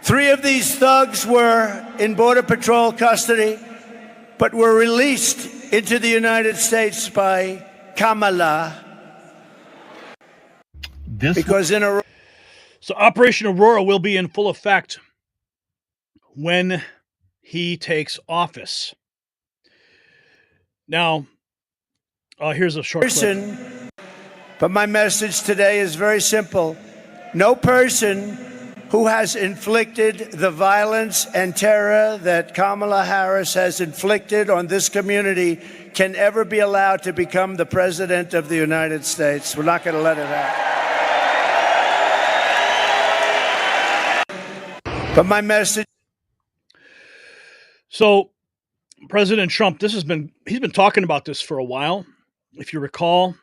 3 of these thugs were in Border Patrol custody, but were released into the United States by Kamala. Because in Aurora. So Operation Aurora will be in full effect when he takes office. Now, here's a short clip. But my message today is very simple. No person who has inflicted the violence and terror that Kamala Harris has inflicted on this community can ever be allowed to become the president of the United States. We're not going to let it happen. But my message. So, President Trump, he's been talking about this for a while. If you recall,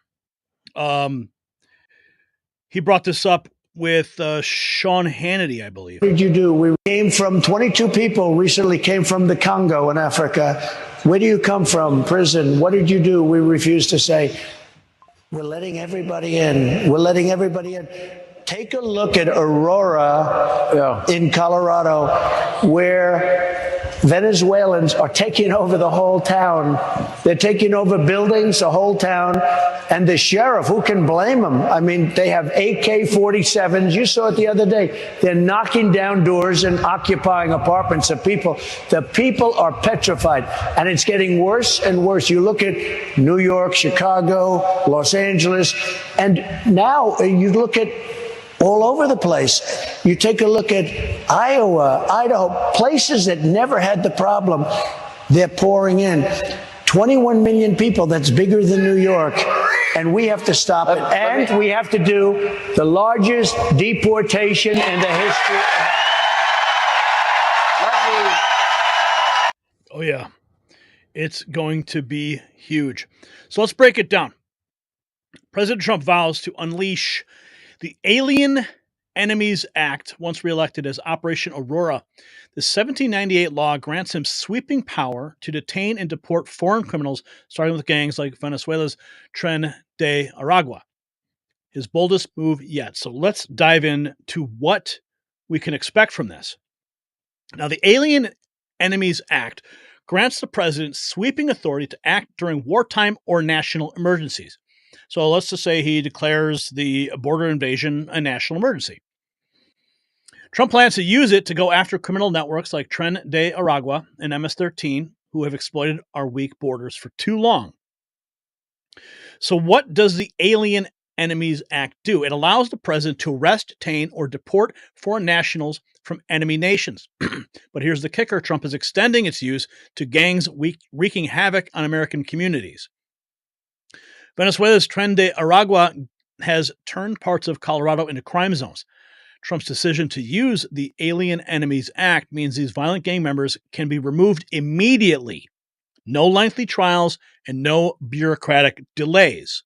he brought this up with Sean Hannity, I believe. What did you do? We came from 22 people recently came from the Congo in Africa. Where do you come from? Prison. What did you do? We refused to say. We're letting everybody in. We're letting everybody in. Take a look at Aurora in Colorado, where Venezuelans are taking over the whole town. They're taking over buildings, the whole town. And the sheriff, who can blame them? I mean, they have AK-47s. You saw it the other day. They're knocking down doors and occupying apartments of people. The people are petrified. And it's getting worse and worse. You look at New York, Chicago, Los Angeles, and now you look at all over the place. You take a look at Iowa, Idaho, places that never had the problem. They're pouring in. 21 million people, that's bigger than New York. And we have to stop it. And we have to do the largest deportation in the history of. Oh, yeah. It's going to be huge. So let's break it down. President Trump vows to unleash the Alien Enemies Act, once reelected as Operation Aurora. The 1798 law grants him sweeping power to detain and deport foreign criminals, starting with gangs like Venezuela's Tren de Aragua. His boldest move yet. So let's dive into what we can expect from this. Now, the Alien Enemies Act grants the president sweeping authority to act during wartime or national emergencies. So let's just say he declares the border invasion a national emergency. Trump plans to use it to go after criminal networks like Tren de Aragua and MS-13, who have exploited our weak borders for too long. So what does the Alien Enemies Act do? It allows the president to arrest, detain, or deport foreign nationals from enemy nations. But here's the kicker. Trump is extending its use to gangs wreaking havoc on American communities. Venezuela's Tren de Aragua has turned parts of Colorado into crime zones. Trump's decision to use the Alien Enemies Act means these violent gang members can be removed immediately. No lengthy trials and no bureaucratic delays.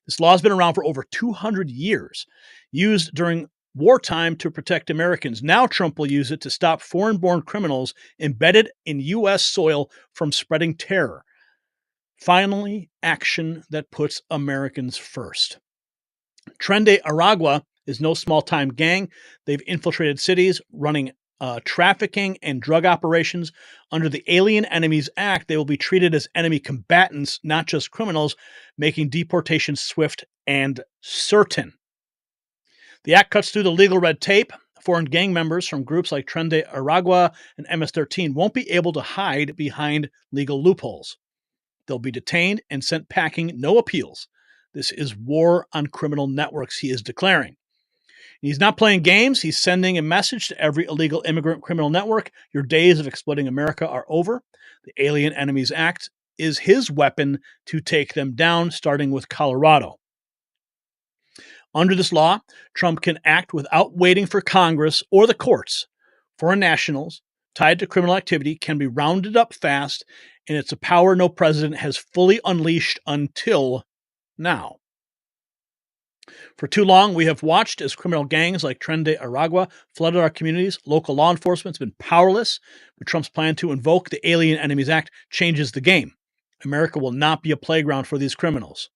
This law has been around for over 200 years, used during wartime to protect Americans. Now Trump will use it to stop foreign-born criminals embedded in U.S. soil from spreading terror. Finally, action that puts Americans first. Tren de Aragua is no small-time gang. They've infiltrated cities, running trafficking and drug operations. Under the Alien Enemies Act, they will be treated as enemy combatants, not just criminals, making deportation swift and certain. The act cuts through the legal red tape. Foreign gang members from groups like Tren de Aragua and MS-13 won't be able to hide behind legal loopholes. They'll be detained and sent packing, no appeals. This is war on criminal networks, he is declaring. He's not playing games. He's sending a message to every illegal immigrant criminal network. Your days of exploiting America are over. The Alien Enemies Act is his weapon to take them down, starting with Colorado. Under this law, Trump can act without waiting for Congress or the courts. Foreign nationals tied to criminal activity can be rounded up fast, and it's a power no president has fully unleashed until now. For too long, we have watched as criminal gangs like Tren de Aragua flooded our communities. Local law enforcement has been powerless, but Trump's plan to invoke the Alien Enemies Act changes the game. America will not be a playground for these criminals.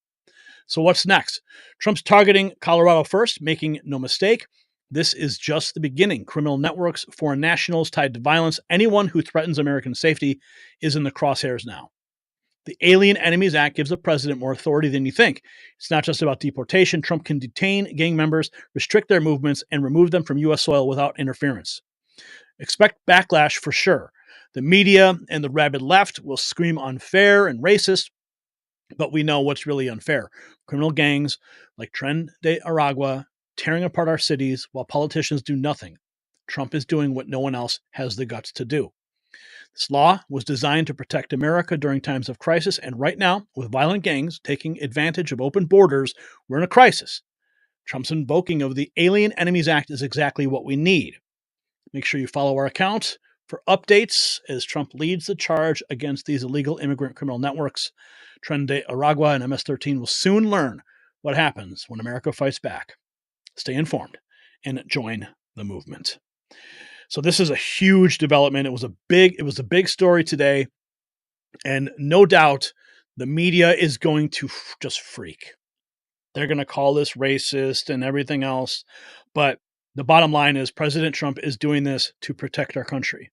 So what's next? Trump's targeting Colorado first, making no mistake. This is just the beginning. Criminal networks, foreign nationals tied to violence, anyone who threatens American safety is in the crosshairs now. The Alien Enemies Act gives the president more authority than you think. It's not just about deportation. Trump can detain gang members, restrict their movements, and remove them from U.S. soil without interference. Expect backlash for sure. The media and the rabid left will scream unfair and racist, but we know what's really unfair. Criminal gangs like Tren de Aragua tearing apart our cities while politicians do nothing. Trump is doing what no one else has the guts to do. This law was designed to protect America during times of crisis, and right now, with violent gangs taking advantage of open borders, we're in a crisis. Trump's invoking of the Alien Enemies Act is exactly what we need. Make sure you follow our account for updates as Trump leads the charge against these illegal immigrant criminal networks. Tren de Aragua and MS-13 will soon learn what happens when America fights back. Stay informed and join the movement. So this is a huge development. It was a big story today, and no doubt the media is going to just freak. They're going to call this racist and everything else, but the bottom line is President Trump is doing this to protect our country.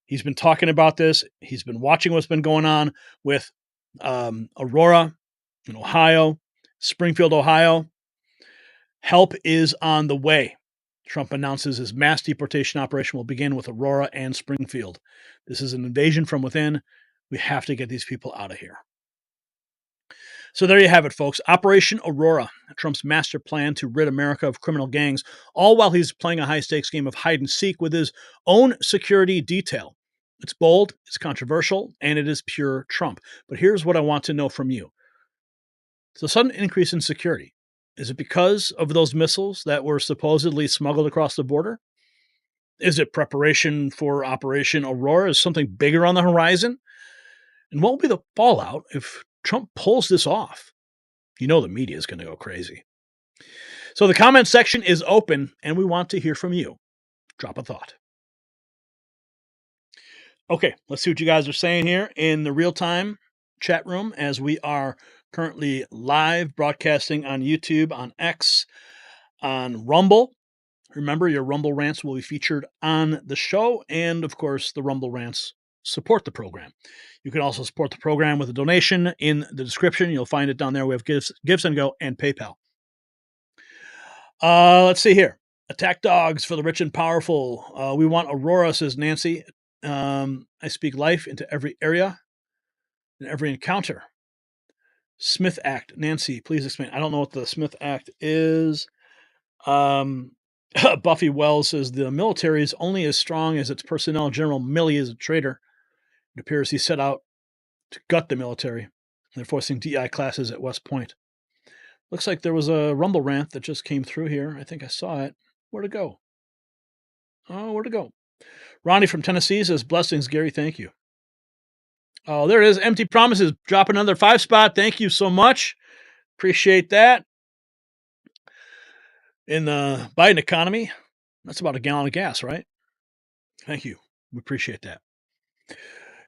He's been talking about this. He's been watching what's been going on with Aurora in Ohio, Springfield, Ohio. Help is on the way. Trump announces his mass deportation operation will begin with Aurora and Springfield. This is an invasion from within. We have to get these people out of here. So there you have it, folks. Operation Aurora, Trump's master plan to rid America of criminal gangs, all while he's playing a high-stakes game of hide and seek with his own security detail. It's bold, it's controversial, and it is pure Trump. But here's what I want to know from you. The sudden increase in security, is it because of those missiles that were supposedly smuggled across the border? Is it preparation for Operation Aurora? Is something bigger on the horizon? And what will be the fallout if Trump pulls this off? You know the media is going to go crazy. So the comment section is open, and we want to hear from you. Drop a thought. Okay, let's see what you guys are saying here in the real-time chat room as we are currently live broadcasting on YouTube, on X, on Rumble. Remember, your Rumble rants will be featured on the show, and of course, the Rumble rants support the program. You can also support the program with a donation in the description. You'll find it down there. We have Gifts and Go and PayPal. Let's see here. Attack dogs for the rich and powerful. We want Aurora, says Nancy. I speak life into every area and every encounter. Smith Act. Nancy, please explain. I don't know what the Smith Act is. Buffy Wells says the military is only as strong as its personnel. General Milley is a traitor. It appears he set out to gut the military. They're forcing DI classes at West Point. Looks like there was a Rumble rant that just came through here. I think I saw it. Where'd it go? Oh, where'd it go? Ronnie from Tennessee says, blessings, Gary. Thank you. Oh, there it is. Empty Promises. Drop another 5 spot. Thank you so much. Appreciate that. In the Biden economy, that's about a gallon of gas, right? Thank you. We appreciate that.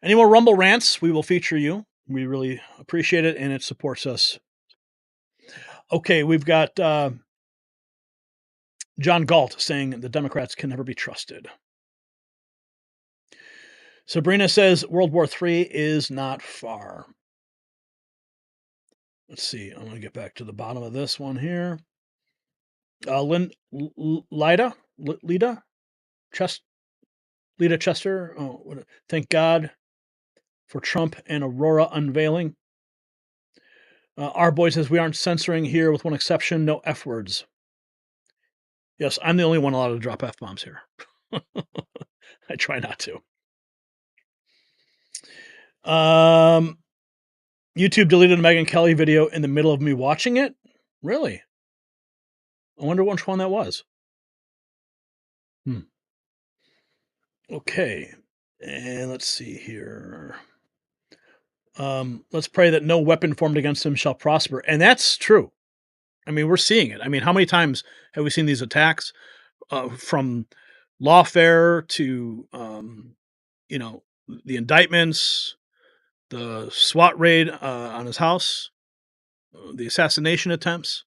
Any more Rumble rants, we will feature you. We really appreciate it, and it supports us. Okay, we've got John Galt saying the Democrats can never be trusted. Sabrina says World War III is not far. Let's see. I'm going to get back to the bottom of this one here. Lida Chester. Oh, thank God for Trump and Aurora unveiling. Our boy says we aren't censoring here with one exception, no F words. Yes, I'm the only one allowed to drop F bombs here. I try not to. YouTube deleted a Megyn Kelly video in the middle of me watching it. Really? I wonder which one that was. Okay. And let's see here. Let's pray that no weapon formed against him shall prosper. And that's true. I mean, we're seeing it. I mean, how many times have we seen these attacks from lawfare to, you know, the indictments, the SWAT raid on his house, the assassination attempts?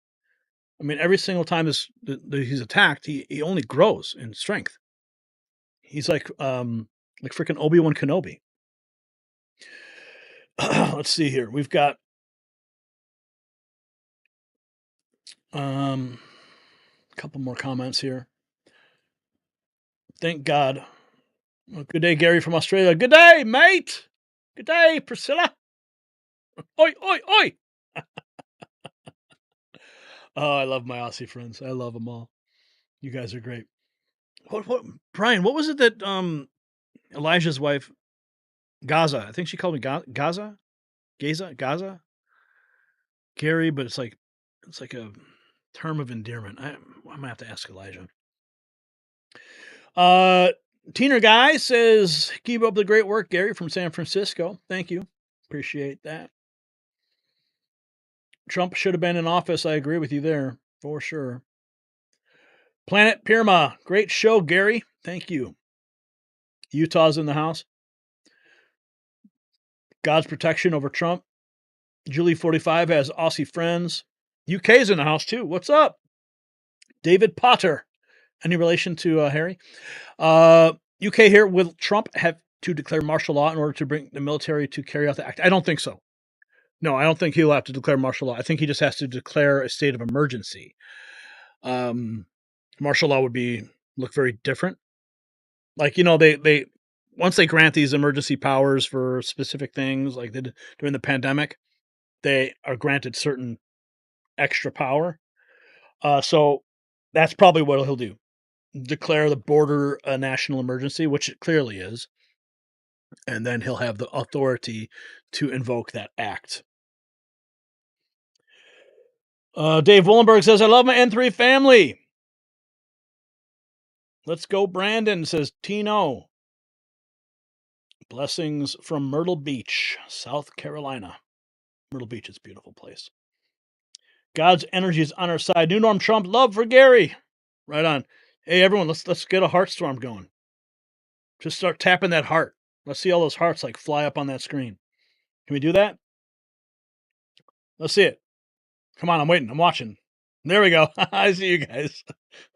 I mean, every single time he's attacked, he only grows in strength. He's like freaking Obi-Wan Kenobi. Let's see here. We've got a couple more comments here. Thank God. Well, good day, Gary from Australia. Good day, mate. Good day, Priscilla. Oi, oi, oi. Oh, I love my Aussie friends. I love them all. You guys are great. What, Brian? What was it that Elijah's wife, Gaza? I think she called me Gaza, Gary. But it's like a term of endearment. I'm gonna have to ask Elijah. Teener Guy says, keep up the great work, Gary from San Francisco. Thank you. Appreciate that. Trump should have been in office. I agree with you there, for sure. Planet Pirma, great show, Gary. Thank you. Utah's in the house. God's protection over Trump. Julie45 has Aussie friends. UK's in the house, too. What's up? David Potter. Any relation to Harry? UK here. Will Trump have to declare martial law in order to bring the military to carry out the act? I don't think so. No, I don't think he'll have to declare martial law. I think he just has to declare a state of emergency. Martial law would look very different. Like, they once they grant these emergency powers for specific things, like they did during the pandemic, they are granted certain extra power. So that's probably what he'll do. Declare the border a national emergency, which it clearly is. And then he'll have the authority to invoke that act. Dave Wollenberg says, I love my N3 family. Let's go, Brandon, says Tino. Blessings from Myrtle Beach, South Carolina. Myrtle Beach is a beautiful place. God's energy is on our side. New Norm Trump, love for Gary. Right on. Hey, everyone, let's get a heart storm going. Just start tapping that heart. Let's see all those hearts like fly up on that screen. Can we do that? Let's see it. Come on, I'm waiting. I'm watching. There we go. I see you guys.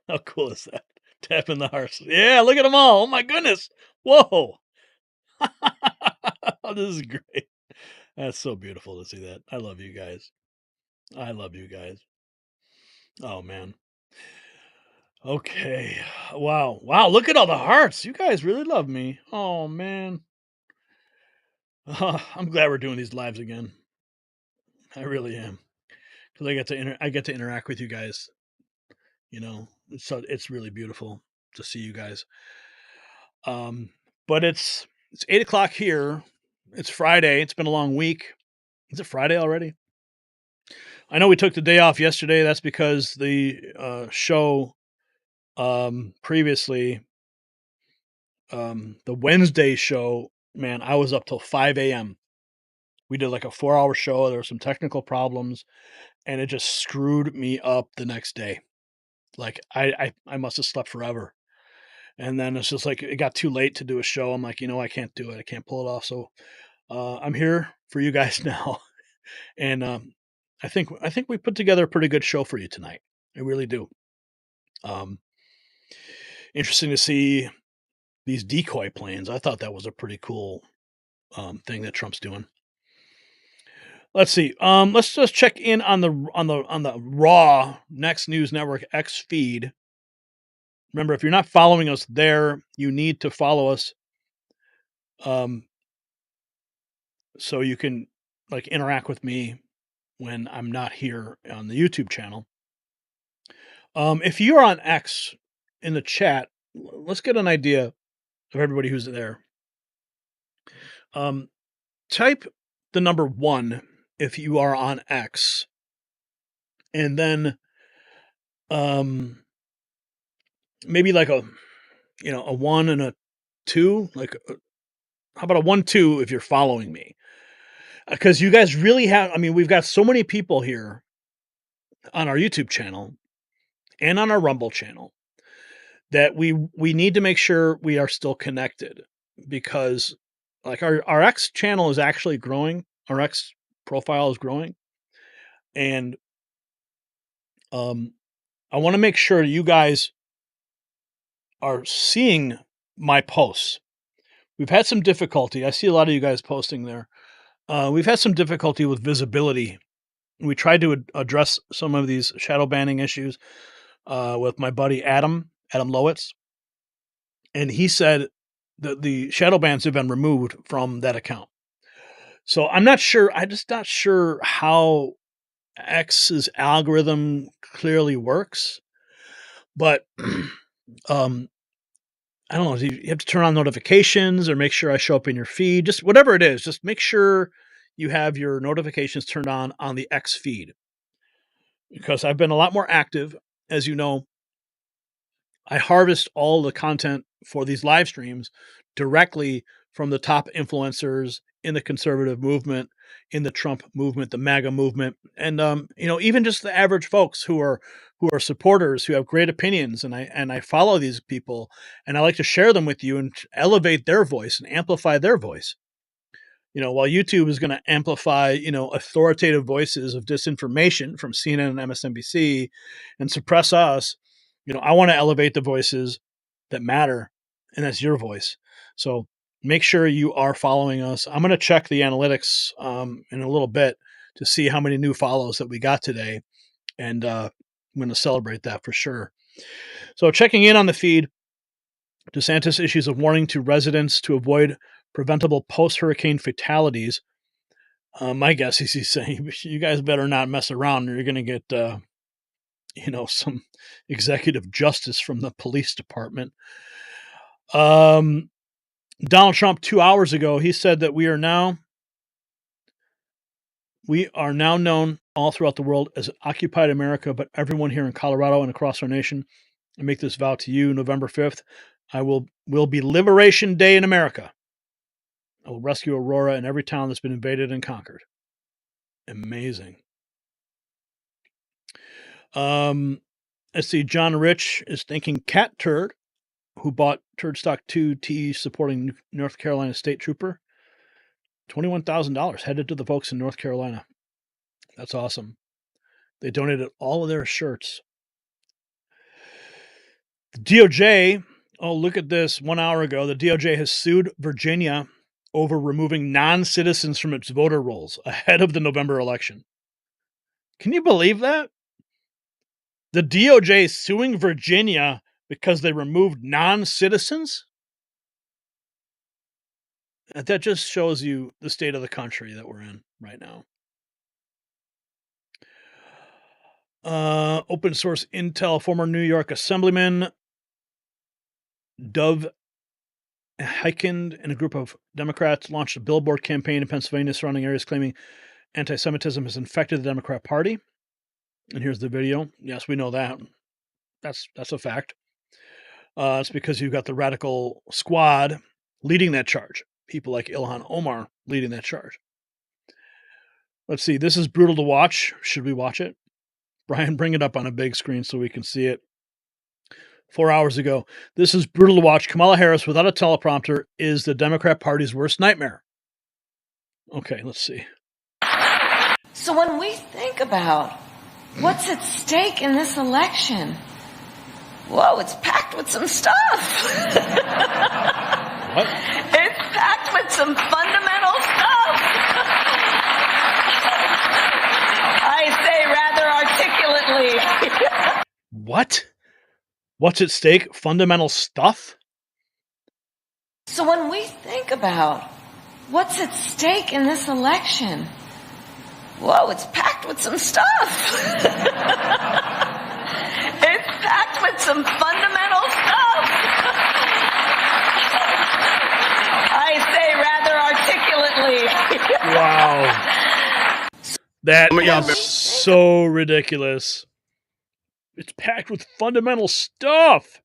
How cool is that? Tapping the hearts. Yeah, look at them all. Oh, my goodness. Whoa. This is great. That's so beautiful to see that. I love you guys. I love you guys. Oh, man. Okay. Wow. Wow. Look at all the hearts. You guys really love me. Oh, man. I'm glad we're doing these lives again. I really am. Because I get to interact with you guys. It's really beautiful to see you guys. But it's 8:00 here. It's Friday. It's been a long week. Is it Friday already? I know we took the day off yesterday. That's because the show previously, the Wednesday show, man, I was up till 5 a.m. We did like a 4-hour show. There were some technical problems, and it just screwed me up the next day. Like I must have slept forever. And then it's just like it got too late to do a show. I'm like, I can't do it. I can't pull it off. So I'm here for you guys now. And I think we put together a pretty good show for you tonight. I really do. Interesting to see these decoy planes. I thought that was a pretty cool thing that Trump's doing. Let's see. Let's just check in on the Raw Next News Network X feed. Remember, if you're not following us there, you need to follow us, so you can like interact with me when I'm not here on the YouTube channel. If you're on X in the chat, let's get an idea of everybody who's there. Type the number 1 if you are on X, and then maybe like a 1 and a 2. Like, how about a 1-2 if you're following me? Because you guys really have. I mean, we've got so many people here on our YouTube channel and on our Rumble channel that we need to make sure we are still connected, because like our X channel is actually growing. Our X profile is growing. And I want to make sure you guys are seeing my posts. We've had some difficulty. I see a lot of you guys posting there. We've had some difficulty with visibility. We tried to address some of these shadow banning issues with my buddy Adam Lowitz. And he said that the shadow bans have been removed from that account. So I'm just not sure how X's algorithm clearly works. But I don't know, you have to turn on notifications or make sure I show up in your feed, just whatever it is, just make sure you have your notifications turned on the X feed, because I've been a lot more active. As you know, I harvest all the content for these live streams directly from the top influencers in the conservative movement, in the Trump movement, the MAGA movement, and even just the average folks who are supporters, who have great opinions, and I follow these people, and I like to share them with you and elevate their voice and amplify their voice. While YouTube is going to amplify, authoritative voices of disinformation from CNN and MSNBC and suppress us, I want to elevate the voices that matter, and that's your voice. So make sure you are following us. I'm going to check the analytics in a little bit to see how many new follows that we got today, and I'm going to celebrate that for sure. So checking in on the feed, DeSantis issues a warning to residents to avoid preventable post-hurricane fatalities. My guess is he's saying, you guys better not mess around, or you're going to get, some executive justice from the police department. Donald Trump 2 hours ago, he said that we are now known all throughout the world as Occupied America, but everyone here in Colorado and across our nation, I make this vow to you, November 5th, will be Liberation Day in America. I will rescue Aurora and every town that's been invaded and conquered. Amazing. Let's see. John Rich is thanking Cat Turd, who bought Turd Stock 2 tea supporting North Carolina State Trooper. $21,000 headed to the folks in North Carolina. That's awesome. They donated all of their shirts. The DOJ, oh, look at this. 1 hour ago, the DOJ has sued Virginia over removing non-citizens from its voter rolls ahead of the November election. Can you believe that? The DOJ is suing Virginia because they removed non-citizens? That just shows you the state of the country that we're in right now. Open source intel, former New York Assemblyman Dov Hikind and a group of Democrats launched a billboard campaign in Pennsylvania surrounding areas claiming anti-Semitism has infected the Democrat Party. And here's the video. Yes, we know that. That's a fact. It's because you've got the radical squad leading that charge. People like Ilhan Omar leading that charge. Let's see. This is brutal to watch. Should we watch it? Brian, bring it up on a big screen so we can see it. 4 hours ago. This is brutal to watch. Kamala Harris, without a teleprompter, is the Democrat Party's worst nightmare. Okay, let's see. So when we think about what's at stake in this election, whoa, it's packed with some stuff. What? It's packed with some fundamental stuff. I say rather articulately. What? What's at stake? Fundamental stuff? So when we think about what's at stake in this election, whoa, it's packed with some stuff. It's packed with some fundamental stuff. I say rather articulately. Wow. That is so ridiculous. It's packed with fundamental stuff.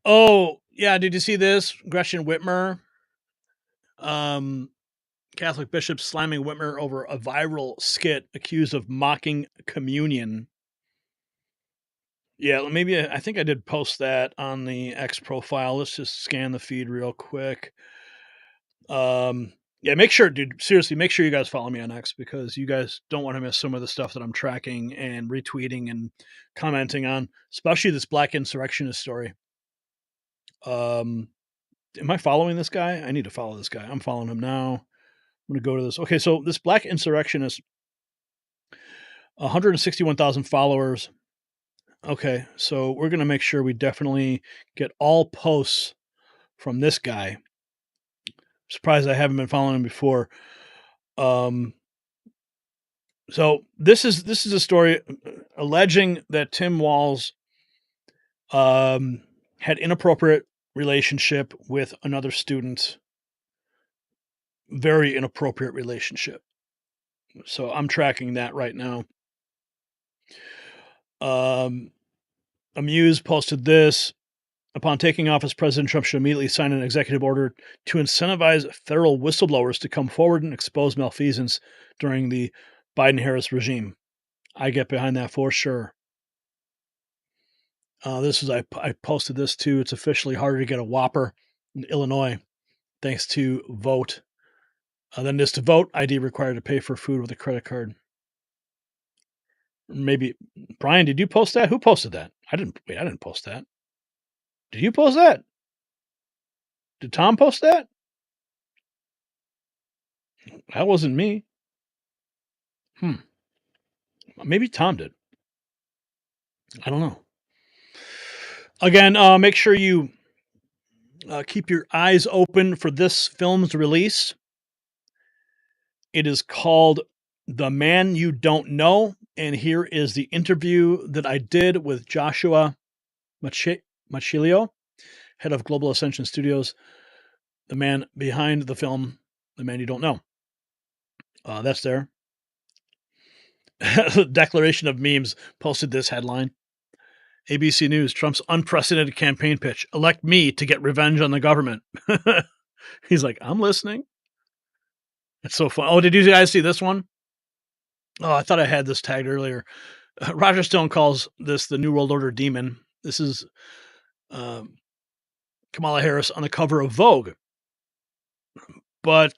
Oh, yeah. Did you see this? Gretchen Whitmer Catholic bishop slamming Whitmer over a viral skit accused of mocking communion. Yeah, maybe I think I did post that on the X profile. Let's just scan the feed real quick. Yeah, make sure, dude, seriously, make sure you guys follow me on X because you guys don't want to miss some of the stuff that I'm tracking and retweeting and commenting on, especially this black insurrectionist story. Am I following this guy? I need to follow this guy. I'm following him now. I'm going to go to this. Okay, so this black insurrectionist, 161,000 followers. Okay, so we're going to make sure we definitely get all posts from this guy. Surprised I haven't been following him before. So this is a story alleging that Tim Walz had inappropriate relationship with another student. Very inappropriate relationship. So I'm tracking that right now. Amuse posted this. Upon taking office, President Trump should immediately sign an executive order to incentivize federal whistleblowers to come forward and expose malfeasance during the Biden-Harris regime. I get behind that for sure. I posted this too. It's officially harder to get a Whopper in Illinois thanks to Vote. Than it is to vote. ID required to pay for food with a credit card. Maybe Brian, did you post that? Who posted that? I didn't post that. Did you post that? Did Tom post that? That wasn't me. Maybe Tom did. I don't know. Again, make sure you keep your eyes open for this film's release. It is called The Man You Don't Know, and here is the interview that I did with Joshua Machilio, head of Global Ascension Studios, the man behind the film, The Man You Don't Know. That's there. Declaration of Memes posted this headline. ABC News, Trump's unprecedented campaign pitch. Elect me to get revenge on the government. He's like, I'm listening. It's so fun. Oh, did you guys see this one? Oh, I thought I had this tagged earlier. Roger Stone calls this the New World Order demon. This is Kamala Harris on the cover of Vogue. But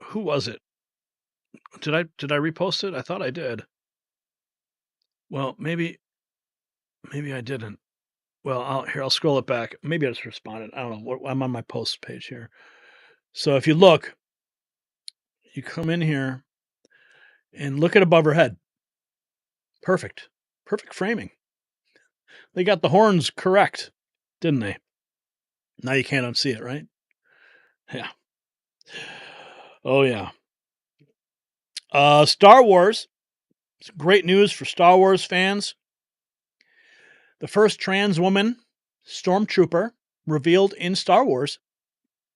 who was it? Did I repost it? I thought I did. Well, maybe I didn't. Well, I'll scroll it back. Maybe I just responded. I don't know. I'm on my post page here. So if you look, you come in here and look at above her head. Perfect. Perfect framing. They got the horns correct, didn't they? Now you can't unsee it, right? Yeah. Oh, yeah. Star Wars. It's great news for Star Wars fans. The first trans woman stormtrooper revealed in Star Wars.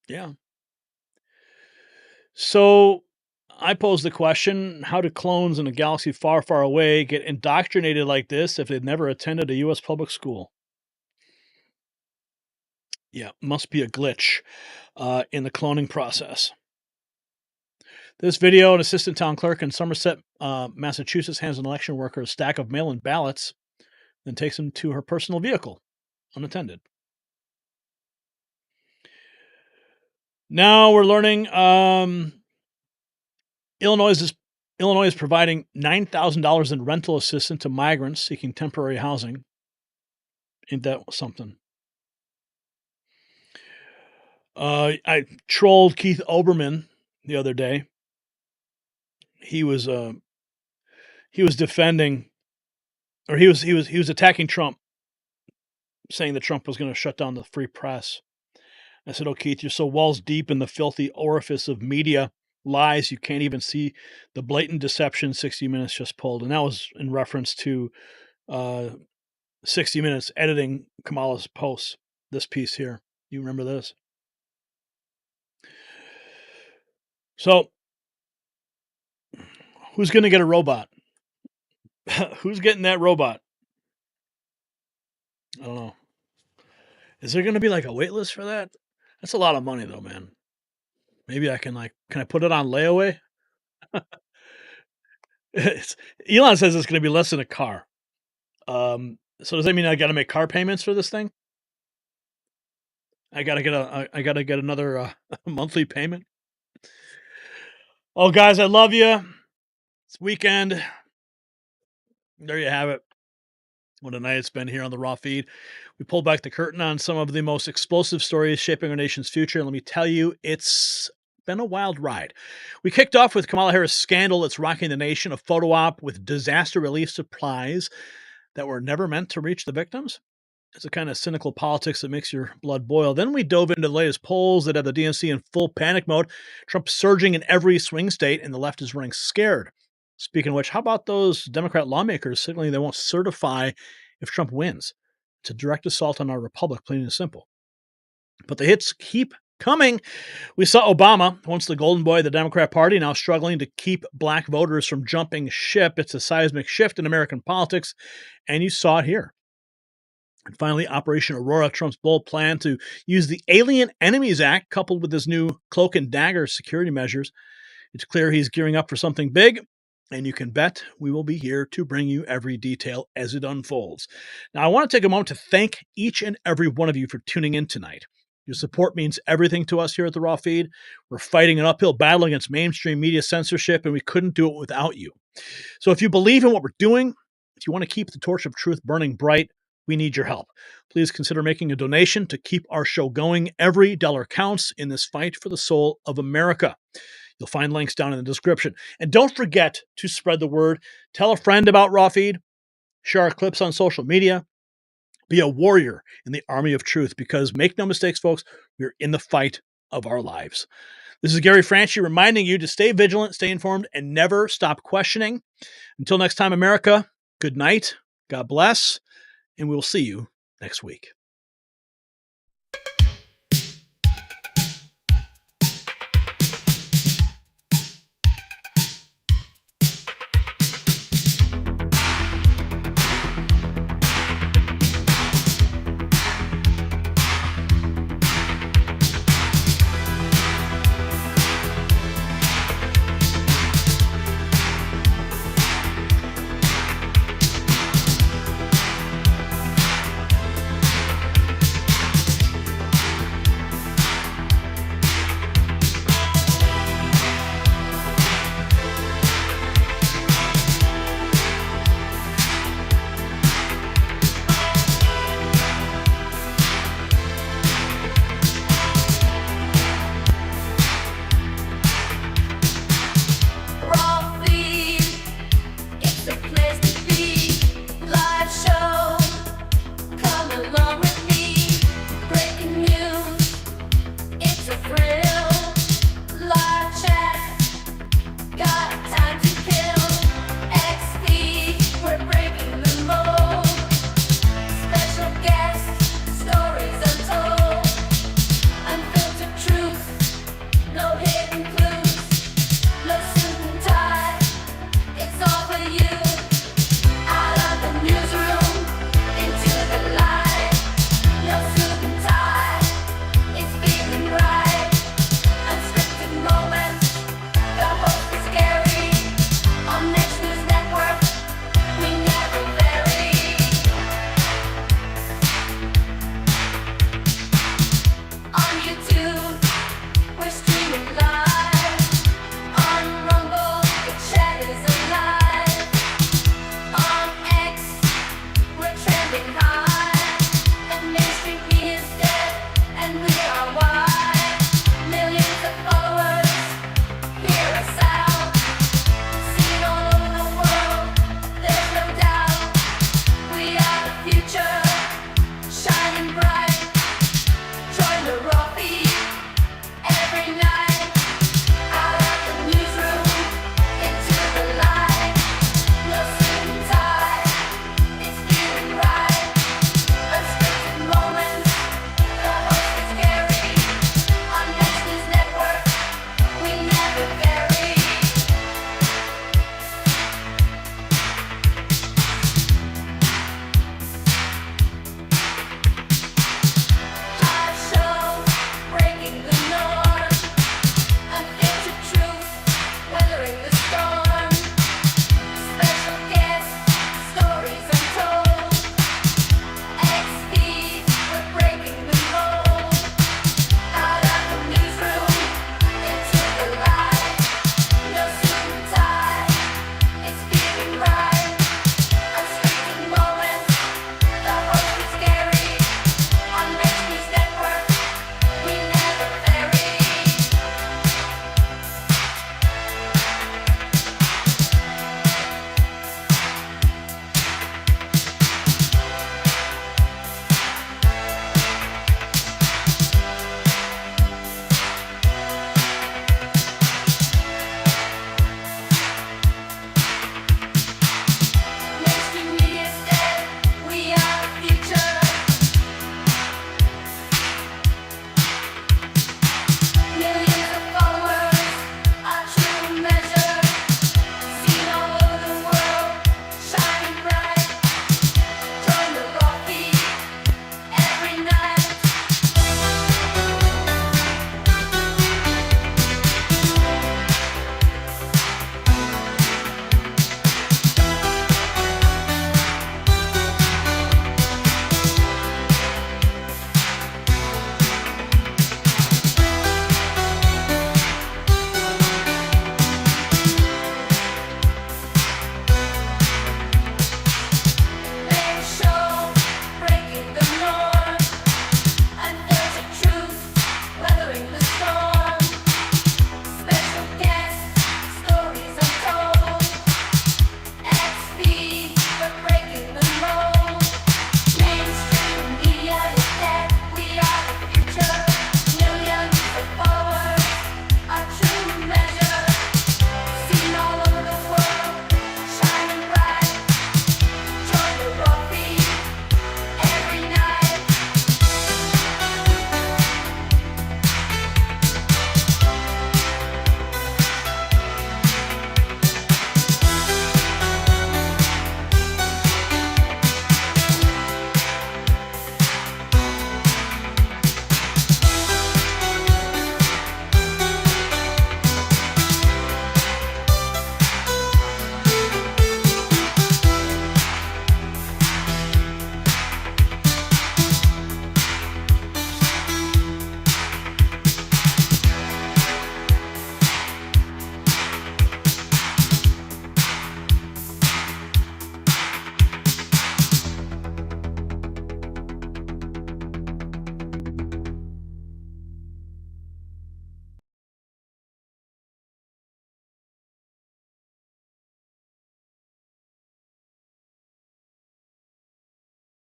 Yeah. So I pose the question, how do clones in a galaxy far, far away get indoctrinated like this if they've never attended a U.S. public school? Yeah, must be a glitch in the cloning process. This video, an assistant town clerk in Somerset, Massachusetts, hands an election worker a stack of mail-in ballots, then takes them to her personal vehicle, unattended. Now we're learning Illinois is providing $9,000 in rental assistance to migrants seeking temporary housing. Ain't that something? I trolled Keith Olbermann the other day. He was defending, or he was attacking Trump, saying that Trump was going to shut down the free press. I said, "Oh, Keith, you're so walls deep in the filthy orifice of media lies, you can't even see the blatant deception 60 Minutes just pulled." And that was in reference to 60 Minutes editing Kamala's posts. This piece here, you remember this? So, who's going to get a robot? Who's getting that robot? I don't know. Is there going to be like a wait list for that? That's a lot of money, though, man. Maybe I can can I put it on layaway? Elon says it's going to be less than a car. So does that mean I got to make car payments for this thing? I got to get another monthly payment. Oh, guys, I love you. It's weekend. There you have it. What a night it's been here on the Raw Feed. We pulled back the curtain on some of the most explosive stories shaping our nation's future. And let me tell you, it's been a wild ride. We kicked off with Kamala Harris' scandal that's rocking the nation, a photo op with disaster relief supplies that were never meant to reach the victims. It's a kind of cynical politics that makes your blood boil. Then we dove into the latest polls that have the DNC in full panic mode. Trump surging in every swing state, and the left is running scared. Speaking of which, how about those Democrat lawmakers signaling they won't certify if Trump wins? It's a direct assault on our republic, plain and simple. But the hits keep coming. We saw Obama, once the golden boy of the Democrat Party, now struggling to keep black voters from jumping ship. It's a seismic shift in American politics, and you saw it here. And finally, Operation Aurora, Trump's bold plan to use the Alien Enemies Act coupled with his new cloak and dagger security measures. It's clear he's gearing up for something big, and you can bet we will be here to bring you every detail as it unfolds. Now, I want to take a moment to thank each and every one of you for tuning in tonight. Your support means everything to us here at the Raw Feed. We're fighting an uphill battle against mainstream media censorship, and we couldn't do it without you. So if you believe in what we're doing, if you want to keep the torch of truth burning bright, we need your help. Please consider making a donation to keep our show going. Every dollar counts in this fight for the soul of America. You'll find links down in the description. And don't forget to spread the word. Tell a friend about Raw Feed. Share our clips on social media. Be a warrior in the army of truth, because make no mistakes, folks, we're in the fight of our lives. This is Gary Franchi reminding you to stay vigilant, stay informed, and never stop questioning. Until next time, America, good night, God bless, and we will see you next week.